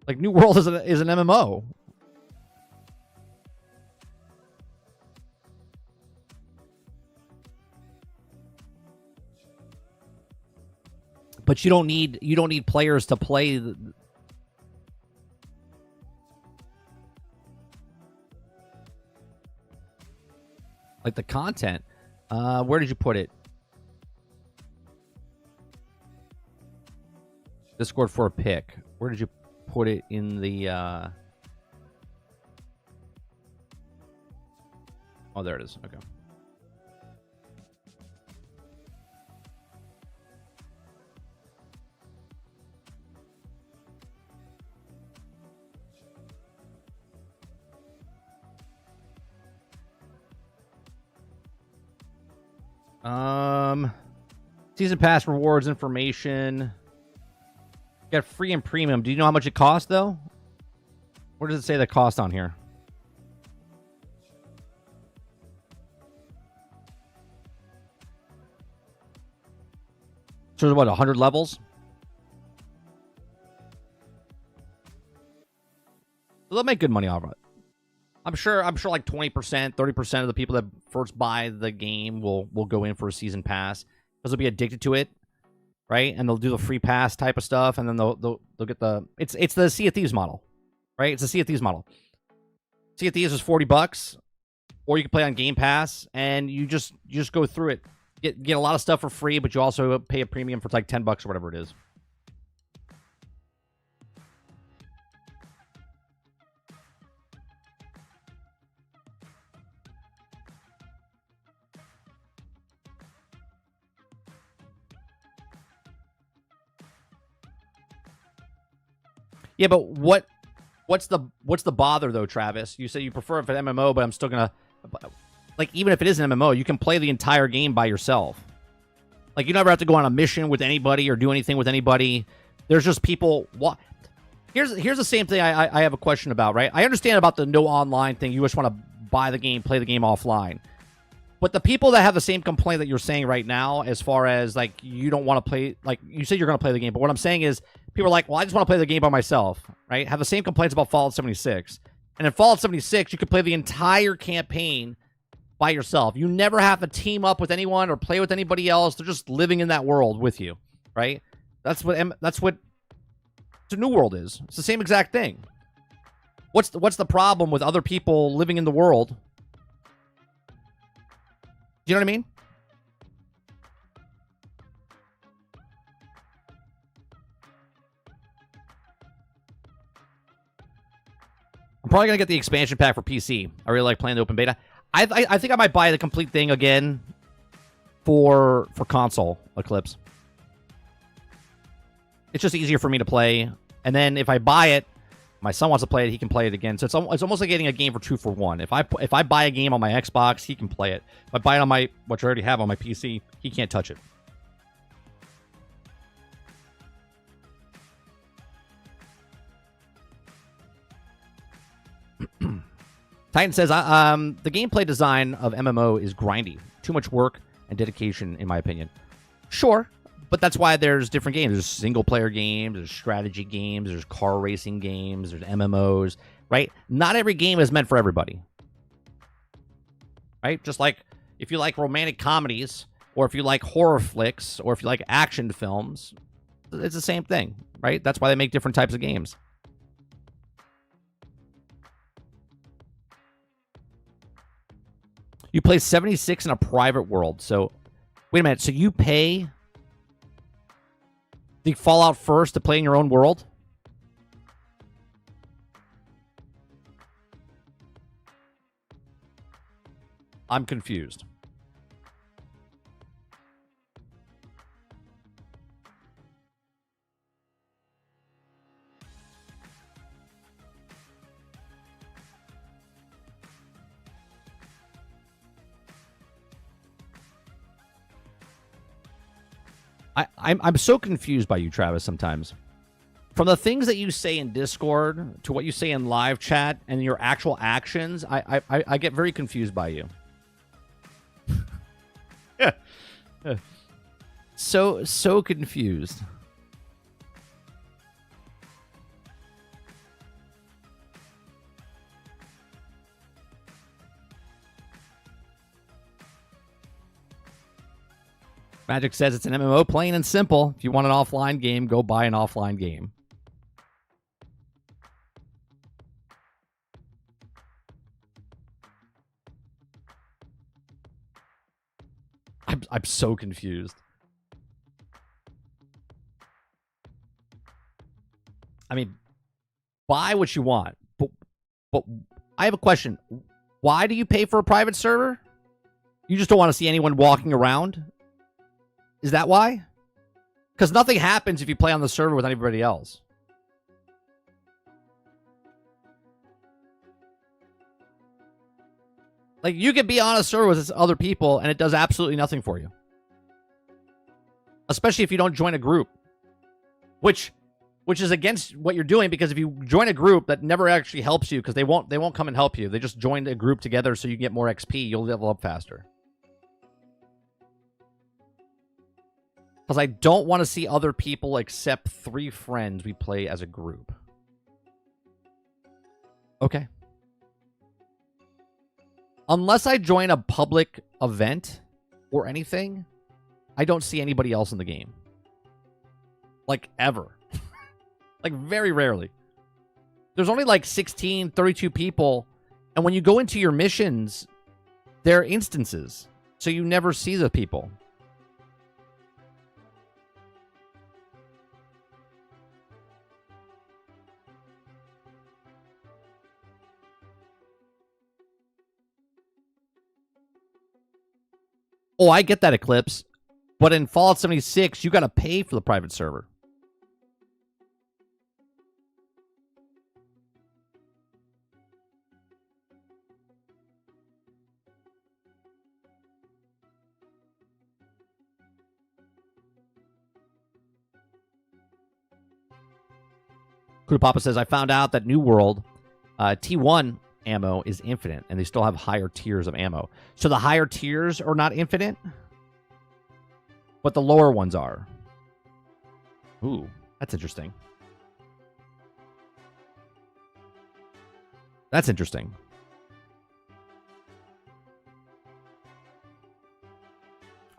Like, New World is an MMO. But you don't need players to play like the content. Where did you put it? Discord for a pick. Where did you put it in the Oh, there it is. Okay. Season pass rewards information. You got free and premium. Do you know how much it costs though? Where does it say the cost on here? So there's what, 100 levels? They'll make good money off of it. I'm sure like 20%, 30% of the people that first buy the game will go in for a season pass because they'll be addicted to it, right? And they'll do the free pass type of stuff, and then they'll get the it's the Sea of Thieves model, right? It's the Sea of Thieves model. Sea of Thieves is $40, or you can play on Game Pass, and you just go through it, get a lot of stuff for free, but you also pay a premium for like $10 or whatever it is. Yeah, but what's the bother though, Travis? You say you prefer if an MMO, but I'm still gonna like, even if it is an MMO, you can play the entire game by yourself. Like, you never have to go on a mission with anybody or do anything with anybody. There's just people. Here's the same thing I have a question about, right? I understand about the no online thing. You just want to buy the game, play the game offline. But the people that have the same complaint that you're saying right now, as far as like you don't want to play, like you said you're going to play the game, but what I'm saying is people are like, well, I just want to play the game by myself, right? Have the same complaints about Fallout 76. And in Fallout 76, you could play the entire campaign by yourself. You never have to team up with anyone or play with anybody else. They're just living in that world with you, right? That's what the New World is. It's the same exact thing. What's the problem with other people living in the world? Do you know what I mean? I'm probably gonna get the expansion pack for PC. I really like playing the open beta. I think I might buy the complete thing again for console Eclipse. It's just easier for me to play. And then if I buy it, my son wants to play it, he can play it again. So it's almost like getting a game for 2 for 1. If I buy a game on my Xbox, he can play it. If I buy it on what you already have on my PC, he can't touch it. Titan says, the gameplay design of MMO is grindy. Too much work and dedication, in my opinion. Sure, but that's why there's different games. There's single-player games, there's strategy games, there's car racing games, there's MMOs, right? Not every game is meant for everybody. Right? Just like if you like romantic comedies, or if you like horror flicks, or if you like action films, it's the same thing, right? That's why they make different types of games. You play 76 in a private world. So, wait a minute. So you pay the Fallout first to play in your own world? I'm confused. I'm so confused by you, Travis, sometimes. From the things that you say in Discord to what you say in live chat and your actual actions, I get very confused by you. So confused. Magic says it's an MMO, plain and simple. If you want an offline game, go buy an offline game. I'm so confused. I mean, buy what you want, but I have a question. Why do you pay for a private server? You just don't want to see anyone walking around? Is that why? Because nothing happens if you play on the server with anybody else. Like, you could be on a server with other people, and it does absolutely nothing for you. Especially if you don't join a group. Which is against what you're doing, because if you join a group, that never actually helps you, because they won't come and help you. They just joined a group together so you can get more XP. You'll level up faster. Because I don't want to see other people except 3 friends we play as a group. Okay. Unless I join a public event or anything, I don't see anybody else in the game. Like, ever. Like, very rarely. There's only like 16, 32 people. And when you go into your missions, they're instances. So you never see the people. Oh, I get that, Eclipse. But in Fallout 76, you got to pay for the private server. Kuda Papa says, I found out that New World T1 ammo is infinite, and they still have higher tiers of ammo. So the higher tiers are not infinite, but the lower ones are. Ooh, that's interesting. That's interesting.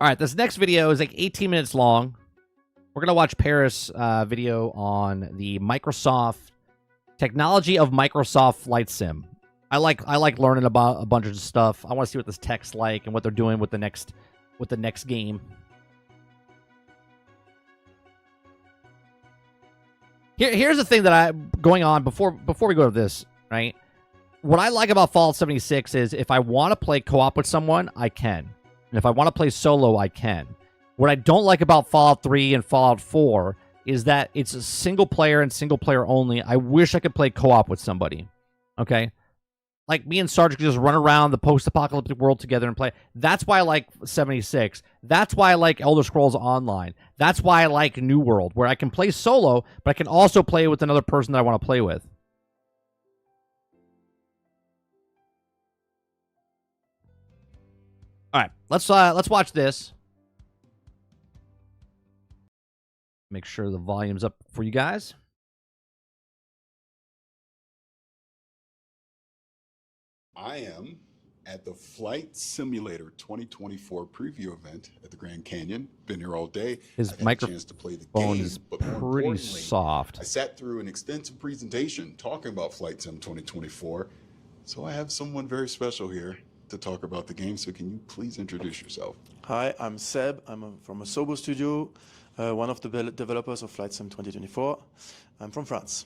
All right, this next video is like 18 minutes long. We're gonna watch Paris' video on the Microsoft technology of Microsoft Flight Sim. I like learning about a bunch of stuff. I want to see what this tech's like and what they're doing with the next game. Here's the thing that going on before we go to this, right? What I like about Fallout 76 is if I want to play co-op with someone, I can. And if I want to play solo, I can. What I don't like about Fallout 3 and Fallout 4 is that it's a single player and single player only. I wish I could play co-op with somebody. Okay? Like me and Sarge could just run around the post-apocalyptic world together and play. That's why I like 76. That's why I like Elder Scrolls Online. That's why I like New World, where I can play solo, but I can also play with another person that I want to play with. All right, let's watch this. Make sure the volume's up for you guys. I am at the Flight Simulator 2024 preview event at the Grand Canyon. Been here all day. His microphone is pretty soft. I sat through an extensive presentation talking about Flight Sim 2024. So I have someone very special here to talk about the game. So can you please introduce yourself? Hi, I'm Seb. I'm from Asobo Studio, one of the developers of Flight Sim 2024. I'm from France.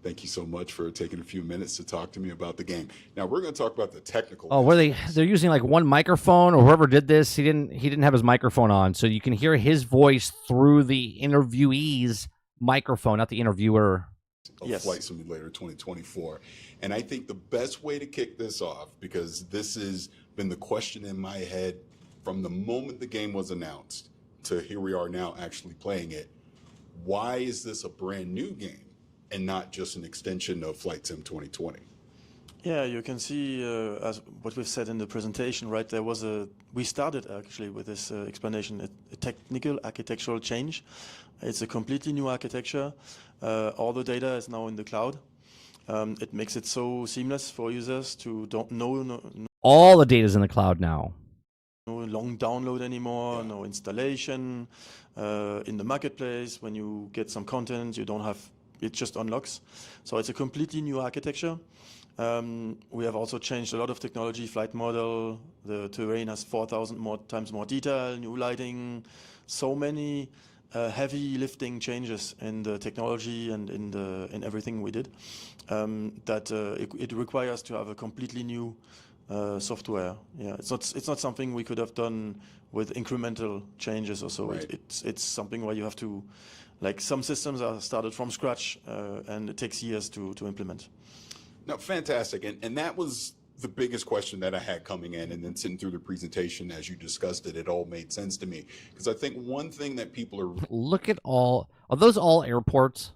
Thank you so much for taking a few minutes to talk to me about the game. Now we're going to talk about the technical. Oh, they're using like one microphone, or whoever did this, he didn't have his microphone on, so you can hear his voice through the interviewee's microphone, not the interviewer. Of Flight Simulator 2024. And I think the best way to kick this off, because this has been the question in my head from the moment the game was announced to here we are now actually playing it. Why is this a brand new game and not just an extension of Flight Sim 2020? Yeah, you can see as what we've said in the presentation, right? We started actually with this explanation, a technical architectural change. It's a completely new architecture. All the data is now in the cloud. It makes it so seamless for users to don't know. All the data is in the cloud now. No long download anymore, no installation. In the marketplace, when you get some content, you don't have, it just unlocks. So it's a completely new architecture. We have also changed a lot of technology, flight model. The terrain has 4,000 times more detail, new lighting, so many heavy lifting changes in the technology and in everything we did that it requires to have a completely new software. Yeah, it's not something we could have done with incremental changes or so. Right. It's something where you have to, like some systems are started from scratch and it takes years to implement. No, fantastic. And that was the biggest question that I had coming in, and then sitting through the presentation as you discussed it, it all made sense to me. Because I think one thing that people are... Look at are those all airports?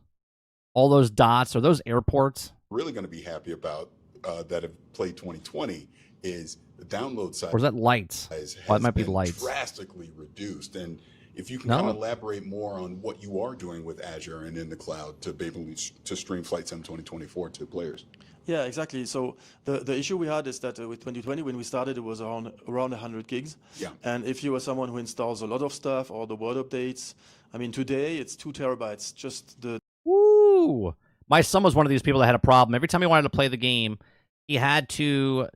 All those dots, are those airports? Really going to be happy about that have played 2020 is the download size. Or is that lights? Oh, it might be lights. Drastically reduced. And if you can kind of elaborate more on what you are doing with Azure and in the cloud to be able to stream Flight Sim 2024 to players. Yeah, exactly. So the issue we had is that with 2020, when we started, it was around 100 gigs. Yeah. And if you are someone who installs a lot of stuff or the word updates, I mean, today it's 2 terabytes. Just the... Woo! My son was one of these people that had a problem. Every time he wanted to play the game, he had to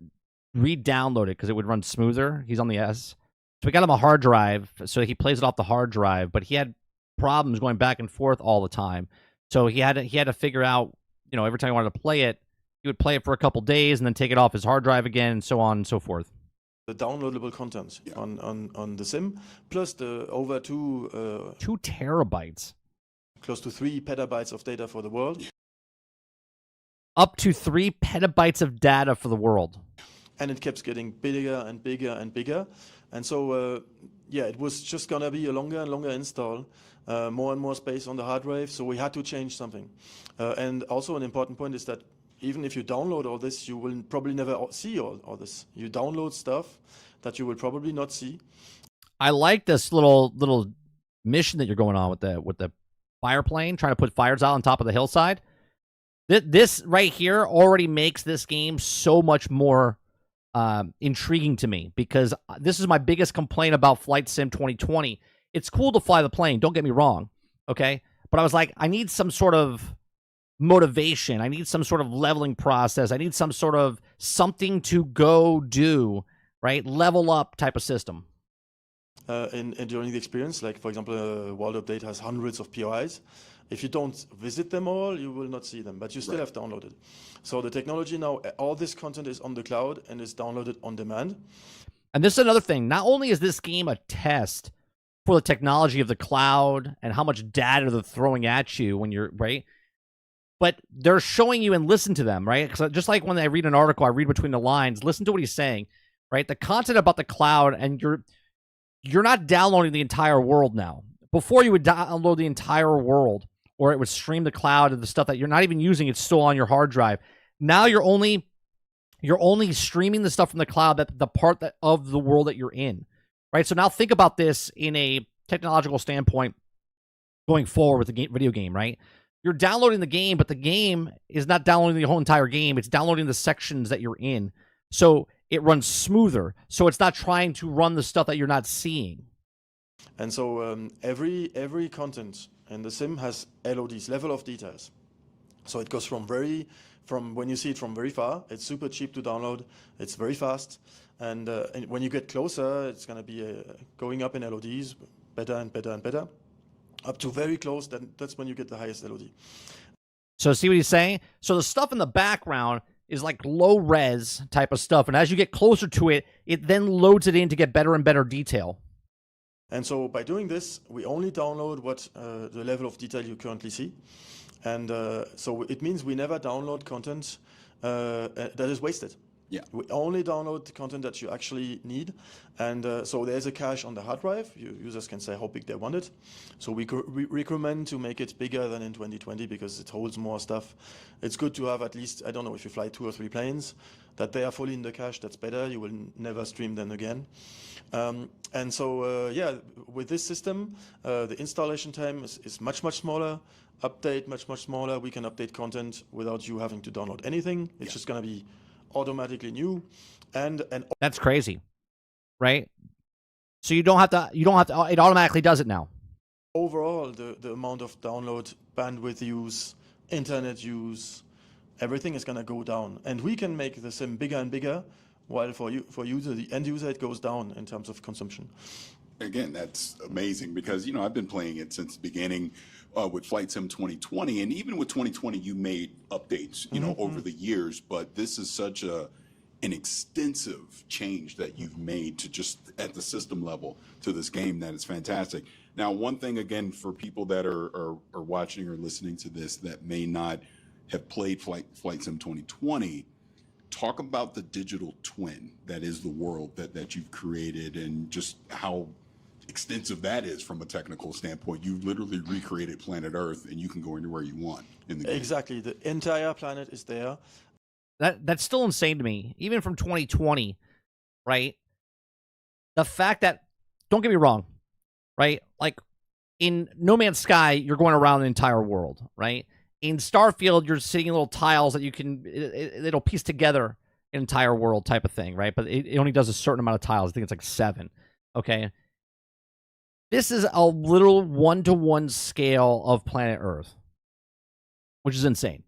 re-download it because it would run smoother. He's on the S. So we got him a hard drive, so he plays it off the hard drive, but he had problems going back and forth all the time. So he had to figure out, every time he wanted to play it, he would play it for a couple days and then take it off his hard drive again, and so on and so forth. The downloadable content on the sim, plus the over 2 terabytes, close to 3 petabytes of data for the world. Up to 3 petabytes of data for the world. And it kept getting bigger and bigger and bigger. And so, it was just going to be a longer and longer install, more and more space on the hard drive. So we had to change something. And also an important point is that even if you download all this, you will probably never see all this. You download stuff that you will probably not see. I like this little mission that you're going on with the fire plane, trying to put fires out on top of the hillside. This right here already makes this game so much more intriguing to me, because this is my biggest complaint about Flight Sim 2020. It's cool to fly the plane, don't get me wrong, okay? But I was like, I need some sort of motivation. I need some sort of leveling process. I need some sort of something to go do, right? Level up type of system. And during the experience, like for example, World Update has hundreds of POIs. If you don't visit them all, you will not see them, but you still have downloaded. So the technology now, all this content is on the cloud and is downloaded on demand. And this is another thing. Not only is this game a test for the technology of the cloud and how much data they're throwing at you when you're, right? But they're showing you and listen to them, right? Because just like when I read an article, I read between the lines, listen to what he's saying, right? The content about the cloud, and you're not downloading the entire world now. Before, you would download the entire world, or it would stream the cloud of the stuff that you're not even using. It's still on your hard drive. Now you're only streaming the stuff from the cloud, that the part of the world that you're in, right? So now think about this in a technological standpoint going forward with the video game, right? You're downloading the game, but the game is not downloading the whole entire game. It's downloading the sections that you're in. So it runs smoother. So it's not trying to run the stuff that you're not seeing. And so every content in the sim has LODs, level of details. So it goes from when you see it from very far, it's super cheap to download, it's very fast. And when you get closer, it's going to be going up in LODs, better and better and better. Up to very close, that's when you get the highest LOD. So see what he's saying? So the stuff in the background is like low res type of stuff. And as you get closer to it, it then loads it in to get better and better detail. And so by doing this, we only download what the level of detail you currently see. And so it means we never download content that is wasted. Yeah. We only download the content that you actually need. And so there's a cache on the hard drive. Users can say how big they want it. So we recommend to make it bigger than in 2020 because it holds more stuff. It's good to have at least, I don't know, if you fly 2 or 3 planes, that they are fully in the cache, that's better. You will never stream them again. And so, yeah, with this system, the installation time is much, much smaller. Update, much, much smaller. We can update content without you having to download anything. It's just going to be automatically new. And that's crazy, right? So you don't have to, it automatically does it now. Overall, the amount of download, bandwidth use, internet use, everything is going to go down. And we can make the sim bigger and bigger, while for you, the end user, it goes down in terms of consumption. Again, that's amazing because, I've been playing it since the beginning with Flight Sim 2020. And even with 2020, you made updates, over the years. But this is such an extensive change that you've made to just at the system level to this game that is fantastic. Now, one thing, again, for people that are watching or listening to this that may not have played Flight Sim 2020, talk about the digital twin that is the world that you've created and just how extensive that is from a technical standpoint. You literally recreated planet Earth and you can go anywhere you want in the game. Exactly. The entire planet is there. That's still insane to me, even from 2020, right? The fact that, don't get me wrong, right? Like in No Man's Sky, you're going around the entire world, right? In Starfield, you're seeing little tiles that you can, it'll piece together an entire world type of thing, right? But it only does a certain amount of tiles. I think it's like 7, okay? This is a little one-to-one scale of planet Earth, which is insane.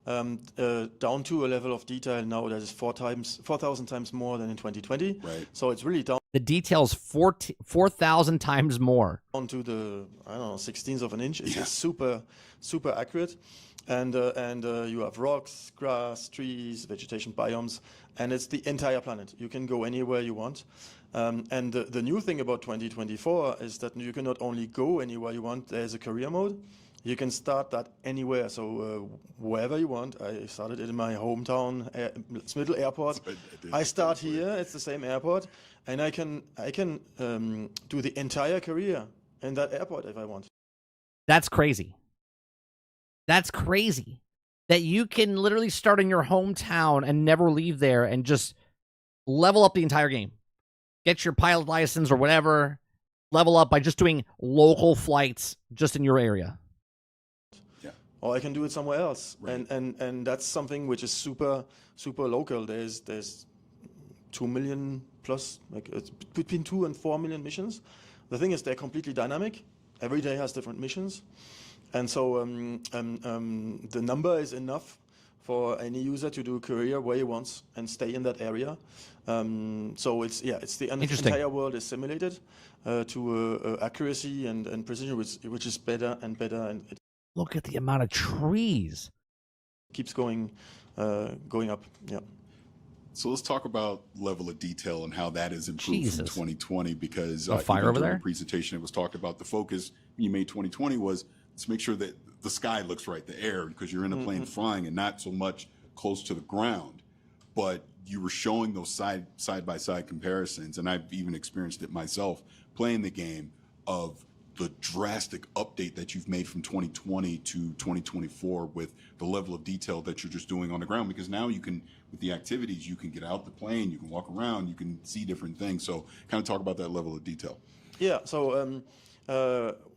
Down to a level of detail now that is 4,000 times more than in 2020. Right. So it's really down. The detail's 4,000 times more. Onto the, 16th of an inch. It's super, super accurate. And you have rocks, grass, trees, vegetation biomes, and it's the entire planet. You can go anywhere you want. And the new thing about 2024 is that you can not only go anywhere you want, there's a career mode. You can start that anywhere, so wherever you want. I started it in my hometown, Smithel Airport. I start here, it's the same airport, and I can do the entire career in that airport if I want. That's crazy. That's crazy. That you can literally start in your hometown and never leave there and just level up the entire game. Get your pilot license or whatever, level up by just doing local flights just in your area. Or I can do it somewhere else, right. and that's something which is super, super local. There's 2 million plus, like it's between 2 and 4 million missions. The thing is, they're completely dynamic. Every day has different missions. And so the number is enough for any user to do a career where he wants and stay in that area. So it's the entire world is simulated to accuracy and precision, which is better and better. And it Look at the amount of trees. keeps going up. Yeah. So let's talk about level of detail and how that has improved Jesus. from 2020, because A fire even over during there? the presentation it was talked about the focus when you made 2020 was let's make sure that the sky looks right, the air, because you're in a plane flying and not so much close to the ground. But you were showing those side-by-side comparisons, and I've even experienced it myself playing the game, of the drastic update that you've made from 2020 to 2024 with the level of detail that you're just doing on the ground, because now you can, with the activities, you can get out the plane, you can walk around, you can see different things. So kind of talk about that level of detail. Yeah, so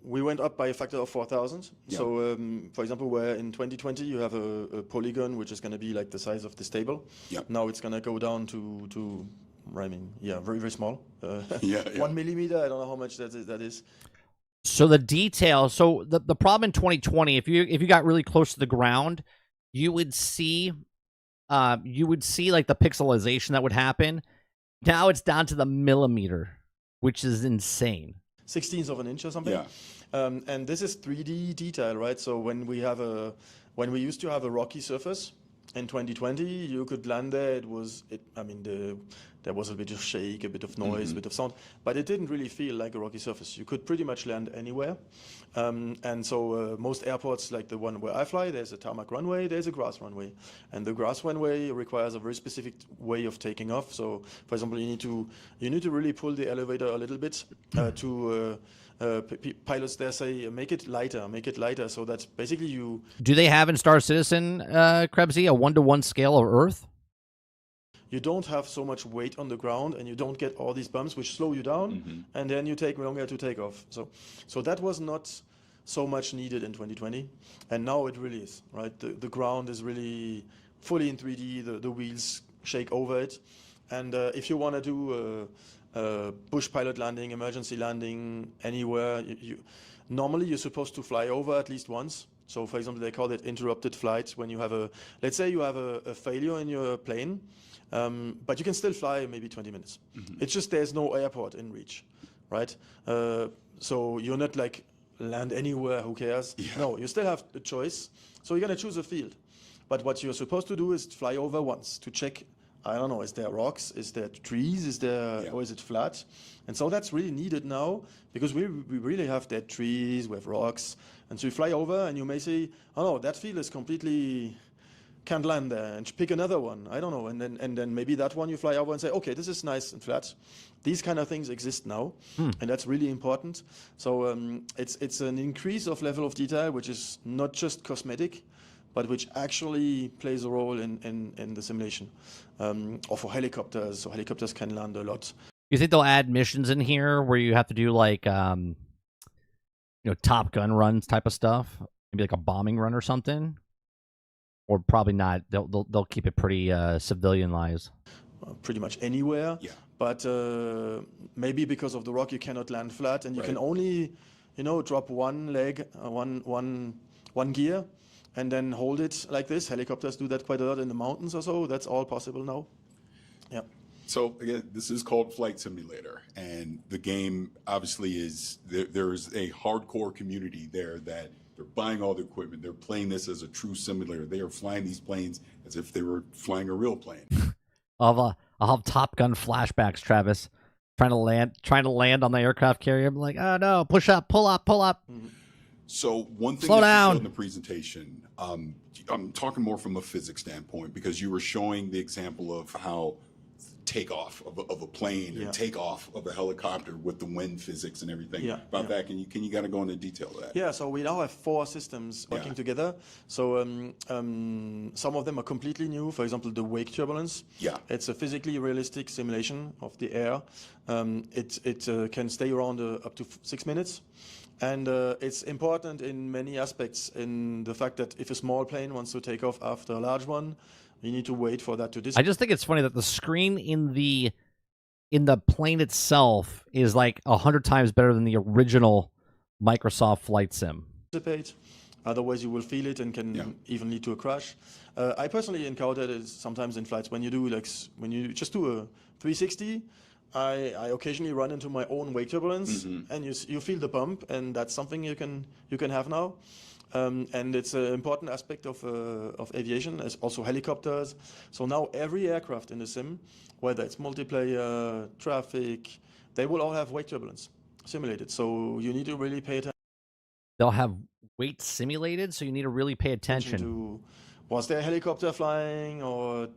we went up by a factor of 4,000. Yeah. So, for example, where in 2020 you have a polygon which is going to be like the size of this table. Yeah. Now it's going to go down to very, very small. Yeah. 1 millimeter, I don't know how much that is. So the detail. So the problem in 2020, if you got really close to the ground, you would see like the pixelization that would happen. Now it's down to the millimeter, which is insane. 16th of an inch or something. Yeah. And this is 3D detail, right? So when we used to have a rocky surface in 2020, you could land there. There was a bit of shake, a bit of noise, a bit of sound, but it didn't really feel like a rocky surface. You could pretty much land anywhere. And so most airports, like the one where I fly, there's a tarmac runway, there's a grass runway. And the grass runway requires a very specific way of taking off. So, for example, you need to really pull the elevator a little bit pilots there say, make it lighter, so that basically you... Do they have in Star Citizen, Krebsy, a 1-to-1 scale of Earth? You don't have so much weight on the ground, and you don't get all these bumps which slow you down, and then you take longer to take off. So that was not so much needed in 2020, and now it really is, right? The ground is really fully in 3D, the wheels shake over it, and if you want to do bush pilot landing, emergency landing, anywhere, normally you're supposed to fly over at least once. So, for example, they call it interrupted flight when you have let's say you have a failure in your plane, but you can still fly maybe 20 minutes. It's just there's no airport in reach, right? So you're not like land anywhere, who cares? Yeah. No, you still have a choice. So you're going to choose a field. But what you're supposed to do is fly over once to check, I don't know, is there rocks? Is there trees? Or is it flat? And so that's really needed now, because we really have dead trees, we have rocks. And so you fly over and you may say, oh no, that field is completely, can't land there, and pick another one. I don't know. And then maybe that one you fly over and say, okay, this is nice and flat. These kind of things exist now, and that's really important. So it's an increase of level of detail, which is not just cosmetic, but which actually plays a role in the simulation. Or for helicopters, so helicopters can land a lot. You think they'll add missions in here where you have to do like, Top Gun runs type of stuff? Maybe like a bombing run or something? Or probably not. They'll keep it pretty civilianized. Pretty much anywhere. Yeah. But maybe because of the rock, you cannot land flat, and you can only, drop one leg, one gear, and then hold it like this. Helicopters do that quite a lot in the mountains or so. That's all possible now. Yeah. So again, this is called Flight Simulator, and the game obviously is there's a hardcore community there that they're buying all the equipment. They're playing this as a true simulator. They are flying these planes as if they were flying a real plane. I'll have Top Gun flashbacks, Travis, trying to land on the aircraft carrier. I'm like, oh no, push up, pull up. Mm-hmm. So one thing Slow that down. you showed in the presentation, I'm talking more from a physics standpoint, because you were showing the example of how takeoff of a plane and takeoff of a helicopter with the wind physics and everything about that. Can you got to go into detail of that? Yeah, so we now have 4 systems working together. So some of them are completely new. For example, the wake turbulence. Yeah. It's a physically realistic simulation of the air. It can stay around up to 6 minutes. And it's important in many aspects, in the fact that if a small plane wants to take off after a large one, You need to wait for that to I disappear. just think it's funny that the screen in the plane itself is like 100 times better than the original Microsoft Flight Sim. Otherwise, you will feel it and can even lead to a crash. I personally encountered it sometimes in flights when you do when you just do a 360. I occasionally run into my own wake turbulence, and you feel the bump, and that's something you can have now. And it's an important aspect of aviation, as also helicopters. So now every aircraft in the sim, whether it's multiplayer, traffic, they will all have wake turbulence simulated. So you need to really pay attention. They'll have weight simulated, so you need to really pay attention. To, was there a helicopter flying, or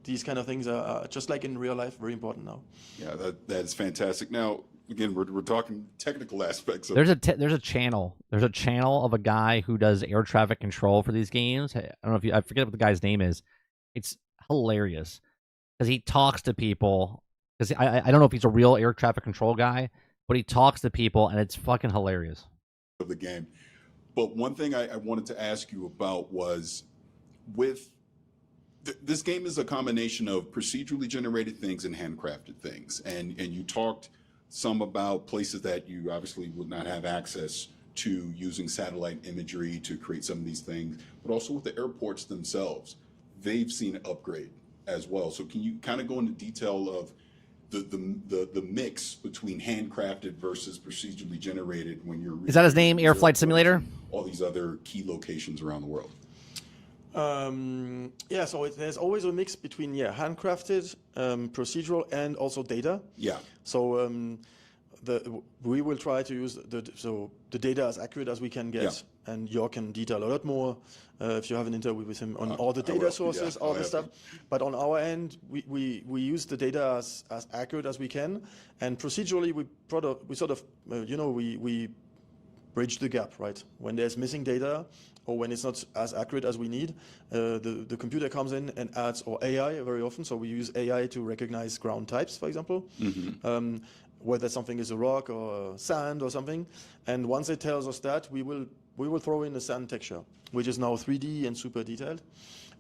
these kind of things are just like in real life, very important now. Yeah, that is fantastic. Now, again, we're talking technical aspects of There's a channel of a guy who does air traffic control for these games. I don't know if I forget what the guy's name is. It's hilarious because he talks to people. Because I don't know if he's a real air traffic control guy, but he talks to people, and it's fucking hilarious. Of the game. But one thing I wanted to ask you about was with this game is a combination of procedurally generated things and handcrafted things. And you talked some about places that you obviously would not have access to using satellite imagery to create some of these things, but also with the airports themselves, they've seen an upgrade as well. So can you kind of go into detail of the mix between handcrafted versus procedurally generated when you're... Is that his name, Air Flight Simulator? All these other key locations around the world. So there's always a mix between handcrafted, procedural, and also data. Yeah. So we will try to use the data as accurate as we can get, and Jörg can detail a lot more if you have an interview with him on all the data sources, all the stuff. But on our end, we use the data as accurate as we can, and procedurally we bridge the gap, right? When there's missing data or when it's not as accurate as we need, the computer comes in and adds, or AI very often, so we use AI to recognize ground types, for example, whether something is a rock or sand or something. And once it tells us that, we will throw in a sand texture, which is now 3D and super detailed.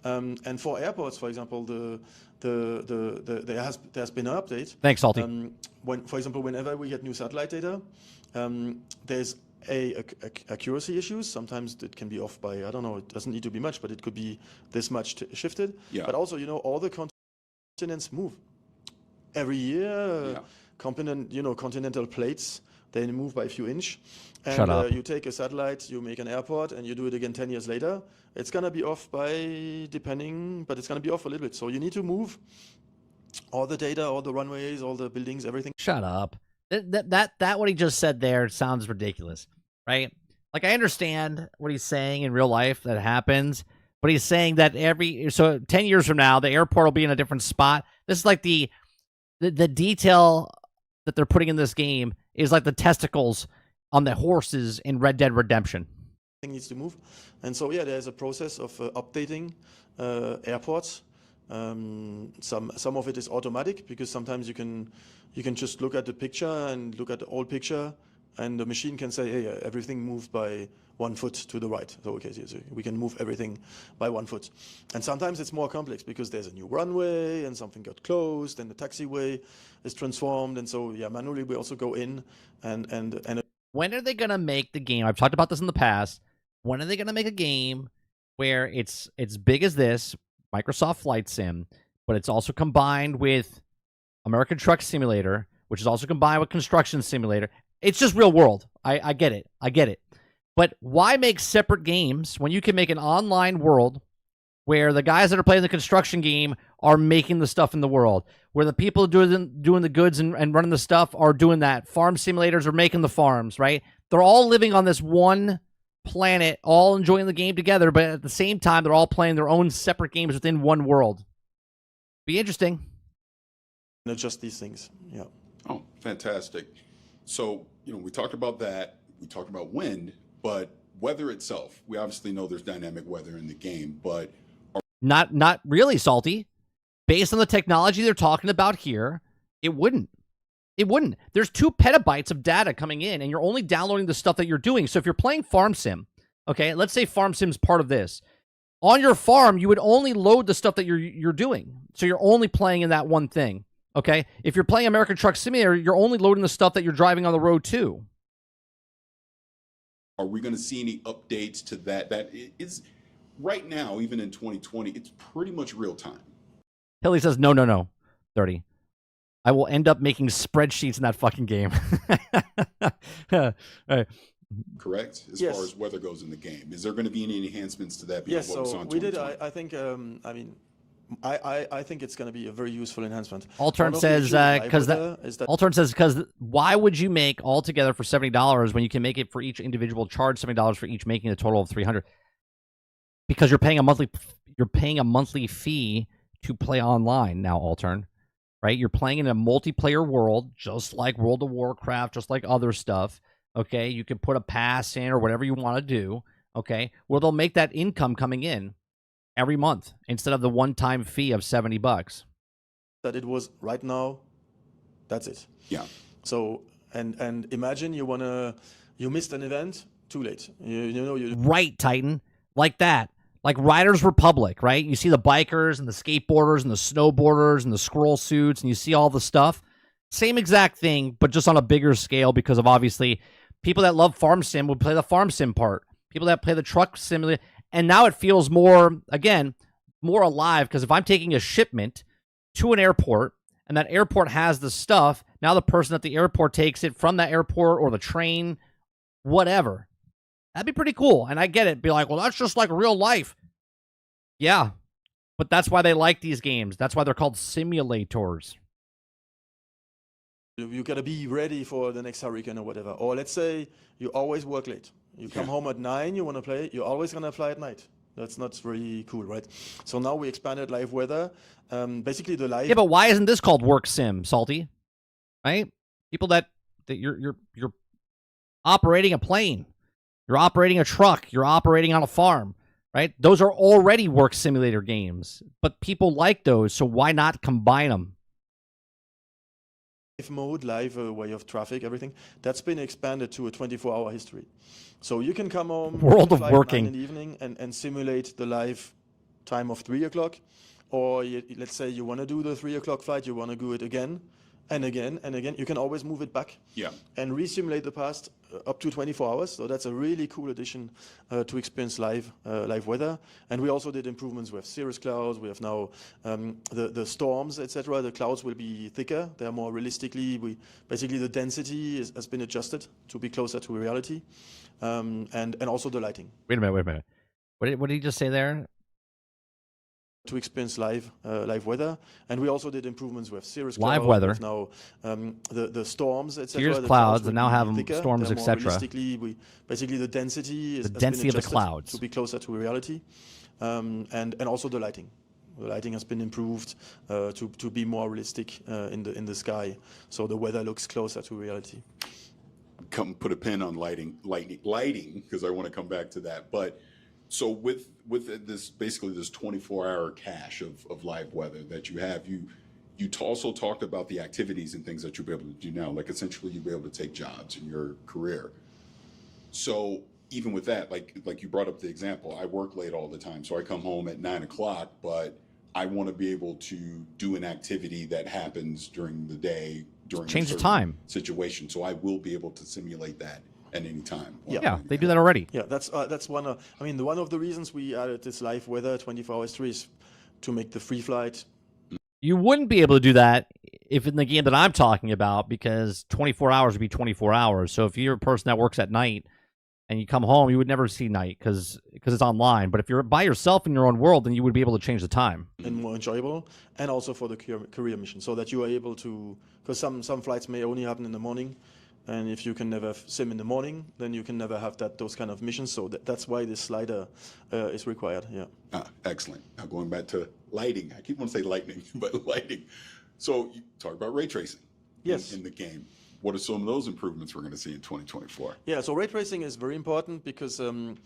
And for airports, for example, there has been an update. Thanks, Salty. For example, whenever we get new satellite data, there's accuracy issues. Sometimes it can be off by, I don't know, it doesn't need to be much, but it could be this much shifted. Yeah. But also, all the continents move. Every year, continental plates, they move by a few inches. And Shut up. You take a satellite, you make an airport, and you do it again 10 years later. It's going to be off but it's going to be off a little bit. So you need to move all the data, all the runways, all the buildings, everything. Shut up. That what he just said there sounds ridiculous, right? Like, I understand what he's saying in real life that happens, but he's saying that 10 years from now, the airport will be in a different spot. This is like the detail that they're putting in this game is like the testicles on the horses in Red Dead Redemption. Needs to move. And so, there's a process of updating airports. Some of it is automatic, because sometimes you can just look at the picture and look at the old picture, and the machine can say, hey, everything moved by 1 foot to the right. So so we can move everything by 1 foot. And sometimes it's more complex because there's a new runway and something got closed and the taxiway is transformed. And so manually we also go in and when are they gonna make the game? I've talked about this in the past. When are they gonna make a game where it's big as this, Microsoft Flight Sim, but it's also combined with American Truck Simulator, which is also combined with Construction Simulator? It's just real world. I get it. But why make separate games when you can make an online world where the guys that are playing the construction game are making the stuff in the world, where the people doing the goods and running the stuff are doing that? Farm simulators are making the farms, right? They're all living on this one planet, all enjoying the game together, but at the same time, they're all playing their own separate games within one world. Be interesting. Adjust these things. Yeah. Oh, fantastic. So, we talked about that. We talked about wind, but weather itself, we obviously know there's dynamic weather in the game, but... Not really, Salty. Based on the technology they're talking about here, it wouldn't. It wouldn't. There's 2 petabytes of data coming in, and you're only downloading the stuff that you're doing. So if you're playing Farm Sim, okay, let's say Farm Sim's part of this. On your farm, you would only load the stuff that you're doing. So you're only playing in that one thing. Okay? If you're playing American Truck Simulator, you're only loading the stuff that you're driving on the road too. Are we going to see any updates to that? That is right now, even in 2020, it's pretty much real time. Hilly says, no. 30. I will end up making spreadsheets in that fucking game. All right. Correct? As Yes. far as weather goes in the game. Is there going to be any enhancements to that? Yes, Beyond what we saw so in we did. 2020? I think. I think it's going to be a very useful enhancement. Altern One of the says issues with live because weather is that Altern says because why would you make all together for $70 when you can make it for each individual charge $70 for each, making a total of $300? Because you're paying a monthly fee to play online now, Altern, right? You're playing in a multiplayer world, just like World of Warcraft, just like other stuff. Okay, you can put a pass in or whatever you want to do. Okay, well they'll make that income coming in every month instead of the one-time fee of $70. that it was right now. That's it. Yeah. So and imagine you missed an event. Too late. You Right, Titan, like that. Like Riders Republic, right? You see the bikers and the skateboarders and the snowboarders and the squirrel suits, and you see all the stuff. Same exact thing, but just on a bigger scale because of obviously people that love Farm Sim would play the Farm Sim part. People that play the Truck Simulator. And now it feels more, again, more alive because if I'm taking a shipment to an airport and that airport has the stuff, now the person at the airport takes it from that airport or the train, whatever. That'd be pretty cool. And I get it. Be like, well, that's just like real life. Yeah. But that's why they like these games. That's why they're called simulators. got to be ready for the next hurricane or whatever. Or let's say you always work late. You come home at 9. You want to play. You're always going to fly at night. That's not really cool, right? So now we expanded live weather. Basically, the live. Yeah, but why isn't this called work sim, Salty? Right? People that you're operating a plane, you're operating a truck, you're operating on a farm, right? Those are already work simulator games, but people like those, so why not combine them? Live mode, live way of traffic, everything that's been expanded to a 24-hour history. So you can come home, World of fly at working 9 in the evening, and simulate the live time of 3 o'clock. Or let's say you want to do the 3 o'clock flight, you want to do it again and again and again. You can always move it back and re-simulate the past up to 24 hours. So that's a really cool addition to experience live weather. And we also did improvements with cirrus clouds. We have now the storms, etc. The clouds will be thicker. They're more realistically. Basically the density has been adjusted to be closer to reality, and also the lighting. Wait a minute. What did he just say there? To experience live weather, and we also did improvements with cirrus Live clouds. weather. With now the storms, etc. Cirrus The clouds, will and now be have thicker. storms, They're more etc. realistically, basically the density has been density of the adjusted clouds. to be closer to reality, and also the lighting. The lighting has been improved to be more realistic in the sky, so the weather looks closer to reality. Come put a pin on lighting, because I want to come back to that. But so with this basically this 24-hour cache of live weather that you have, you also talked about the activities and things that you'll be able to do now. Like essentially you'll be able to take jobs in your career. So even with that, like you brought up the example, I work late all the time, so I come home at 9 o'clock, but I want to be able to do an activity that happens during the day during Change a the certain time situation. So I will be able to simulate that at any time. Yeah, they do that already. Yeah, that's one of. I mean, one of the reasons we added this live weather 24 hours 3 is to make the free flight. You wouldn't be able to do that if in the game that I'm talking about, because 24 hours would be 24 hours. So if you're a person that works at night and you come home, you would never see night because it's online. But if you're by yourself in your own world, then you would be able to change the time. And more enjoyable, and also for the career mission, so that you are able to, because some flights may only happen in the morning, and if you can never sim in the morning, then you can never have those kind of missions. So that's why this slider is required. Yeah. Excellent. Now going back to lighting, I keep wanting to say lightning, but lighting. So you talk about ray tracing. Yes. In the game. What are some of those improvements we're going to see in 2024? Yeah, so ray tracing is very important because the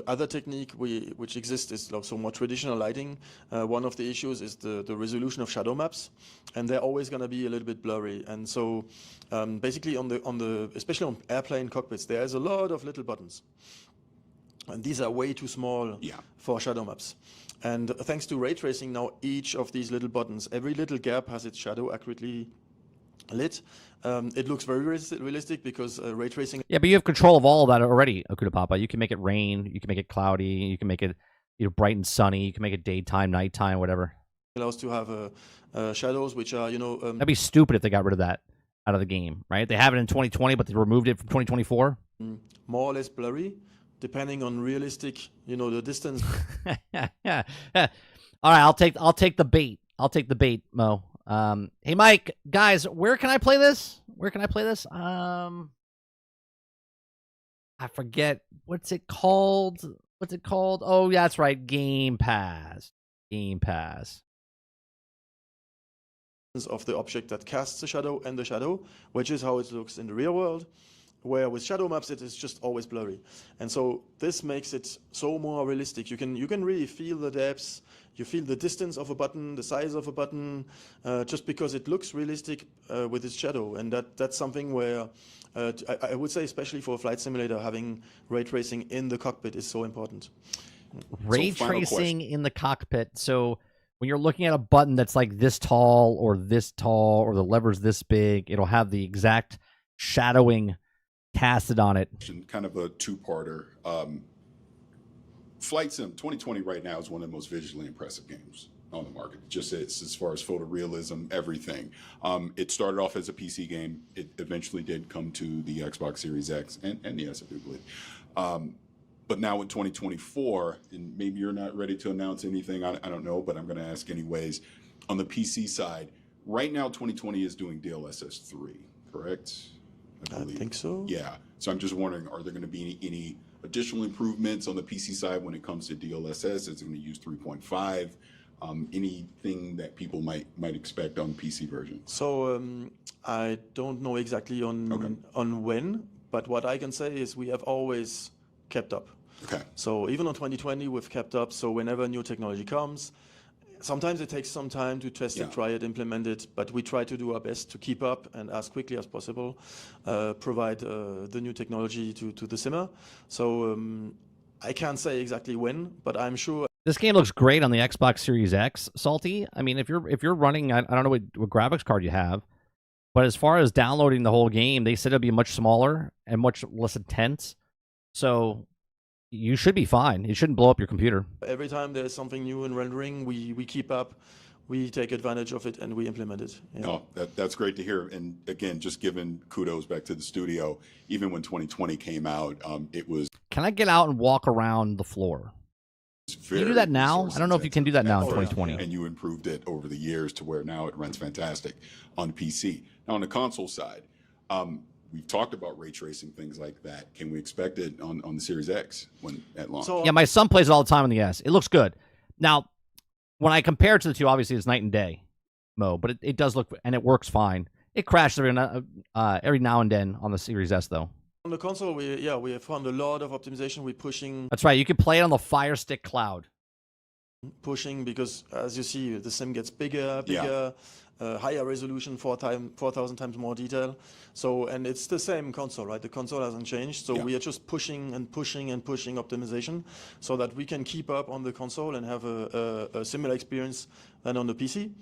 other technique which exists is also more traditional lighting. One of the issues is the resolution of shadow maps, and they're always going to be a little bit blurry. And so basically on the especially on airplane cockpits, there's a lot of little buttons. And these are way too small for shadow maps. And thanks to ray tracing, now each of these little buttons, every little gap has its shadow accurately lit. It looks very realistic because ray tracing. Yeah, but you have control of all of that already, Akuda Papa. You can make it rain, you can make it cloudy, you can make it bright and sunny, you can make it daytime, nighttime, whatever. Allows to have shadows which are, That'd be stupid if they got rid of that out of the game, right? They have it in 2020, but they removed it from 2024. More or less blurry, depending on realistic, the distance. Yeah. All right, I'll take the bait. I'll take the bait, Mo. Hey, Mike, guys, where can I play this? I forget. What's it called? Oh, yeah, that's right. Game Pass. Of the object that casts a shadow and the shadow, which is how it looks in the real world, where with shadow maps it is just always blurry. And so this makes it so more realistic. You can really feel the depths, you feel the distance of a button, the size of a button, just because it looks realistic with its shadow. And that's something where I would say, especially for a flight simulator, having ray tracing in the cockpit is so important. Ray tracing in the cockpit. So when you're looking at a button that's like this tall, or the lever's this big, it'll have the exact shadowing casted on it. Kind of a two-parter. Flight Sim 2020 right now is one of the most visually impressive games on the market. Just as far as photorealism, everything. It started off as a PC game. It eventually did come to the Xbox Series X and the S, I do believe. But now in 2024, and maybe you're not ready to announce anything, I don't know, but I'm going to ask anyways. On the PC side, right now 2020 is doing DLSS 3, correct? I think so. Yeah. So I'm just wondering, are there going to be any additional improvements on the PC side when it comes to DLSS? Is it going to use 3.5? Anything that people might expect on the PC version? So I don't know exactly on when, but what I can say is we have always kept up. Okay. So even on 2020, we've kept up. So whenever new technology comes, sometimes it takes some time to test it, try it, implement it, but we try to do our best to keep up and as quickly as possible provide the new technology to the simmer. So I can't say exactly when, but I'm sure. This game looks great on the Xbox Series X, Salty. I mean, if you're running, I don't know what graphics card you have, but as far as downloading the whole game, they said it'd be much smaller and much less intense. So you should be fine. It shouldn't blow up your computer. Every time there's something new in rendering, we keep up, we take advantage of it, and we implement it. Yeah. No, that's great to hear. And again, just giving kudos back to the studio. Even when 2020 came out, it was. Can I get out and walk around the floor? Can you do that now? I don't know if you can do that now in 2020. And you improved it over the years to where now it runs fantastic on PC. Now on the console side, we've talked about ray tracing, things like that. Can we expect it on the Series X at launch? Yeah, my son plays it all the time on the S. It looks good. Now, when I compare it to the two, obviously it's night and day, Mo, but it does look, and it works fine. It crashes every now and then on the Series S, though. On the console, we have found a lot of optimization. We're pushing. That's right. You can play it on the Fire Stick Cloud. Pushing because, as you see, the sim gets bigger, higher resolution, 4,000 times more detail. So, and it's the same console, right? The console hasn't changed. So we are just pushing and pushing and pushing optimization so that we can keep up on the console and have a similar experience than on the PC.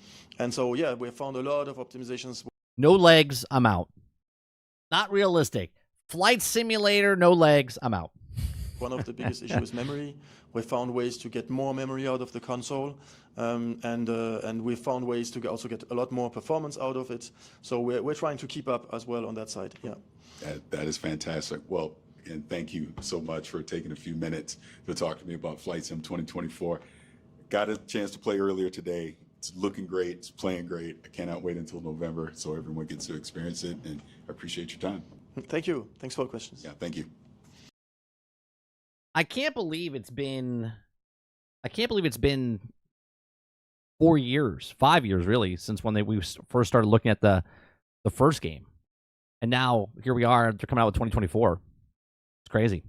And so, yeah, we have found a lot of optimizations. No legs, I'm out. Not realistic. Flight simulator, no legs, I'm out. One of the biggest issues is memory. We found ways to get more memory out of the console, and we found ways to also get a lot more performance out of it. So we're trying to keep up as well on that side. Yeah, that is fantastic. Well, and thank you so much for taking a few minutes to talk to me about Flight Sim 2024. Got a chance to play earlier today. It's looking great. It's playing great. I cannot wait until November so everyone gets to experience it, and I appreciate your time. Thank you. Thanks for the questions. Yeah, thank you. I can't believe it's been 4 years, 5 years really, since when we first started looking at the first game. And now here we are, they're coming out with 2024. It's crazy.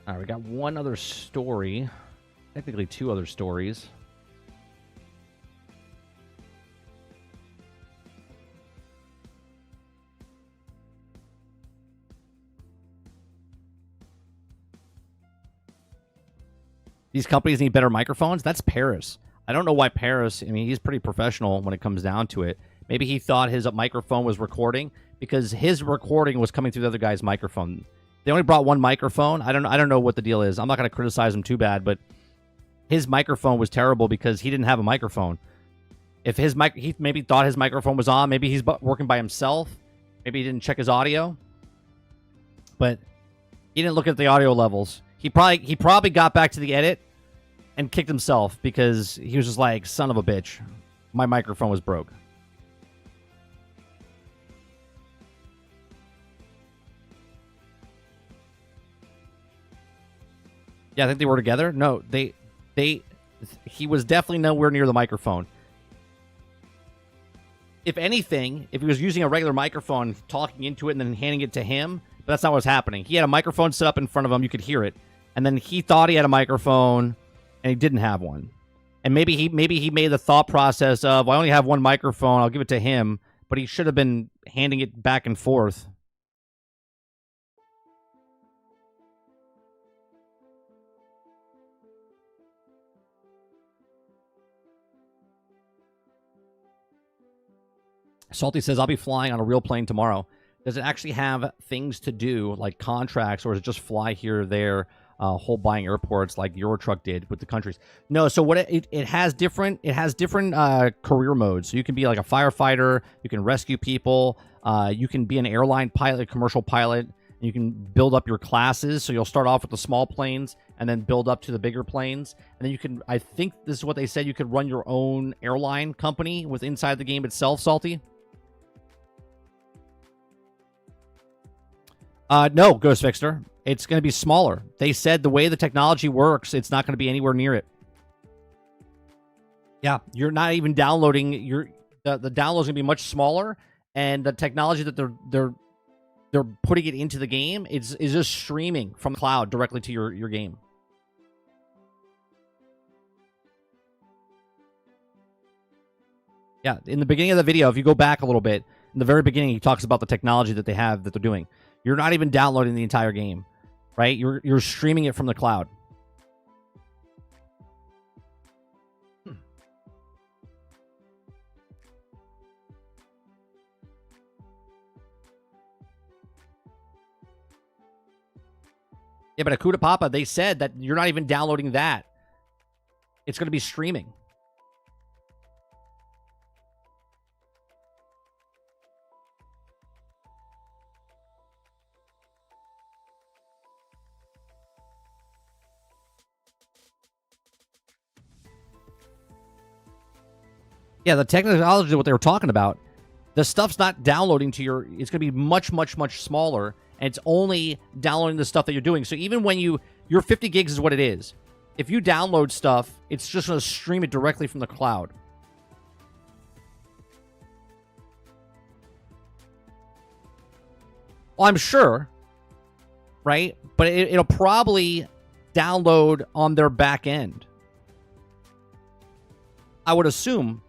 All right, we got one other story. Technically two other stories. these companies need better microphones. That's Paris. I don't know why Paris. I mean, he's pretty professional when it comes down to it. Maybe he thought his microphone was recording because his recording was coming through the other guy's microphone. They only brought one microphone. I don't know what the deal is. I'm not going to criticize him too bad, but his microphone was terrible because he didn't have a microphone. If his he maybe thought his microphone was on. Maybe he's working by himself. Maybe he didn't check his audio. But he didn't look at the audio levels. He probably got back to the edit and kicked himself because he was just like, son of a bitch. My microphone was broke. Yeah, I think they were together. No, he was definitely nowhere near the microphone. If anything, if he was using a regular microphone, talking into it and then handing it to him, but that's not what was happening. He had a microphone set up in front of him. You could hear it. And then he thought he had a microphone and he didn't have one. And maybe he made the thought process of, well, I only have one microphone. I'll give it to him. But he should have been handing it back and forth. Salty says, I'll be flying on a real plane tomorrow. Does it actually have things to do, like contracts, or is it just fly here or there, whole buying airports like Eurotruck did with the countries? No, so what it has different career modes. So you can be like a firefighter, you can rescue people, you can be an airline pilot, a commercial pilot, and you can build up your classes. So you'll start off with the small planes and then build up to the bigger planes. And then you can, I think this is what they said, you could run your own airline company with inside the game itself, Salty. No, Ghost Fixter. It's going to be smaller. They said the way the technology works, it's not going to be anywhere near it. Yeah, you're not even downloading. The download's going to be much smaller, and the technology that they're putting it into the game is just streaming from the cloud directly to your game. Yeah, in the beginning of the video, if you go back a little bit, in the very beginning, he talks about the technology that they have that they're doing. You're not even downloading the entire game, right? You're streaming it from the cloud. Yeah, but Akuta Papa, they said that you're not even downloading that. It's going to be streaming. Yeah, the technology, what they were talking about, the stuff's not downloading to your... It's going to be much, much, much smaller, and it's only downloading the stuff that you're doing. So even when your 50 gigs is what it is. If you download stuff, it's just going to stream it directly from the cloud. Well, I'm sure, right? But it'll probably download on their back end. I would assume...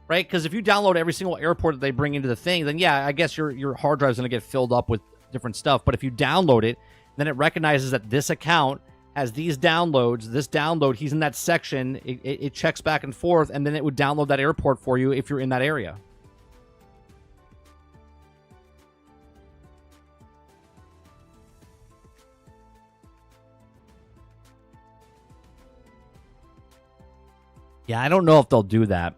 Right? Because if you download every single airport that they bring into the thing, then yeah, I guess your hard drive is going to get filled up with different stuff. But if you download it, then it recognizes that this account has these downloads. This download, he's in that section. It checks back and forth, and then it would download that airport for you if you're in that area. Yeah, I don't know if they'll do that.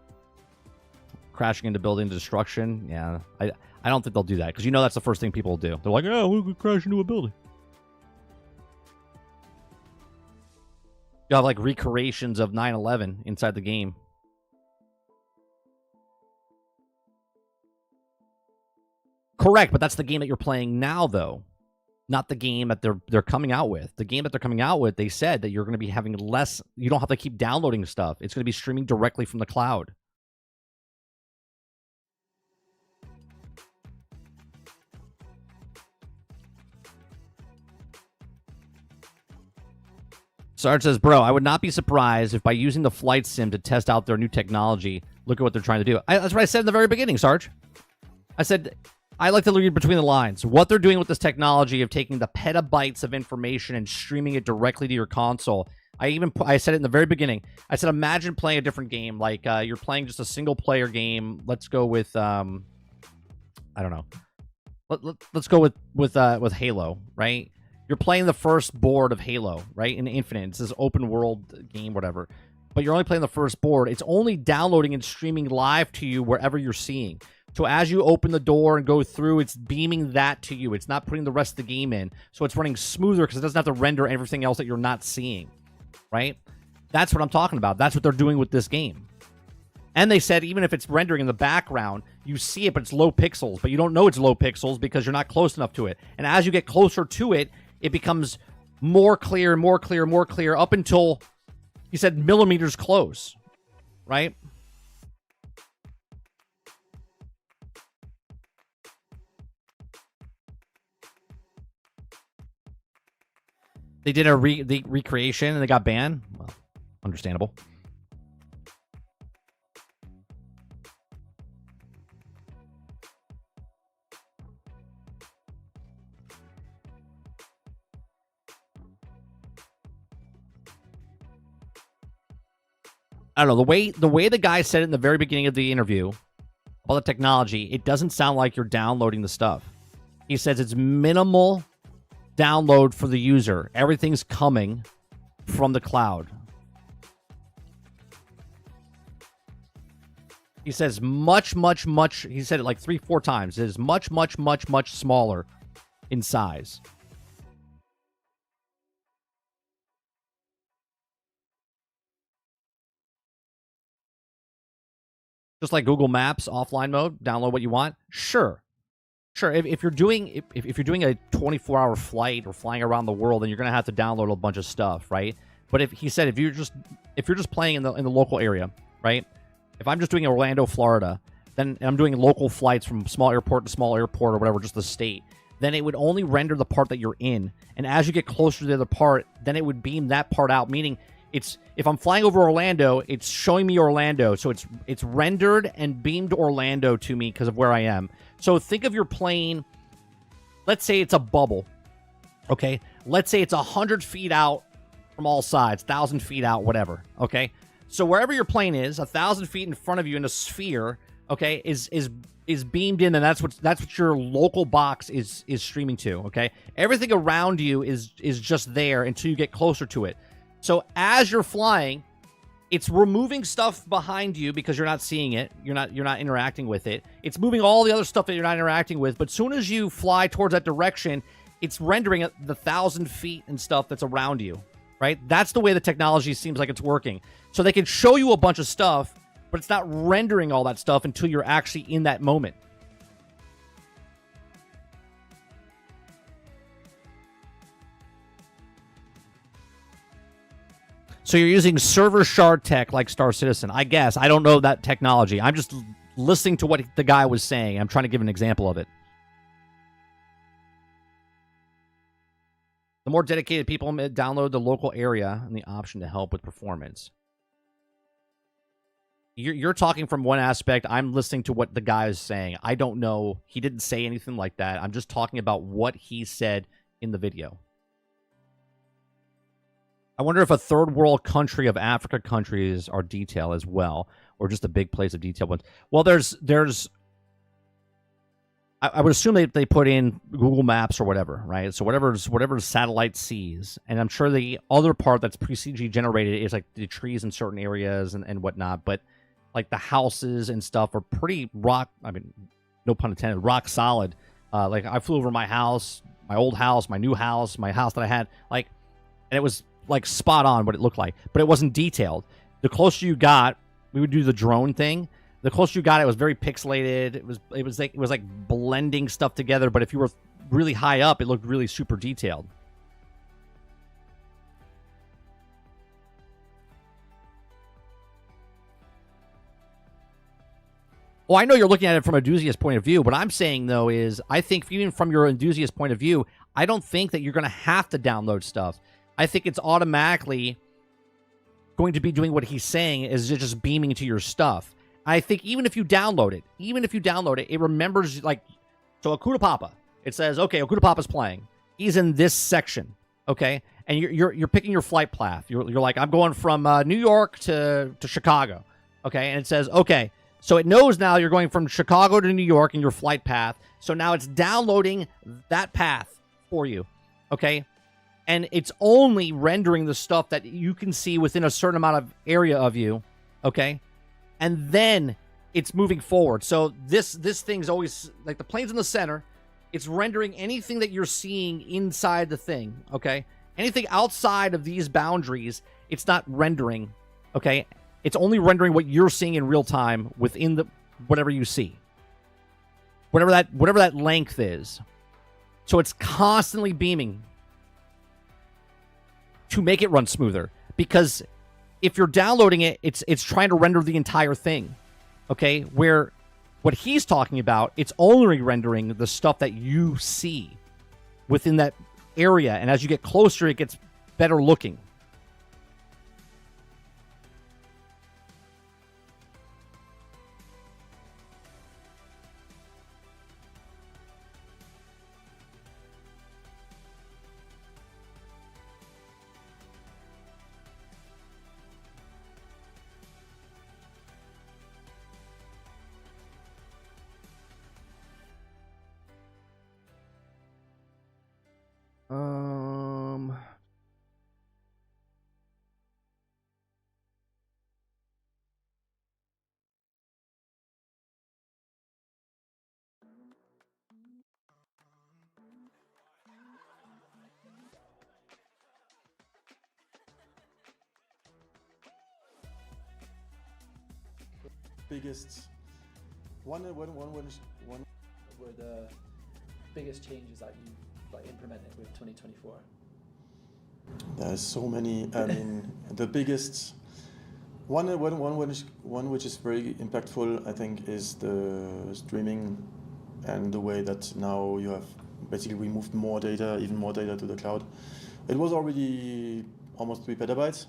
Crashing into building destruction. Yeah, I don't think they'll do that because that's the first thing people will do. They're like, oh, we could crash into a building. You have like recreations of 9/11 inside the game. Correct, but that's the game that you're playing now, though. Not the game that they're coming out with. The game that they're coming out with, they said that you're going to be having less. You don't have to keep downloading stuff. It's going to be streaming directly from the cloud. Sarge says, bro, I would not be surprised if by using the flight sim to test out their new technology, look at what they're trying to do. That's what I said in the very beginning, Sarge. I said, I like to read between the lines. What they're doing with this technology of taking the petabytes of information and streaming it directly to your console, I said it in the very beginning. I said, imagine playing a different game, like you're playing just a single player game. Let's go with I don't know. Let's go with Halo, right? You're playing the first board of Halo, right? In Infinite, it's this open world game, whatever. But you're only playing the first board. It's only downloading and streaming live to you wherever you're seeing. So as you open the door and go through, it's beaming that to you. It's not putting the rest of the game in. So it's running smoother because it doesn't have to render everything else that you're not seeing, right? That's what I'm talking about. That's what they're doing with this game. And they said even if it's rendering in the background, you see it, but it's low pixels. But you don't know it's low pixels because you're not close enough to it. And as you get closer to it, it becomes more clear, more clear, more clear, up until, he said, millimeters close, right? They did a recreation and they got banned. Well, understandable. I don't know, the way the guy said it in the very beginning of the interview about the technology, it doesn't sound like you're downloading the stuff. He says it's minimal download for the user. Everything's coming from the cloud. He says much, he said it like 3-4 times. It is much smaller in size. Just like Google Maps offline mode, download what you want. Sure. If you're doing a 24-hour flight or flying around the world, then you're gonna have to download a bunch of stuff, right? But if you're just playing in the local area, right? If I'm just doing Orlando, Florida, then I'm doing local flights from small airport to small airport or whatever, just the state, then it would only render the part that you're in. And as you get closer to the other part, then it would beam that part out, meaning if I'm flying over Orlando, it's showing me Orlando. So it's rendered and beamed Orlando to me because of where I am. So think of your plane, let's say it's a bubble, okay? Let's say it's 100 feet out from all sides, 1,000 feet out, whatever, okay? So wherever your plane is, 1,000 feet in front of you in a sphere, okay, is beamed in, and that's what your local box is streaming to, okay? Everything around you is just there until you get closer to it. So as you're flying, it's removing stuff behind you because you're not seeing it. You're not interacting with it. It's moving all the other stuff that you're not interacting with. But soon as you fly towards that direction, it's rendering the 1,000 feet and stuff that's around you, right? That's the way the technology seems like it's working. So they can show you a bunch of stuff, but it's not rendering all that stuff until you're actually in that moment. So you're using server shard tech like Star Citizen. I guess. I don't know that technology. I'm just listening to what the guy was saying. I'm trying to give an example of it. The more dedicated people download the local area and the option to help with performance. You're talking from one aspect. I'm listening to what the guy is saying. I don't know. He didn't say anything like that. I'm just talking about what he said in the video. I wonder if a third world country of Africa countries are detail as well, or just a big place of detail ones. Well, there's I would assume they put in Google Maps or whatever, right? So whatever satellite sees, and I'm sure the other part that's pre-CG generated is like the trees in certain areas and whatnot. But like the houses and stuff are pretty no pun intended, rock solid. Like I flew over my house, my old house, my new house, my house that I had, like, and it was like spot on what it looked like, but it wasn't detailed. The closer you got, we would do the drone thing. The closer you got, it was very pixelated. It was like blending stuff together. But if you were really high up, it looked really super detailed. Well, I know you're looking at it from an enthusiast point of view. What I'm saying, though, is I think even from your enthusiast point of view, I don't think that you're going to have to download stuff. I think it's automatically going to be doing what he's saying, is just beaming to your stuff. I think even if you download it, it remembers, like, so Akuta Papa, it says, okay, Akuta Papa's playing. He's in this section. okay, and you're picking your flight path. You're like, I'm going from New York to Chicago, okay, and it says, okay, so it knows now you're going from Chicago to New York in your flight path. So now it's downloading that path for you, okay, and it's only rendering the stuff that you can see within a certain amount of area of you, okay, and then it's moving forward. So this thing's always like the plane's in the center. It's rendering anything that you're seeing inside the thing, okay? Anything outside of these boundaries, it's not rendering, okay? It's only rendering what you're seeing in real time within the whatever you see. Whatever that length is. So it's constantly beaming to make it run smoother, because if you're downloading it, it's trying to render the entire thing, okay? Where what he's talking about, it's only rendering the stuff that you see within that area. And as you get closer, it gets better looking. Biggest one were the biggest changes that you like implemented with 2024? There's so many. I mean, the biggest one which is very impactful, I think, is the streaming, and the way that now you have basically we moved more data, even more data to the cloud. It was already almost 3 petabytes,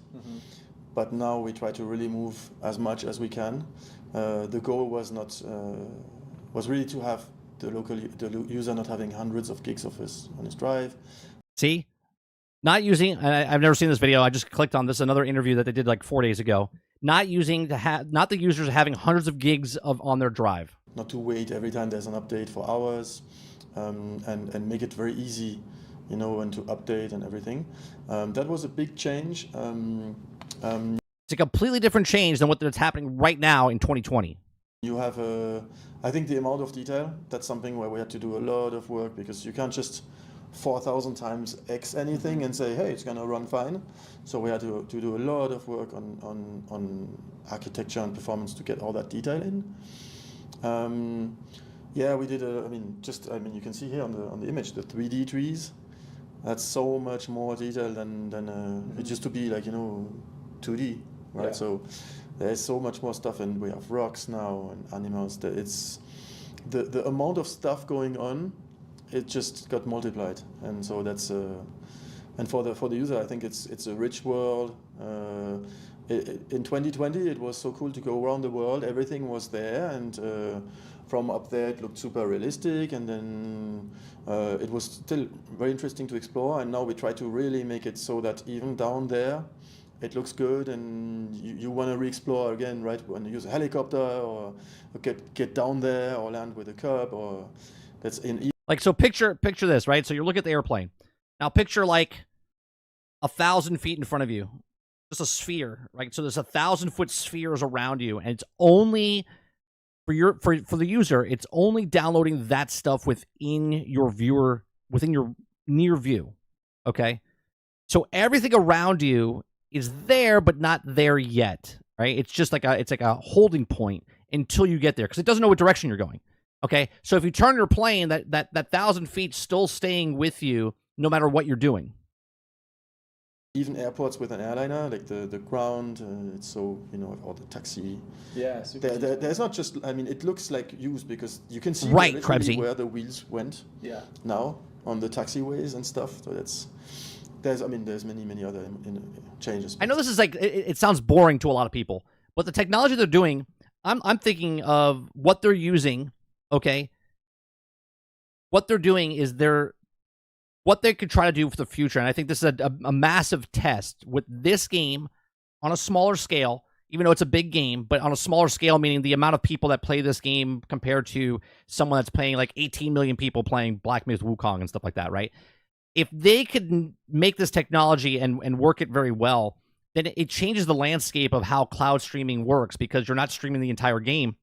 but now we try to really move as much as we can. The goal was not was really to have the user not having hundreds of gigs of on his drive. See? Not using, I've never seen this video. I just clicked on this, another interview that they did like 4 days ago. Not the users having hundreds of gigs on their drive. Not to wait every time there's an update for hours, and make it very easy, you know, and to update and everything. That was a big change. It's a completely different change than what's happening right now in 2020. You have I think the amount of detail, that's something where we had to do a lot of work, because you can't just 4,000 times X anything and say, hey, it's gonna run fine. So we had to do a lot of work on architecture and performance to get all that detail in. Yeah, we did you can see here on the image, the 3D trees. That's so much more detail than it used to be, like, you know, 2D, right? Yeah. So there's so much more stuff, and we have rocks now and animals. It's the amount of stuff going on, it just got multiplied, and so that's and for the user, I think it's a rich world. In 2020, it was so cool to go around the world. Everything was there, and from up there, it looked super realistic, and then it was still very interesting to explore. And now we try to really make it so that even down there, it looks good, and you want to re-explore again, right? When you use a helicopter, or get down there, or land with a cub, or that's in. Like, so picture this, right? So you're looking at the airplane. Now picture like 1,000 feet in front of you, just a sphere, right? So there's 1,000-foot spheres around you, and it's only for the user, it's only downloading that stuff within your viewer, within your near view. Okay, so everything around you is there, but not there yet, right? It's just like a holding point until you get there, because it doesn't know what direction you're going. Okay, so if you turn your plane, that 1,000 feet still staying with you no matter what you're doing. Even airports with an airliner, like the ground, it's so, you know, or the taxi. Yeah, there's not just, I mean, it looks like used, because you can see right, where the wheels went. Yeah. Now on the taxiways and stuff. So there's many other changes. I know this is like, it sounds boring to a lot of people, but the technology they're doing, I'm thinking of what they're using. Okay, what they're doing is they're what they could try to do for the future, and I think this is a massive test with this game on a smaller scale, even though it's a big game, but on a smaller scale, meaning the amount of people that play this game compared to someone that's playing like 18 million people playing Black Myth Wukong and stuff like that, right? If they could make this technology and work it very well, then it changes the landscape of how cloud streaming works, because you're not streaming the entire game.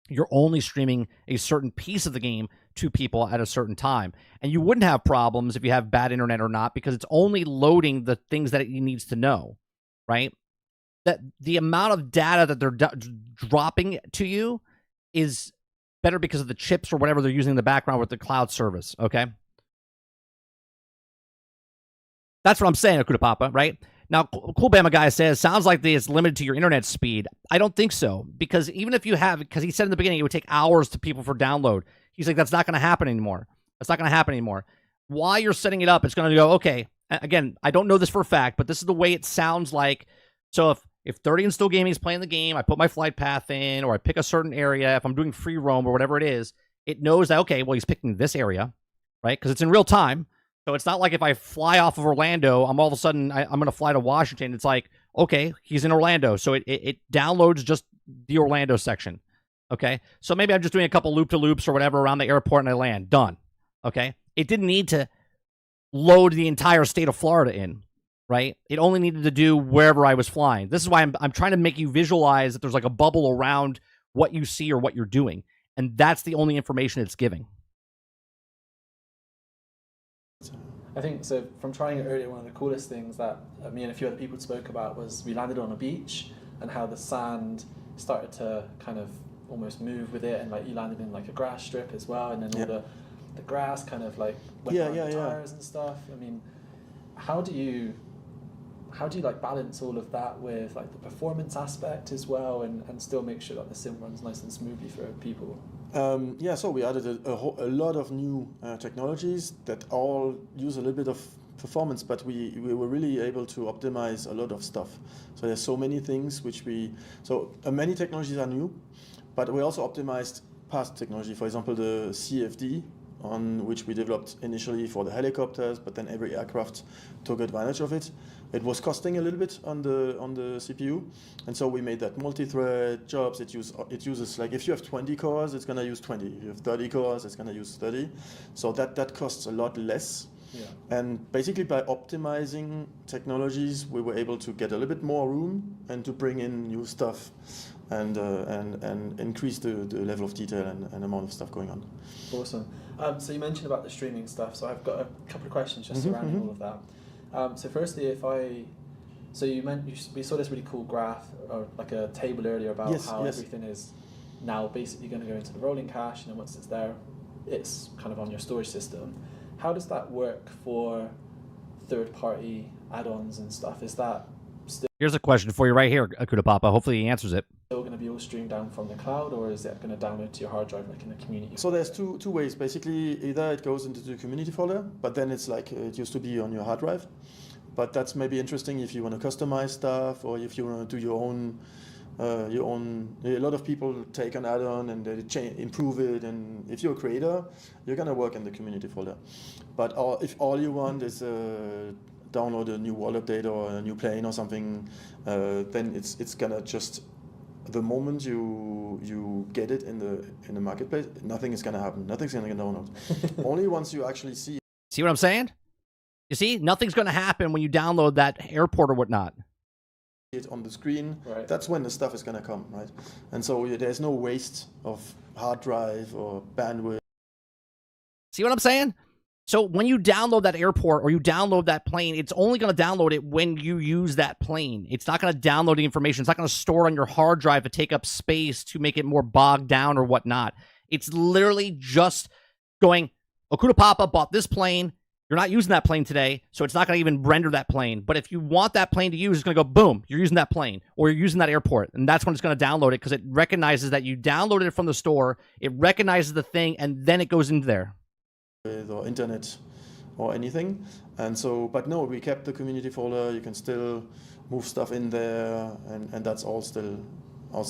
You're only streaming a certain piece of the game to people at a certain time. And you wouldn't have problems if you have bad internet or not, because it's only loading the things that it needs to know, right? That the amount of data that they're dropping to you is better because of the chips or whatever they're using in the background with the cloud service, okay? That's what I'm saying, Akuta Papa, right? Now, Cool Bama Guy says, sounds like it's limited to your internet speed. I don't think so, because even if you have, because he said in the beginning it would take hours to people for download. He's like, that's not going to happen anymore. That's not going to happen anymore. While you're setting it up, it's going to go, okay, again, I don't know this for a fact, but this is the way it sounds like. So if 30 and Still Gaming is playing the game, I put my flight path in, or I pick a certain area, if I'm doing free roam or whatever it is, it knows that, okay, well, he's picking this area, right? Because it's in real time. So it's not like if I fly off of Orlando, I'm all of a sudden, I'm going to fly to Washington. It's like, okay, he's in Orlando. So it downloads just the Orlando section. Okay. So maybe I'm just doing a couple loop-to-loops or whatever around the airport and I land. Done. Okay. It didn't need to load the entire state of Florida in, right? It only needed to do wherever I was flying. This is why I'm trying to make you visualize that there's like a bubble around what you see or what you're doing. And that's the only information it's giving. I think so. From trying it earlier, one of the coolest things that me and a few other people spoke about was we landed on a beach and how the sand started to kind of almost move with it, and like you landed in like a grass strip as well, and then all the grass kind of like went around the tires and stuff. I mean, how do you like balance all of that with like the performance aspect as well, and still make sure that the sim runs nice and smoothly for people? So we added a lot of new technologies that all use a little bit of performance, but we were really able to optimize a lot of stuff. So there's so many things many technologies are new, but we also optimized past technology. For example, the CFD, on which we developed initially for the helicopters, but then every aircraft took advantage of it. It was costing a little bit on the CPU, and so we made that multi-thread jobs. It uses like, if you have 20 cores, it's gonna use 20. If you have 30 cores, it's gonna use 30. So that costs a lot less. Yeah. And basically by optimizing technologies, we were able to get a little bit more room and to bring in new stuff and increase the level of detail and amount of stuff going on. Awesome. So you mentioned about the streaming stuff, so I've got a couple of questions just surrounding all of that. So firstly, we saw this really cool graph, or like a table earlier about how everything is now basically going to go into the rolling cache, and then once it's there, it's kind of on your storage system. How does that work for third-party add-ons and stuff? Is that still... Here's a question for you right here, Akuta Papa. Hopefully he answers it. Still going to be all streamed down from the cloud, or is it going to download to your hard drive like in the community? So there's two ways. Basically, either it goes into the community folder, but then it's like it used to be on your hard drive. But that's maybe interesting if you want to customize stuff, or if you want to do your own. A lot of people take an add-on and they improve it, and if you're a creator, you're gonna work in the community folder. But if all you want is download a new wall update or a new plane or something, then it's gonna just, the moment you get it in the marketplace, nothing is gonna happen. Nothing's gonna get downloaded. Only once you actually see. See what I'm saying? You see, nothing's gonna happen when you download that airport or whatnot. It on the screen, right. That's when the stuff is going to come, right? And so there's no waste of hard drive or bandwidth. See what I'm saying? So when you download that airport or you download that plane, it's only going to download it when you use that plane. It's not going to download the information. It's not going to store on your hard drive to take up space to make it more bogged down or whatnot. It's literally just going, Akuta Papa bought this plane. You're not using that plane today, so it's not going to even render that plane. But if you want that plane to use, it's going to go, boom, you're using that plane, or you're using that airport. And that's when it's going to download it, because it recognizes that you downloaded it from the store. It recognizes the thing, and then it goes into there. Or internet or anything. And so, but no, we kept the community folder. You can still move stuff in there, and that's all still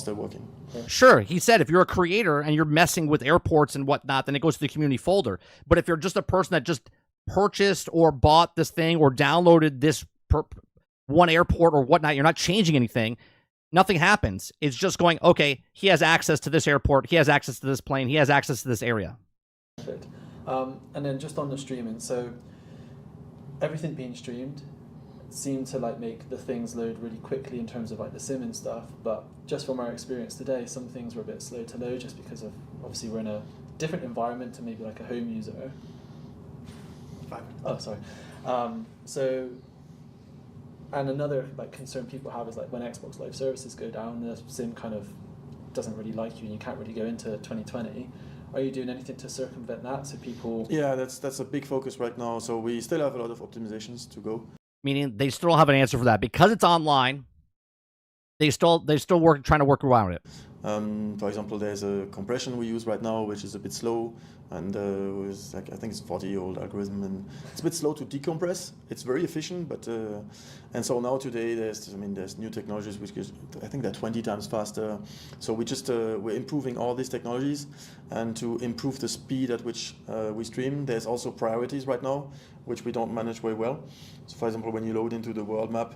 working. Sure, he said if you're a creator and you're messing with airports and whatnot, then it goes to the community folder. But if you're just a person that just purchased or bought this thing or downloaded this one airport or whatnot. You're not changing anything. Nothing happens. It's just going, okay, he has access to this airport. He has access to this plane. He has access to this area. And then just on the streaming, so everything being streamed seemed to like make the things load really quickly in terms of like the sim and stuff, but just from our experience today, some things were a bit slow to load just because of, obviously we're in a different environment to maybe like a home user. Oh, sorry. And another like concern people have is like when Xbox Live Services go down, the sim kind of doesn't really like you and you can't really go into 2020. Are you doing anything to circumvent that so people... Yeah, that's a big focus right now. So we still have a lot of optimizations to go. Meaning they still have an answer for that. Because it's online, they're still trying to work around it. For example, there's a compression we use right now, which is a bit slow, and it's like, I think it's a 40-year-old algorithm, and it's a bit slow to decompress. It's very efficient, but and so now today there's new technologies which is, I think they're 20 times faster. So we're improving all these technologies, and to improve the speed at which we stream, there's also priorities right now, which we don't manage very well. So for example, when you load into the world map,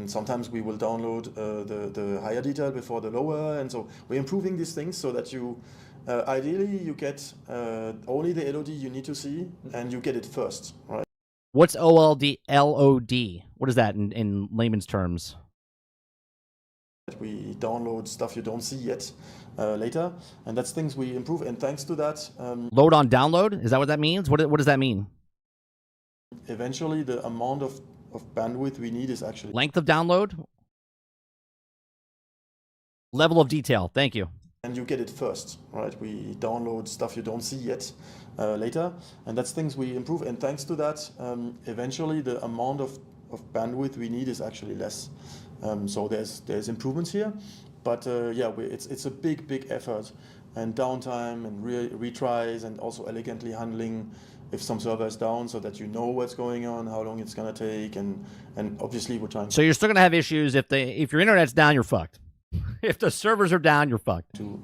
sometimes we will download the higher detail before the lower, and so we're improving these things so that you, ideally, you get only the LOD you need to see, and you get it first, right? What's OLD, LOD? What is that in layman's terms? We download stuff you don't see yet later, and that's things we improve, and thanks to that... Load on download? Is that what that means? What does that mean? Eventually, the amount of bandwidth we need is actually... Length of download? Level of detail. Thank you. And you get it first, right? We download stuff you don't see yet later, and that's things we improve, and thanks to that, eventually the amount of bandwidth we need is actually less. So there's improvements here, but it's a big effort, and downtime and retries, and also elegantly handling if some server is down, so that you know what's going on, how long it's gonna take, and obviously we're trying. So you're still gonna have issues if your internet's down, you're fucked. If the servers are down, you're fucked. To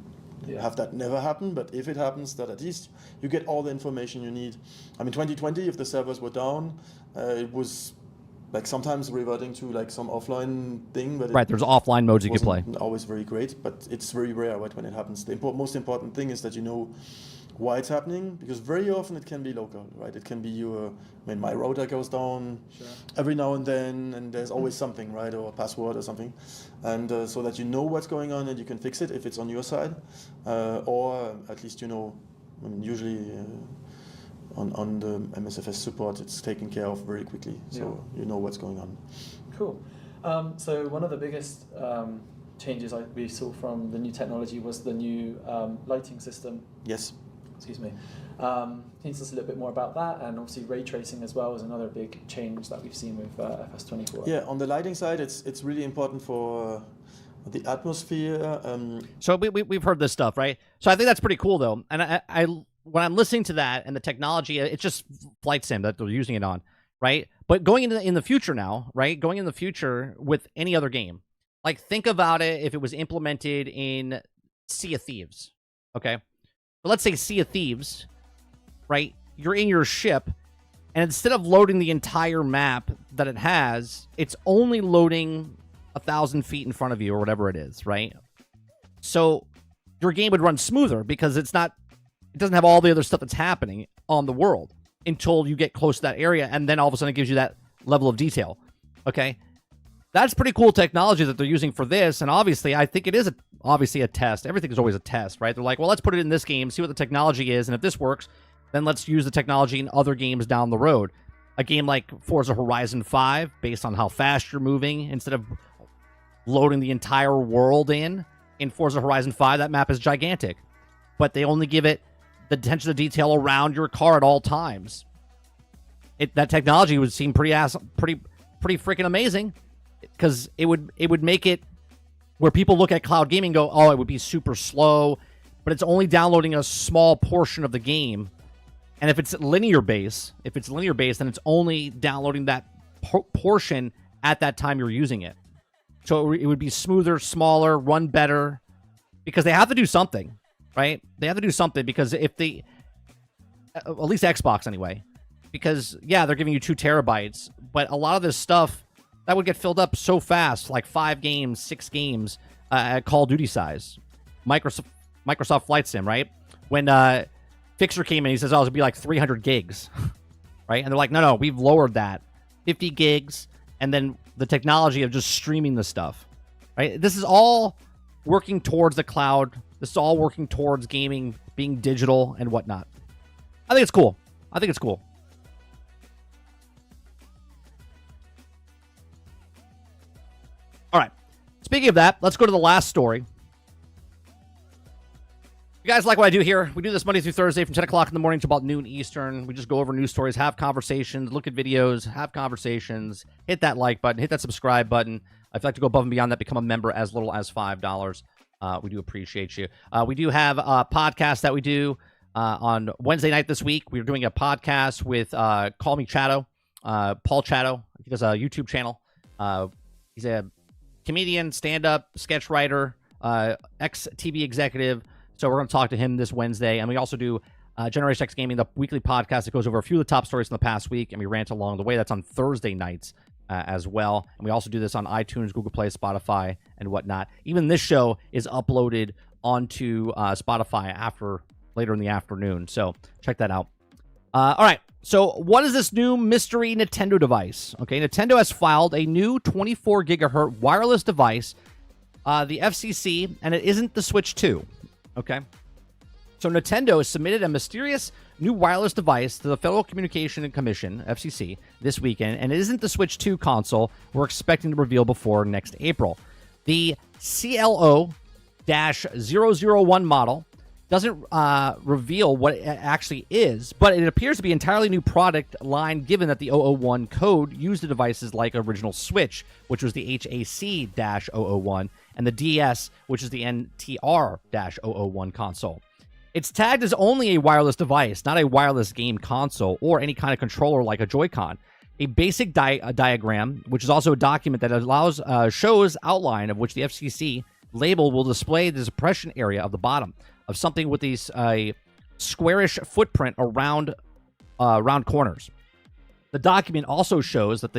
have that never happen, but if it happens, that at least you get all the information you need. I mean, 2020, if the servers were down, it was like sometimes reverting to like some offline thing, but right, there's offline modes you can play. Always very great, but it's very rare, right, when it happens. The most important thing is that you know why it's happening, because very often it can be local, right? It can be my router goes down every now and then, and there's always something, right, or a password or something, and so that you know what's going on and you can fix it if it's on your side, or at least you know. I mean, usually on the MSFS support, it's taken care of very quickly, so you know what's going on. Cool. So one of the biggest changes we saw from the new technology was the new lighting system. Yes. Excuse me. Can you tell us a little bit more about that? And obviously ray tracing as well is another big change that we've seen with FS24. Yeah, on the lighting side, it's really important for the atmosphere. So we've heard this stuff, right? So I think that's pretty cool, though. And I when I'm listening to that and the technology, it's just flight sim that they're using it on, right? But going in the future now, right? Going in the future with any other game, like think about it if it was implemented in Sea of Thieves, okay? But let's say Sea of Thieves, right? You're in your ship, and instead of loading the entire map that it has, it's only loading 1,000 feet in front of you or whatever it is, right? So your game would run smoother because it doesn't have all the other stuff that's happening on the world until you get close to that area, and then all of a sudden it gives you that level of detail, okay? That's pretty cool technology that they're using for this, and obviously I think it is obviously a test. Everything is always a test, right? They're like, well, let's put it in this game, see what the technology is, and if this works, then let's use the technology in other games down the road. A game like Forza Horizon 5, based on how fast you're moving, instead of loading the entire world in Forza Horizon 5, that map is gigantic. But they only give it the attention to detail around your car at all times. That technology would seem pretty freaking amazing, because it would make it where people look at cloud gaming and go, oh, it would be super slow, but it's only downloading a small portion of the game. And if it's linear based, then it's only downloading that portion at that time you're using it. So it would be smoother, smaller, run better, because they have to do something, right? They have to do something, because if at least Xbox anyway, because, yeah, they're giving you 2 terabytes, but a lot of this stuff, that would get filled up so fast, like 5 games, 6 games at Call of Duty size. Microsoft Flight Sim, right? When Fixer came in, he says, oh, it'll be like 300 gigs, right? And they're like, no, we've lowered that. 50 gigs, and then the technology of just streaming the stuff, right? This is all working towards the cloud. This is all working towards gaming being digital and whatnot. I think it's cool. All right. Speaking of that, let's go to the last story. You guys like what I do here? We do this Monday through Thursday from 10 o'clock in the morning to about noon Eastern. We just go over news stories, have conversations, look at videos, have conversations, hit that like button, hit that subscribe button. If you'd like to go above and beyond that, become a member as little as $5. We do appreciate you. We do have a podcast that we do on Wednesday night this week. We're doing a podcast with Call Me Chatto, Paul Chatto. He does a YouTube channel. He's a comedian, stand-up, sketch writer, ex-TV executive. So we're going to talk to him this Wednesday. And we also do Generation X Gaming, the weekly podcast that goes over a few of the top stories from the past week, and we rant along the way. That's on Thursday nights as well. And we also do this on iTunes, Google Play, Spotify, and whatnot. Even this show is uploaded onto Spotify later in the afternoon. So check that out. All right. So what is this new mystery Nintendo device? Okay, Nintendo has filed a new 24 gigahertz wireless device, the FCC, and it isn't the Switch 2. Okay, so Nintendo has submitted a mysterious new wireless device to the Federal Communications Commission, FCC, this weekend, and it isn't the Switch 2 console we're expecting to reveal before next April. The CLO-001 model doesn't reveal what it actually is, but it appears to be an entirely new product line given that the 001 code used the devices like original Switch, which was the HAC-001, and the DS, which is the NTR-001 console. It's tagged as only a wireless device, not a wireless game console or any kind of controller like a Joy-Con. A basic diagram, which is also a document that allows shows outline of which the FCC label will display the suppression area of the bottom of something with these squarish footprint around corners. The document also shows that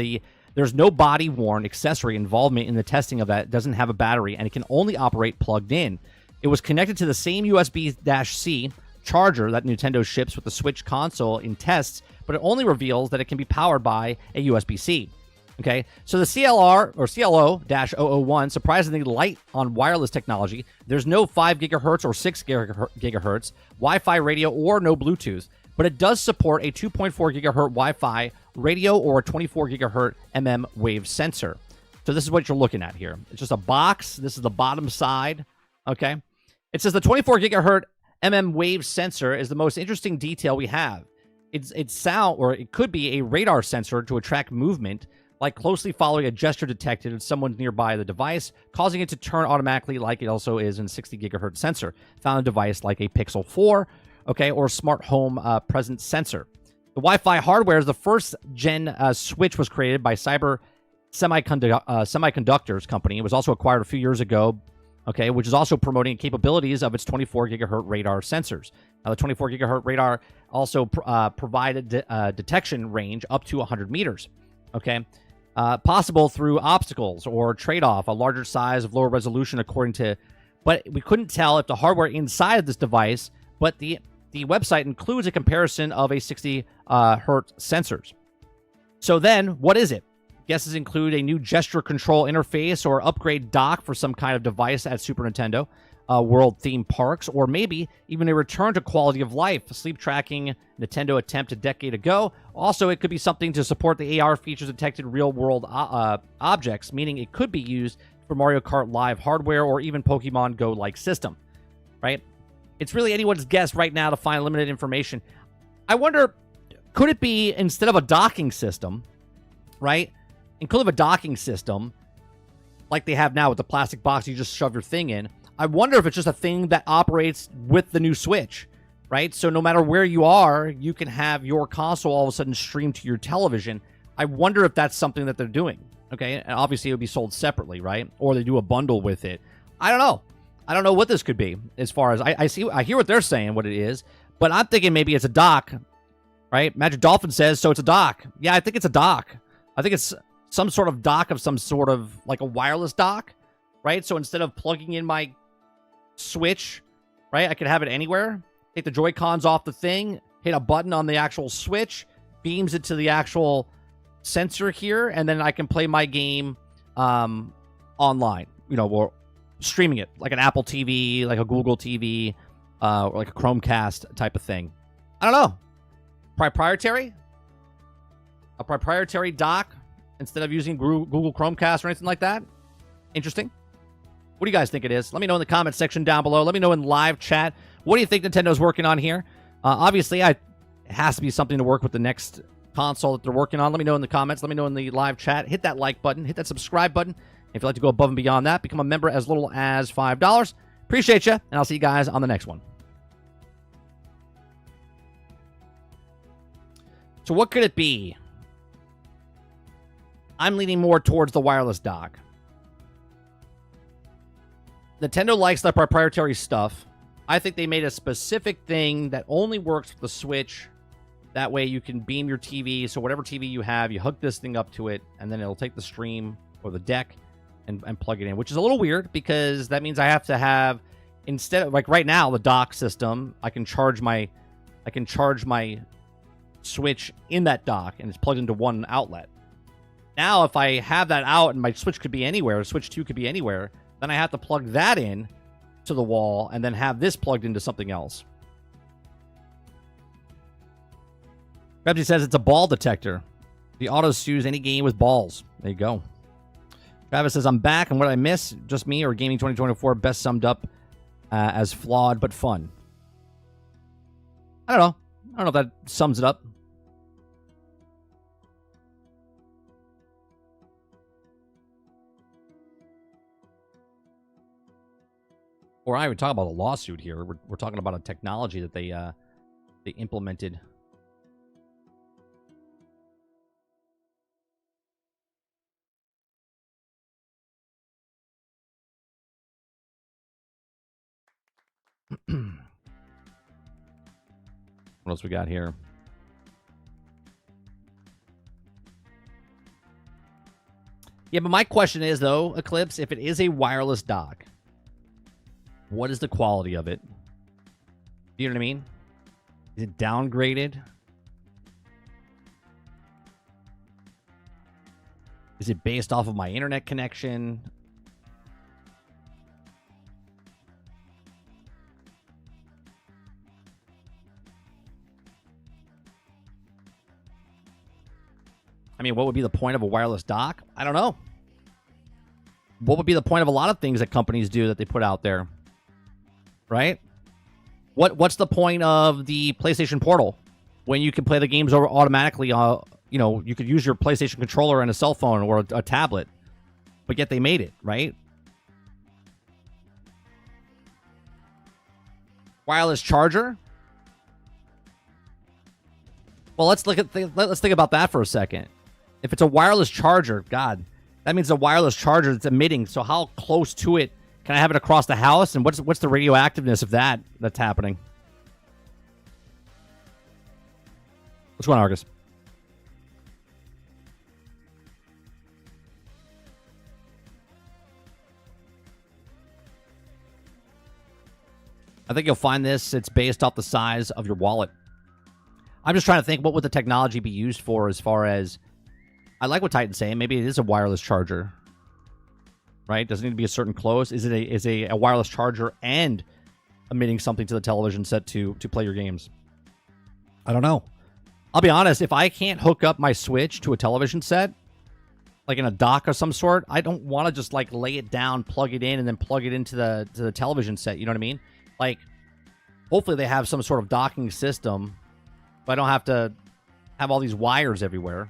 there's no body-worn accessory involvement in the testing of that. It doesn't have a battery, and it can only operate plugged in. It was connected to the same USB-C charger that Nintendo ships with the Switch console in tests, but it only reveals that it can be powered by a USB-C. Okay, so the CLO-001, surprisingly light on wireless technology. There's no 5 gigahertz or 6 gigahertz, Wi-Fi radio, or no Bluetooth, but it does support a 2.4 gigahertz Wi-Fi radio or a 24 gigahertz wave sensor. So this is what you're looking at here. It's just a box. This is the bottom side. Okay, it says the 24 gigahertz wave sensor is the most interesting detail we have. It could be a radar sensor to track movement, like closely following a gesture detected if someone's nearby the device, causing it to turn automatically like it also is in a 60 gigahertz sensor found in a device like a Pixel 4, okay, or smart home presence sensor. The Wi-Fi hardware is the first gen Switch was created by Semiconductors company. It was also acquired a few years ago, okay, which is also promoting capabilities of its 24 gigahertz radar sensors. Now, the 24 gigahertz radar also provided detection range up to 100 meters, okay? Possible through obstacles or trade-off, a larger size of lower resolution but we couldn't tell if the hardware inside of this device, but the website includes a comparison of a 60 hertz sensors. So then, what is it? Guesses include a new gesture control interface or upgrade dock for some kind of device at Super Nintendo World theme parks, or maybe even a return to quality of life, sleep tracking Nintendo attempt a decade ago. Also, it could be something to support the AR features detected real-world objects, meaning it could be used for Mario Kart Live hardware or even Pokemon Go-like system, right? It's really anyone's guess right now to find limited information. I wonder, could it be, instead of a docking system, right? Instead of a docking system, like they have now with the plastic box you just shove your thing in, I wonder if it's just a thing that operates with the new Switch, right? So no matter where you are, you can have your console all of a sudden stream to your television. I wonder if that's something that they're doing, okay? And obviously it would be sold separately, right? Or they do a bundle with it. I don't know. I don't know what this could be as far as I hear what they're saying, what it is, but I'm thinking maybe it's a dock right? Magic Dolphin says, so it's a dock. Yeah, I think it's a dock. I think it's some sort of dock of some sort of, like a wireless dock, right? So instead of plugging in my Switch, right, I could have it anywhere. Take the Joy-Cons off the thing, hit a button on the actual Switch, beams it to the actual sensor here, and then I can play my game online, you know, or streaming it, like an Apple TV, like a Google TV, or like a Chromecast type of thing. I don't know. Proprietary? A proprietary dock instead of using Google Chromecast or anything like that? Interesting. What do you guys think it is? Let me know in the comment section down below. Let me know in live chat. What do you think Nintendo's working on here? Obviously, it has to be something to work with the next console that they're working on. Let me know in the comments. Let me know in the live chat. Hit that like button. Hit that subscribe button. If you'd like to go above and beyond that, become a member as little as $5. Appreciate you, and I'll see you guys on the next one. So what could it be? I'm leaning more towards the wireless dock. Nintendo likes their proprietary stuff. I think they made a specific thing that only works with the Switch. That way you can beam your TV. So whatever TV you have, you hook this thing up to it, and then it'll take the stream or the deck and plug it in, which is a little weird because that means I have to have, instead of, like right now, the dock system, I can charge my Switch in that dock, and it's plugged into one outlet. Now, if I have that out and my Switch could be anywhere, Switch 2 could be anywhere, then I have to plug that in to the wall and then have this plugged into something else. Rebsy says it's a ball detector. The auto sues any game with balls. There you go. Travis says, I'm back, and what did I miss? Just me or Gaming 2024 best summed up as flawed but fun? I don't know if that sums it up. Or I would talk about a lawsuit here. We're talking about a technology that they implemented. What else we got here? Yeah, but my question is, though, Eclipse, if it is a wireless dock, what is the quality of it? You know what I mean? Is it downgraded? Is it based off of my internet connection? I mean, what would be the point of a wireless dock? I don't know. What would be the point of a lot of things that companies do that they put out there? Right? What's the point of the PlayStation Portal when you can play the games over automatically? You know, you could use your PlayStation controller and a cell phone or a tablet, but yet they made it, right? Wireless charger. Well, let's think about that for a second. If it's a wireless charger, God, that means a wireless charger that's emitting. So how close to it can I have it across the house? And what's the radioactiveness of that's happening? What's going on, Argus? I think you'll find this. It's based off the size of your wallet. I'm just trying to think, what would the technology be used for as far as... I like what Titan's saying. Maybe it is a wireless charger. Right? Doesn't need to be a certain close. Is it a wireless charger and emitting something to the television set to play your games? I don't know. I'll be honest, if I can't hook up my Switch to a television set, like in a dock of some sort, I don't want to just like lay it down, plug it in, and then plug it into the television set. You know what I mean? Like, hopefully they have some sort of docking system, but I don't have to have all these wires everywhere.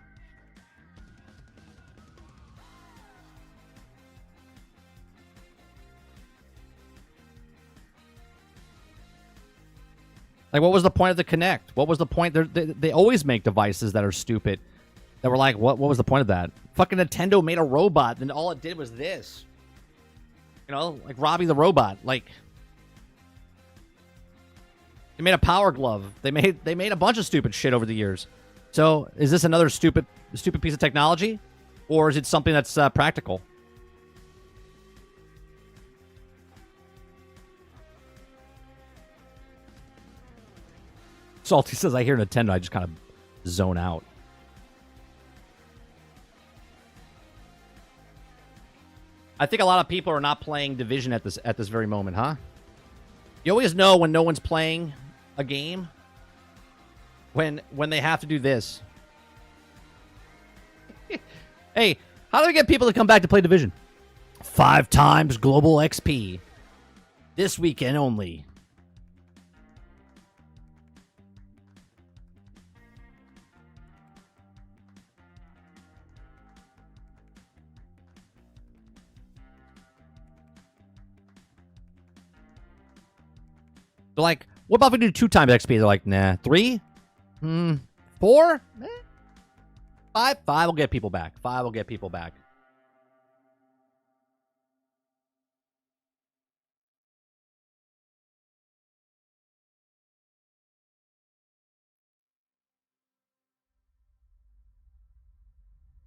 Like, what was the point of the Kinect? What was the point? They always make devices that are stupid. That were like, what was the point of that? Fucking Nintendo made a robot, and all it did was this. You know, like Robbie the robot. Like, They made a power glove. They made a bunch of stupid shit over the years. So is this another stupid piece of technology, or is it something that's practical? Salty says, I hear Nintendo, I just kind of zone out. I think a lot of people are not playing Division at this very moment, huh? You always know when no one's playing a game when they have to do this. Hey, how do we get people to come back to play Division? 5 times global XP. This weekend only. They're like, what about if we do 2 times XP? They're like, nah. 3? 4? 5? 5 will get people back. 5 will get people back.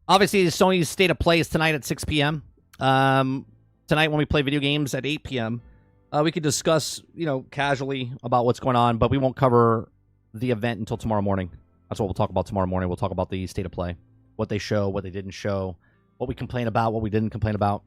Obviously, Sony's State of Play is tonight at 6 p.m. Tonight, when we play video games at 8 p.m., we could discuss, casually about what's going on, but we won't cover the event until tomorrow morning. That's what we'll talk about tomorrow morning. We'll talk about the State of Play, what they show, what they didn't show, what we complain about, what we didn't complain about.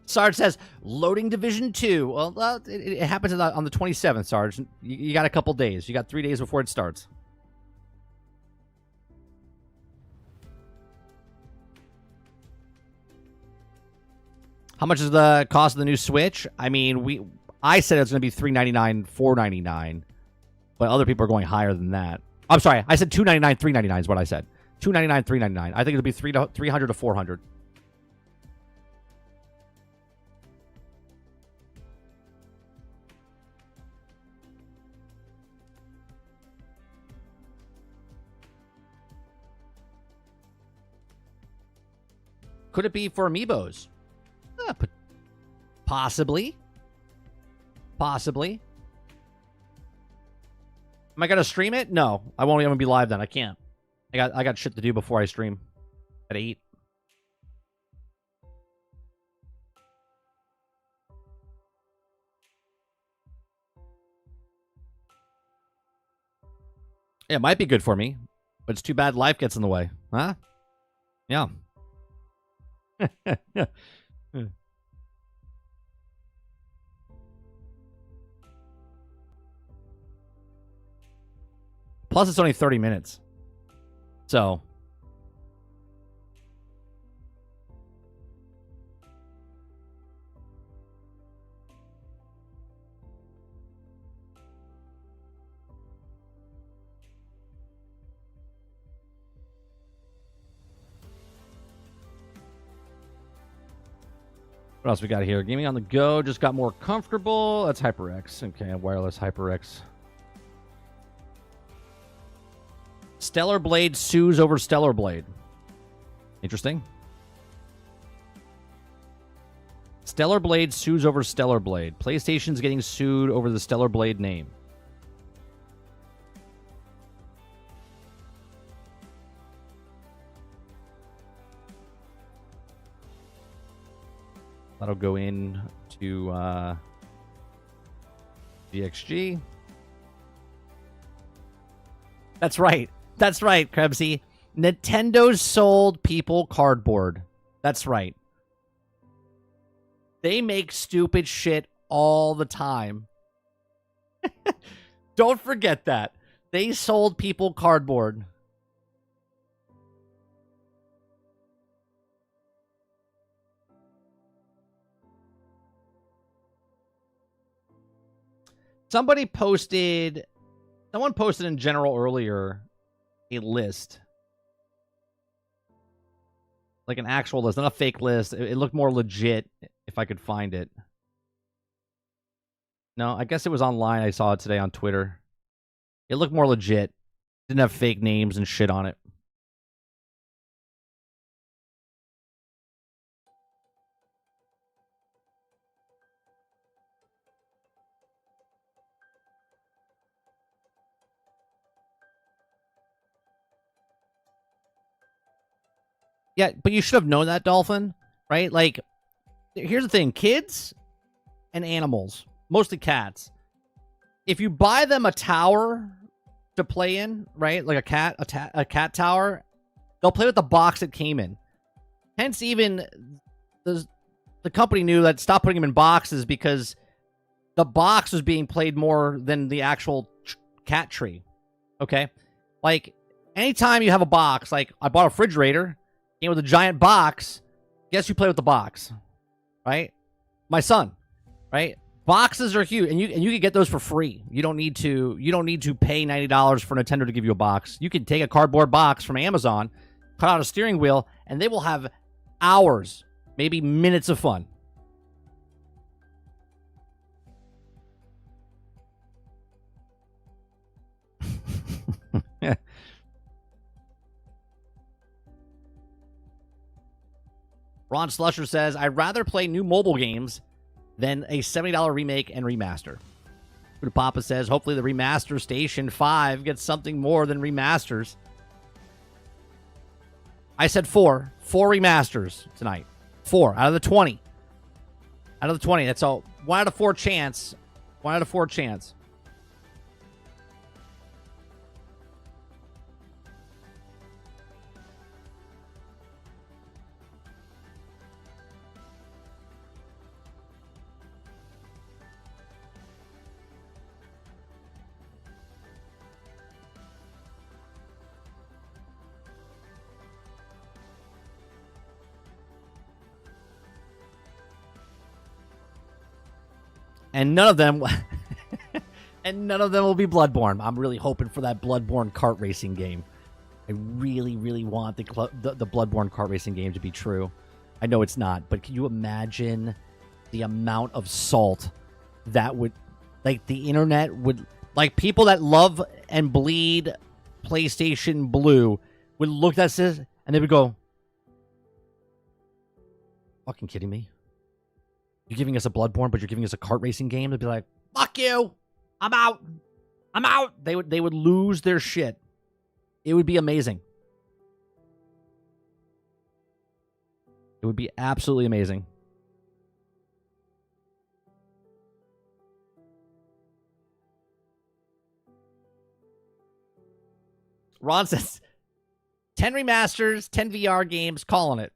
Sarge says, loading Division 2. Well, it happens on the 27th, Sarge. You got a couple days. You got 3 days before it starts. How much is the cost of the new Switch? I mean, I said it's going to be $399, $499, but other people are going higher than that. I'm sorry, I said $299, $399 is what I said. $299, $399. I think it'll be $300 to $400. Could it be for amiibos? Possibly. Possibly. Am I gonna stream it? No, I won't even be live then. I can't. I got shit to do before I stream at 8. It might be good for me, but it's too bad life gets in the way, huh? Yeah. Plus, it's only 30 minutes. So. What else we got here? Gaming on the go just got more comfortable. That's HyperX. Okay, wireless HyperX. Stellar Blade sues over Stellar Blade. Interesting. Stellar Blade sues over Stellar Blade. PlayStation's getting sued over the Stellar Blade name. That'll go in to DXG. That's right. That's right, Krebsy. Nintendo sold people cardboard. That's right. They make stupid shit all the time. Don't forget that. They sold people cardboard. Someone posted in general earlier a list. Like an actual list, not a fake list. It looked more legit if I could find it. No, I guess it was online. I saw it today on Twitter. It looked more legit. Didn't have fake names and shit on it. Yeah, but you should have known that, Dolphin, right? Like, here's the thing. Kids and animals, mostly cats, if you buy them a tower to play in, right? Like a cat tower, they'll play with the box it came in. Hence, even the company knew that stop putting them in boxes because the box was being played more than the actual cat tree. Okay? Like, anytime you have a box, like I bought a refrigerator, came with a giant box, guess who played with the box? Right? My son. Right? Boxes are huge, and you can get those for free. You don't need to pay $90 for Nintendo to give you a box. You can take a cardboard box from Amazon, cut out a steering wheel, and they will have hours, maybe minutes of fun. Ron Slusher says, I'd rather play new mobile games than a $70 remake and remaster. Buddha Papa says, hopefully the remaster Station 5 gets something more than remasters. I said 4. 4 remasters tonight. 4 out of the 20. Out of the 20. That's all. 1 out of 4 chance. 1 out of 4 chance. And none of them will be Bloodborne. I'm really hoping for that Bloodborne kart racing game. I really, really want the Bloodborne kart racing game to be true. I know it's not, but can you imagine the amount of salt that would, like, the internet would, like, people that love and bleed PlayStation Blue would look at this and they would go, fucking kidding me? You're giving us a Bloodborne, but you're giving us a kart racing game? They'd be like, fuck you! I'm out! I'm out! They would lose their shit. It would be amazing. It would be absolutely amazing. Ron says, 10 remasters, 10 VR games, calling it.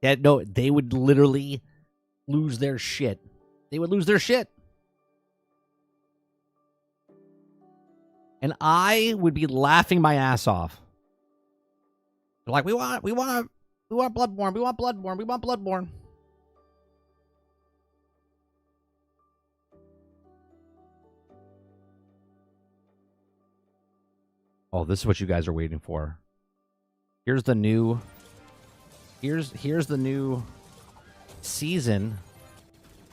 Yeah, no, they would literally lose their shit. They would lose their shit. And I would be laughing my ass off. They're like, we want Bloodborne, we want Bloodborne, we want Bloodborne. Oh, this is what you guys are waiting for. Here's the new Here's the new season.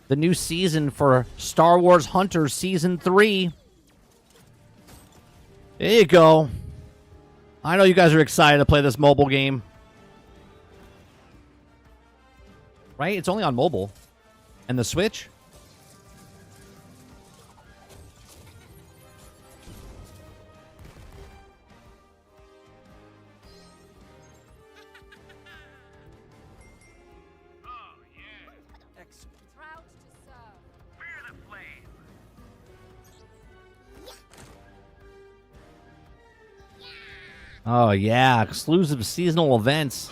The new season for Star Wars Hunters Season 3. There you go. I know you guys are excited to play this mobile game. Right? It's only on mobile. And the Switch? Oh, yeah. Exclusive seasonal events.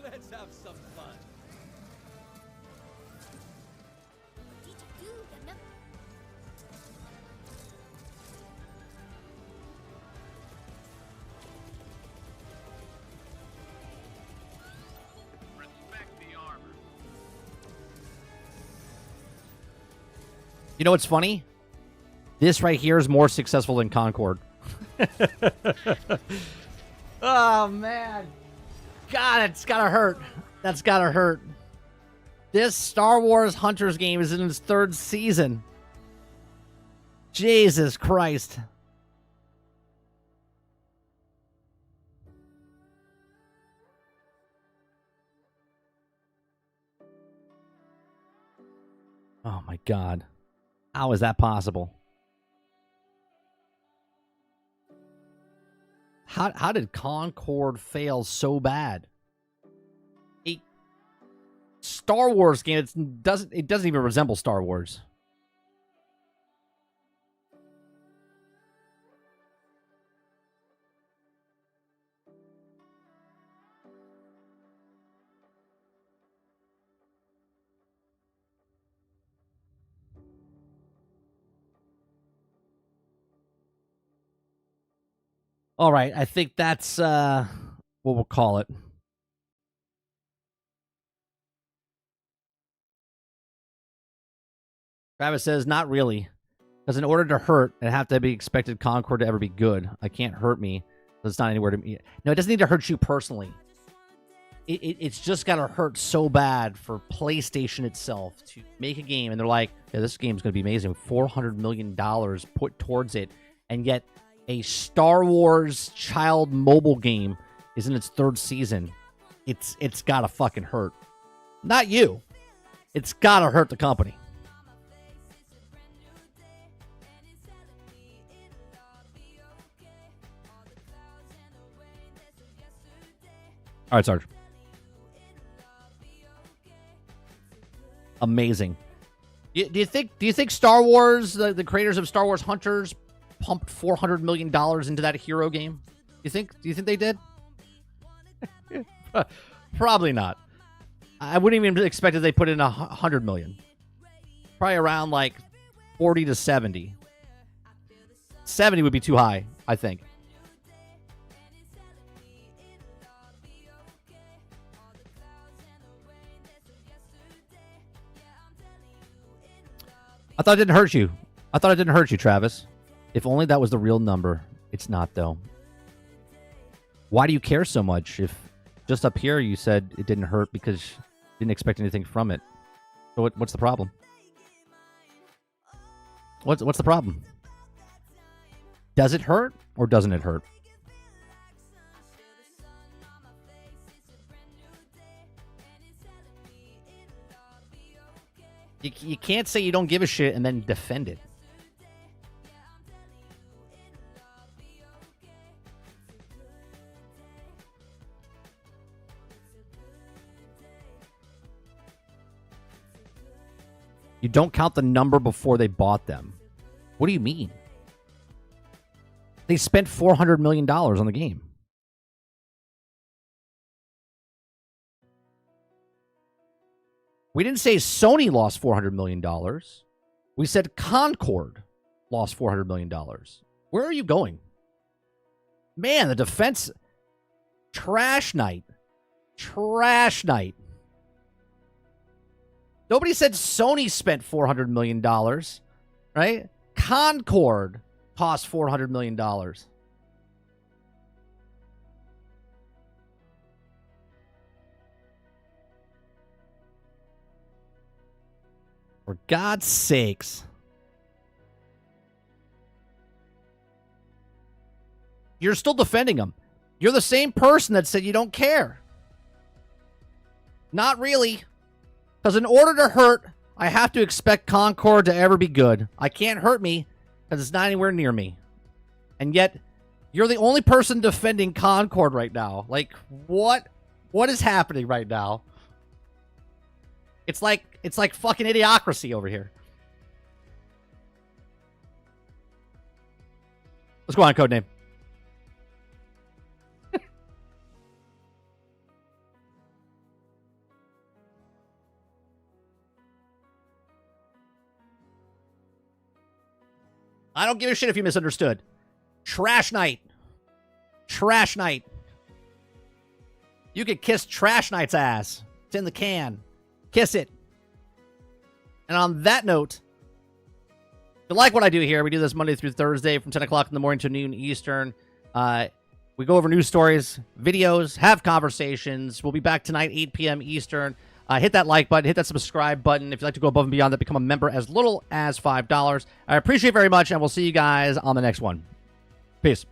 Let's have some fun. Respect You know what's funny? This right here is more successful than Concord. Oh, man. God, it's gotta hurt. That's gotta hurt. This Star Wars Hunters game is in its 3rd season. Jesus Christ. Oh my God. How is that possible? How did Concord fail so bad? A Star Wars game, it doesn't even resemble Star Wars. All right, I think that's what we'll call it. Travis says, not really. Because in order to hurt, it have to be expected Concord to ever be good. I can't hurt me. It's not anywhere to me. No, it doesn't need to hurt you personally. It's just got to hurt so bad for PlayStation itself to make a game. And they're like, yeah, this game's going to be amazing. $400 million put towards it. And yet a Star Wars child mobile game is in its 3rd season. It's got to fucking hurt. Not you. It's got to hurt the company. All right, Sarge. Amazing. Do you think Star Wars, the creators of Star Wars Hunters, pumped $400 million into that hero game? Do you think they did? Probably not. I wouldn't even expect that they put in $100 million. Probably around like 40 to 70. 70 would be too high, I think. I thought it didn't hurt you. I thought it didn't hurt you, Travis. If only that was the real number. It's not, though. Why do you care so much? If just up here you said it didn't hurt because you didn't expect anything from it. So what's the problem? What's the problem? Does it hurt or doesn't it hurt? You can't say you don't give a shit and then defend it. You don't count the number before they bought them. What do you mean? They spent $400 million on the game. We didn't say Sony lost $400 million. We said Concord lost $400 million. Where are you going? Man, the defense... Trash night. Trash night. Nobody said Sony spent $400 million, right? Concord cost $400 million. For God's sakes. You're still defending them. You're the same person that said you don't care. Not really. Because in order to hurt, I have to expect Concord to ever be good. I can't hurt me because it's not anywhere near me. And yet, you're the only person defending Concord right now. Like, what is happening right now? It's like fucking idiocracy over here. Let's go on, Codename. I don't give a shit if you misunderstood. Trash night. Trash night. You could kiss Trash Night's ass. It's in the can. Kiss it. And on that note, you like what I do here, we do this Monday through Thursday from 10 o'clock in the morning to noon Eastern. We go over news stories, videos, have conversations. We'll be back tonight, 8 p.m. Eastern. Hit that like button, hit that subscribe button. If you'd like to go above and beyond that, become a member as little as $5. I appreciate it very much, and we'll see you guys on the next one. Peace.